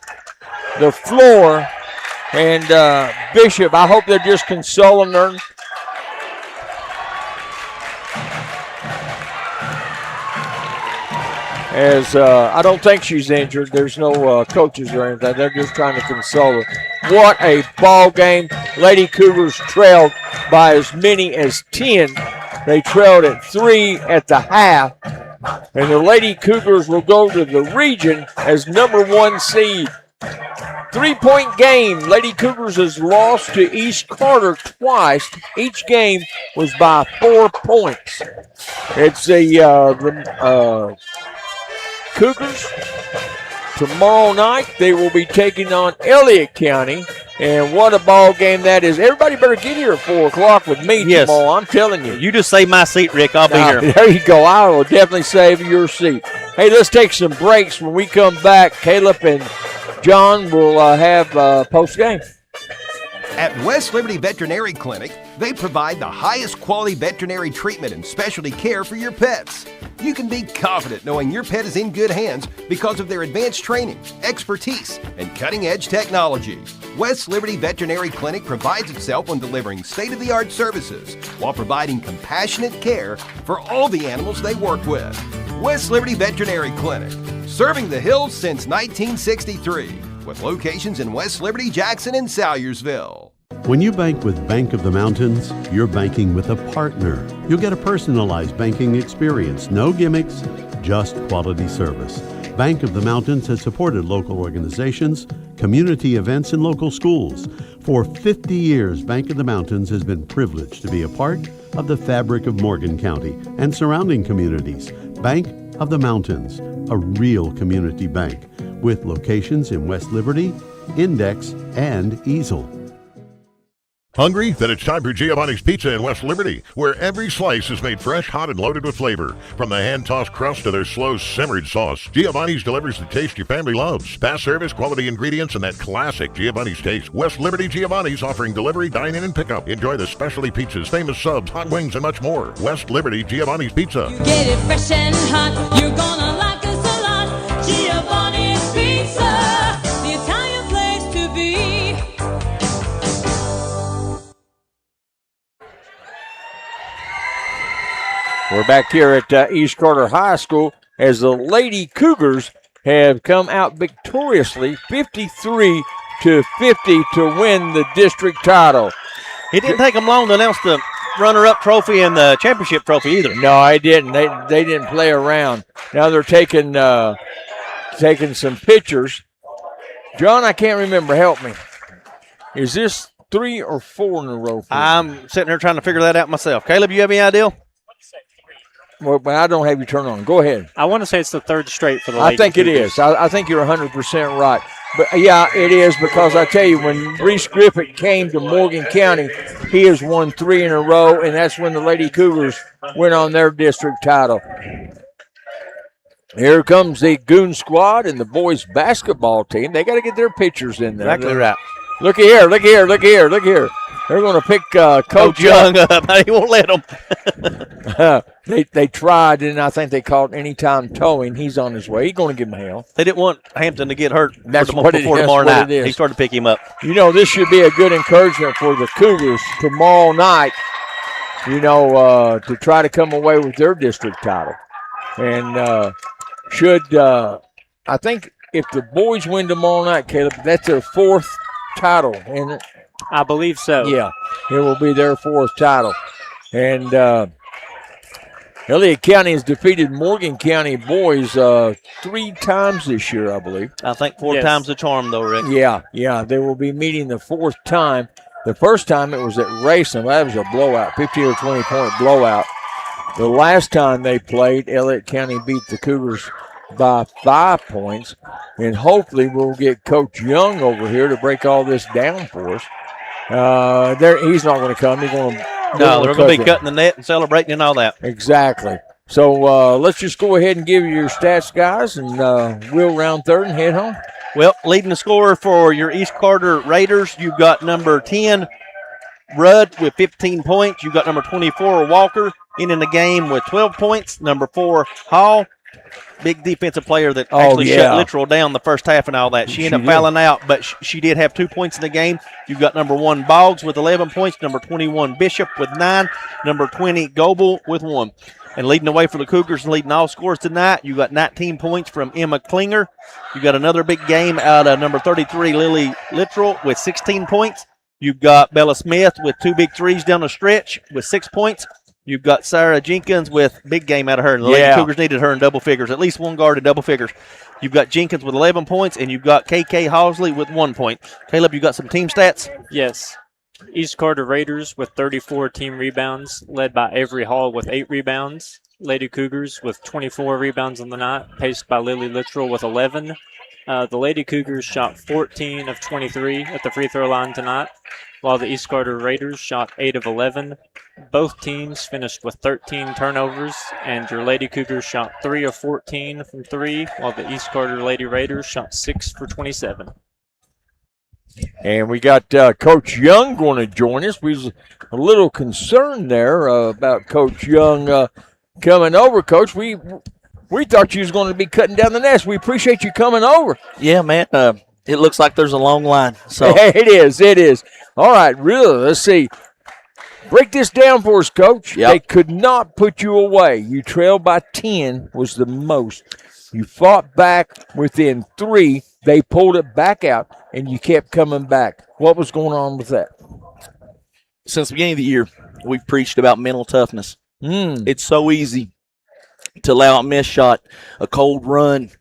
Speaker 2: floor. And Bishop, I hope they're just consoling her. As I don't think she's injured. There's no coaches or anything. They're just trying to console her. What a ball game. Lady Cougars trailed by as many as 10. They trailed at 3 at the half. And the Lady Cougars will go to the region as number 1 seed. 3-point game. Lady Cougars has lost to East Carter twice. Each game was by 4 points. It's the Cougars. Tomorrow night, they will be taking on Elliott County. And what a ball game that is. Everybody better get here at 4 o'clock with me tomorrow. I'm telling you.
Speaker 3: You just save my seat, Rick. I'll be here.
Speaker 2: There you go. I will definitely save your seat. Hey, let's take some breaks. When we come back, Caleb and John will have post-game.
Speaker 5: At West Liberty Veterinary Clinic, they provide the highest quality veterinary treatment and specialty care for your pets. You can be confident knowing your pet is in good hands because of their advanced training, expertise, and cutting-edge technology. West Liberty Veterinary Clinic prides itself on delivering state-of-the-art services while providing compassionate care for all the animals they work with. West Liberty Veterinary Clinic, serving the hills since 1963, with locations in West Liberty, Jackson, and Salyersville.
Speaker 7: When you bank with Bank of the Mountains, you're banking with a partner. You'll get a personalized banking experience, no gimmicks, just quality service. Bank of the Mountains has supported local organizations, community events, and local schools. For 50 years, Bank of the Mountains has been privileged to be a part of the fabric of Morgan County and surrounding communities. Bank of the Mountains, a real community bank with locations in West Liberty, Index, and Easel.
Speaker 1: Hungry? Then it's time for Giovanni's Pizza in West Liberty, where every slice is made fresh, hot, and loaded with flavor. From the hand-tossed crust to their slow simmered sauce, Giovanni's delivers the taste your family loves. Fast service, quality ingredients, and that classic Giovanni's taste. West Liberty Giovanni's offering delivery, dine-in, and pickup. Enjoy the specialty pizzas, famous subs, hot wings, and much more. West Liberty Giovanni's Pizza.
Speaker 6: You get it fresh and hot. You're gonna like us a lot. Giovanni's Pizza, the Italian place to be.
Speaker 2: We're back here at East Carter High School as the Lady Cougars have come out victoriously, 53-50 to win the district title.
Speaker 3: It didn't take them long to announce the runner-up trophy and the championship trophy either.
Speaker 2: No, it didn't. They didn't play around. Now they're taking some pictures. John, I can't remember. Help me. Is this 3 or 4 in a row?
Speaker 3: I'm sitting here trying to figure that out myself. Caleb, you have any idea?
Speaker 2: Well, but I don't have you turn on. Go ahead.
Speaker 8: I want to say it's the 3rd straight for the
Speaker 2: I think it is. I think you're 100% right. But, yeah, it is because I tell you, when Reese Griffith came to Morgan County, he has won 3 in a row, and that's when the Lady Cougars went on their district title. Here comes the Goon Squad and the boys basketball team. They got to get their pictures in there.
Speaker 3: Exactly right.
Speaker 2: Look here. They're going to pick Coach
Speaker 3: Young up. He won't let them.
Speaker 2: They tried, and I think they called anytime towing. He's on his way. He's going to give him hell.
Speaker 3: They didn't want Hampton to get hurt
Speaker 2: before tomorrow night.
Speaker 3: He started to pick him up.
Speaker 2: You know, this should be a good encouragement for the Cougars tomorrow night, to try to come away with their district title. And I think if the boys win tomorrow night, Caleb, that's their 4th title, isn't it?
Speaker 8: I believe so.
Speaker 2: Yeah, it will be their 4th title. And Elliott County has defeated Morgan County boys 3 times this year, I believe.
Speaker 3: I think 4 times the charm, though, Rick.
Speaker 2: Yeah. They will be meeting the 4th time. The first time it was at Racing. That was a blowout, 15 or 20-point blowout. The last time they played, Elliott County beat the Cougars by 5 points. And hopefully we'll get Coach Young over here to break all this down for us. He's not going to come. He's going to
Speaker 3: No, they're going to be cutting the net and celebrating and all that.
Speaker 2: Exactly. So let's just go ahead and give you your stats, guys, and we'll round third and head home.
Speaker 3: Well, leading the scorer for your East Carter Raiders, you've got number 10, Rudd, with 15 points. You've got number 24, Walker, in the game with 12 points. Number 4, Hall, big defensive player that actually shut Littrell down the first half and all that. She ended up fouling out, but she did have 2 points in the game. You've got number 1, Boggs, with 11 points. Number 21, Bishop, with 9. Number 20, Goebel, with 1. And leading the way for the Cougars and leading all scores tonight, you got 19 points from Emma Klinger. You got another big game out of number 33, Lily Littrell, with 16 points. You've got Bella Smith with 2 big threes down the stretch with 6 points. You've got Sarah Jenkins with big game out of her. And the Lady Cougars needed her in double figures, at least one guard in double figures. You've got Jenkins with 11 points, and you've got KK Housley with 1 point. Caleb, you got some team stats?
Speaker 8: Yes. East Carter Raiders with 34 team rebounds, led by Avery Hall with 8 rebounds. Lady Cougars with 24 rebounds on the night, paced by Lily Littrell with 11. The Lady Cougars shot 14 of 23 at the free throw line tonight, while the East Carter Raiders shot 8 of 11. Both teams finished with 13 turnovers, and your Lady Cougars shot 3 of 14 from 3, while the East Carter Lady Raiders shot 6 for 27.
Speaker 2: And we got Coach Young going to join us. We was a little concerned there about Coach Young coming over. Coach, we thought you was going to be cutting down the nest. We appreciate you coming over.
Speaker 12: Yeah, man. It looks like there's a long line. So
Speaker 2: It is. All right, really, let's see. Break this down for us, Coach.
Speaker 12: Yep.
Speaker 2: They could not put you away. You trailed by 10 was the most. You fought back within 3. They pulled it back out, and you kept coming back. What was going on with that?
Speaker 12: Since the beginning of the year, we've preached about mental toughness. It's so easy to allow a missed shot, a cold run,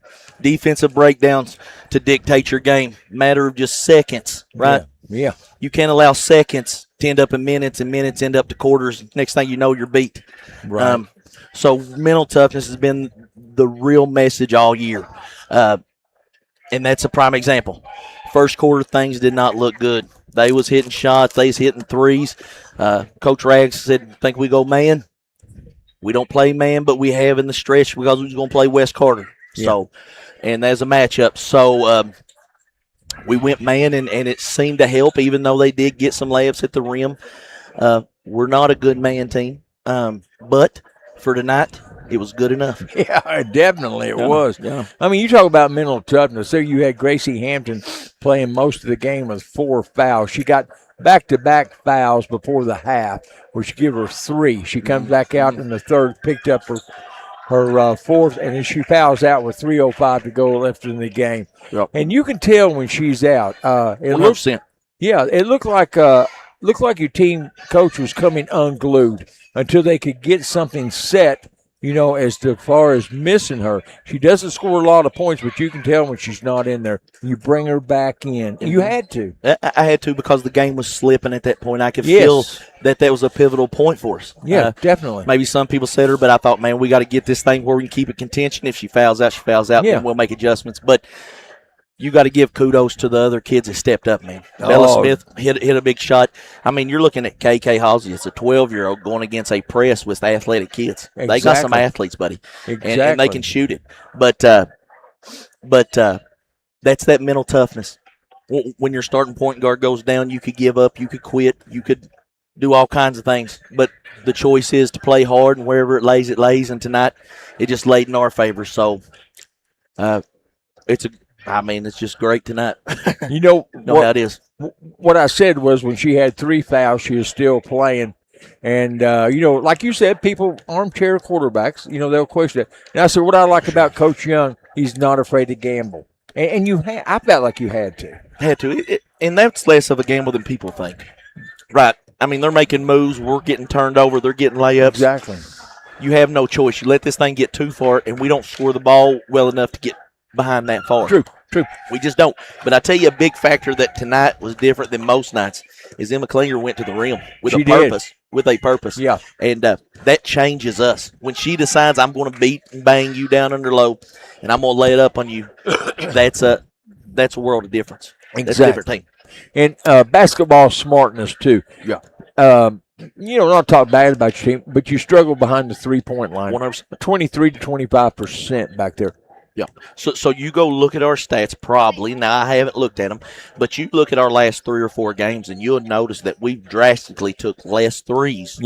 Speaker 12: defensive breakdowns to dictate your game. Matter of just seconds, right?
Speaker 2: Yeah.
Speaker 12: You can't allow seconds to end up in minutes and minutes end up to quarters. Next thing you know, you're beat.
Speaker 2: Right.
Speaker 12: So mental toughness has been the real message all year. And that's a prime example. First quarter, things did not look good. They was hitting shots. They was hitting threes. Coach Rags said, think we go man? We don't play man, but we have in the stretch because we was going to play West Carter.
Speaker 2: Yeah.
Speaker 12: So, and there's a matchup. So we went man, and it seemed to help, even though they did get some layups at the rim. We're not a good man team. But for tonight, it was good enough.
Speaker 2: Yeah, definitely it was.
Speaker 12: Yeah.
Speaker 2: I mean, you talk about mental toughness. There you had Gracie Hampton playing most of the game with 4 fouls. She got back-to-back fouls before the half, which give her 3. She comes back out in the third, picked up her 4th, and then she fouls out with 3:05 to go left in the game.
Speaker 12: Yep.
Speaker 2: And you can tell when she's out. It
Speaker 12: 100%.
Speaker 2: it looked like your team coach was coming unglued until they could get something set as far as missing her. She doesn't score a lot of points, but you can tell when she's not in there. You bring her back in. You had to.
Speaker 12: I had to because the game was slipping at that point. I could feel that was a pivotal point for us.
Speaker 2: Yeah, definitely.
Speaker 12: Maybe some people said her, but I thought, man, we got to get this thing where we can keep it contention. If she fouls out, she fouls out, and we'll make adjustments. But you got to give kudos to the other kids that stepped up, man. Bella Smith hit a big shot. I mean, you're looking at KHSAA. It's a 12-year-old going against a press with athletic kids. Exactly. They got some athletes, buddy, and they can shoot it. But that's that mental toughness. When your starting point guard goes down, you could give up, you could quit, you could do all kinds of things. But the choice is to play hard, and wherever it lays, it lays. And tonight, it just laid in our favor. So it's just great tonight.
Speaker 2: You know
Speaker 12: how it is.
Speaker 2: What I said was when she had 3 fouls, she was still playing. And, like you said, people, armchair quarterbacks, they'll question it. And I said, what I like about Coach Young, he's not afraid to gamble. And I felt like you had to.
Speaker 12: Had to. And that's less of a gamble than people think. Right. I mean, they're making moves. We're getting turned over. They're getting layups.
Speaker 2: Exactly.
Speaker 12: You have no choice. You let this thing get too far, and we don't score the ball well enough to get behind that far.
Speaker 2: True.
Speaker 12: We just don't. But I tell you, a big factor that tonight was different than most nights is Emma Klinger went to the rim with a purpose. With a purpose.
Speaker 2: Yeah.
Speaker 12: And that changes us. When she decides I'm going to beat and bang you down under low and I'm going to lay it up on you, that's a world of difference.
Speaker 2: Exactly.
Speaker 12: That's a different thing.
Speaker 2: And basketball smartness, too.
Speaker 12: Yeah.
Speaker 2: Not talk bad about your team, but you struggle behind the 3-point line.
Speaker 12: 100%.
Speaker 2: 23 to 25% back there.
Speaker 12: Yeah. So you go look at our stats probably. Now, I haven't looked at them, but you look at our last 3 or 4 games, and you'll notice that we drastically took less threes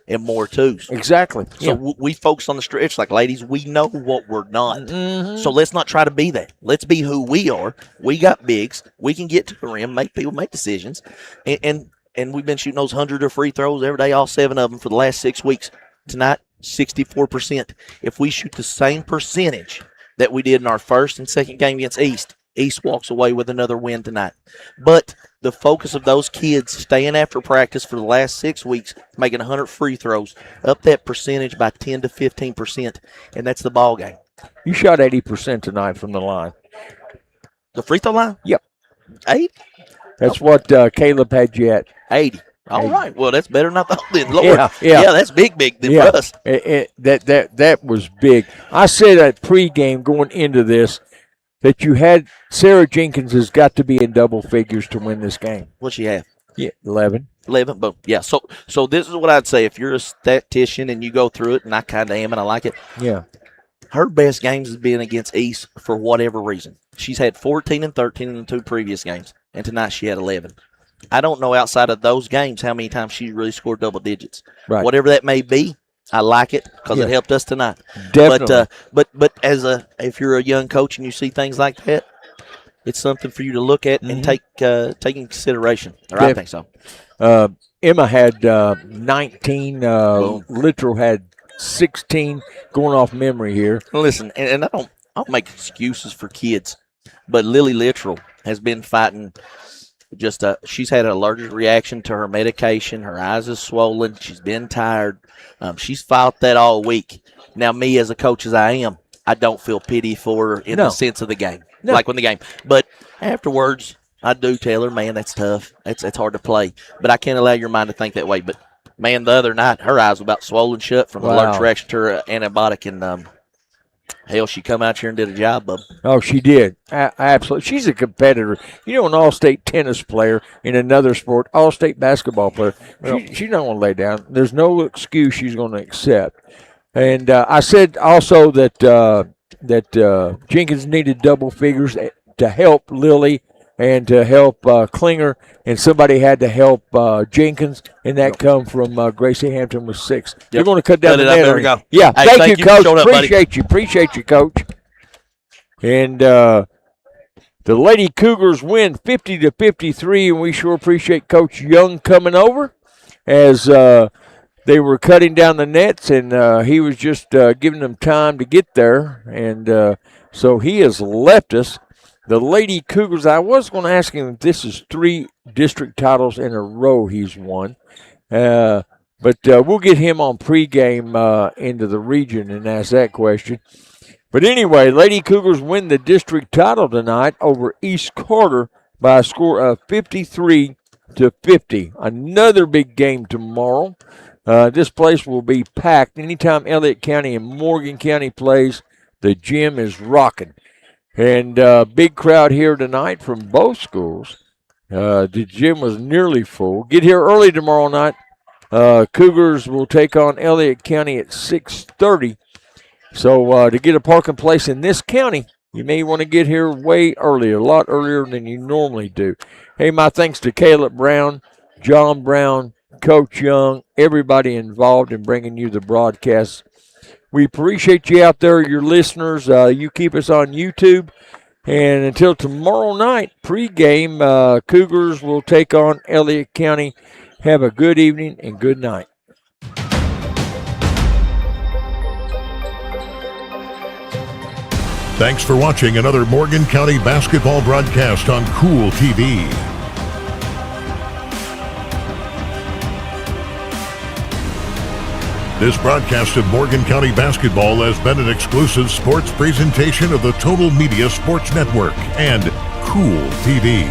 Speaker 12: and more twos.
Speaker 2: Exactly.
Speaker 12: So we focus on the stretch. Like, ladies, we know what we're not. Mm-hmm. So let's not try to be that. Let's be who we are. We got bigs. We can get to the rim, make people make decisions. And we've been shooting those 100 of free throws every day, all 7 of them for the last 6 weeks. Tonight, 64%. If we shoot the same percentage that we did in our first and second game against East walks away with another win tonight. But the focus of those kids staying after practice for the last 6 weeks, making 100 free throws, up that percentage by 10 to 15%, and that's the ball game.
Speaker 2: You shot 80% tonight from the line.
Speaker 12: The free throw line?
Speaker 2: Yep.
Speaker 12: 8?
Speaker 2: That's what Caleb had you at.
Speaker 12: 80. All right. Well, that's better than I thought then. Lord.
Speaker 2: Yeah,
Speaker 12: that's big for us.
Speaker 2: That was big. I said at pregame going into this that you had Sarah Jenkins has got to be in double figures to win this game.
Speaker 12: What'd she have?
Speaker 2: Yeah, 11.
Speaker 12: 11, boom. Yeah, so this is what I'd say. If you're a statistician and you go through it, and I kind of am and I like it.
Speaker 2: Yeah.
Speaker 12: Her best games has been against East for whatever reason. She's had 14 and 13 in the 2 previous games, and tonight she had 11. I don't know outside of those games how many times she really scored double digits.
Speaker 2: Right.
Speaker 12: Whatever that may be, I like it because it helped us tonight.
Speaker 2: Definitely.
Speaker 12: But if you're a young coach and you see things like that, it's something for you to look at and take in consideration. Or I think so.
Speaker 2: Emma had 19. Littrell had 16. Going off memory here.
Speaker 12: Listen, and I don't make excuses for kids, but Lily Littrell has been fighting. She's had an allergic reaction to her medication. Her eyes are swollen. She's been tired. She's fought that all week. Now, me as a coach as I am, I don't feel pity for her in the sense of the game, like when the game. But afterwards, I do tell her, man, that's tough. It's hard to play. But I can't allow your mind to think that way. But, man, the other night, her eyes were about swollen shut from allergic reaction to her antibiotic. And, hell, she come out here and did a job, bub.
Speaker 2: Oh, she did. Absolutely. She's a competitor. An all-state tennis player in another sport, all-state basketball player. She's not going to lay down. There's no excuse she's going to accept. And I said also that Jenkins needed double figures to help Lily and to help Klinger, and somebody had to help Jenkins, and that come from Gracie Hampton with 6. Yep. They're going to cut down the net.
Speaker 12: There we go.
Speaker 2: Yeah,
Speaker 12: hey,
Speaker 2: thank you, Coach.
Speaker 12: Appreciate
Speaker 2: you. Appreciate you, Coach. And the Lady Cougars win 50-53, and we sure appreciate Coach Young coming over as they were cutting down the nets, and he was just giving them time to get there. And so he has left us. The Lady Cougars, I was going to ask him if this is 3 district titles in a row he's won. But But we'll get him on pregame into the region and ask that question. But anyway, Lady Cougars win the district title tonight over East Carter by a score of 53-50. Another big game tomorrow. This place will be packed. Anytime Elliott County and Morgan County plays, the gym is rocking. And big crowd here tonight from both schools. The gym was nearly full. Get here early tomorrow night. Cougars will take on Elliott County at 6:30. So to get a parking place in this county, you may want to get here way earlier, a lot earlier than you normally do. Hey, my thanks to Caleb Brown, John Brown, Coach Young, everybody involved in bringing you the broadcast. We appreciate you out there, your listeners. You keep us on YouTube. And until tomorrow night, pregame, Cougars will take on Elliott County. Have a good evening and good night.
Speaker 1: Thanks for watching another Morgan County basketball broadcast on Cool TV. This broadcast of Morgan County basketball has been an exclusive sports presentation of the Total Media Sports Network and Cool TV.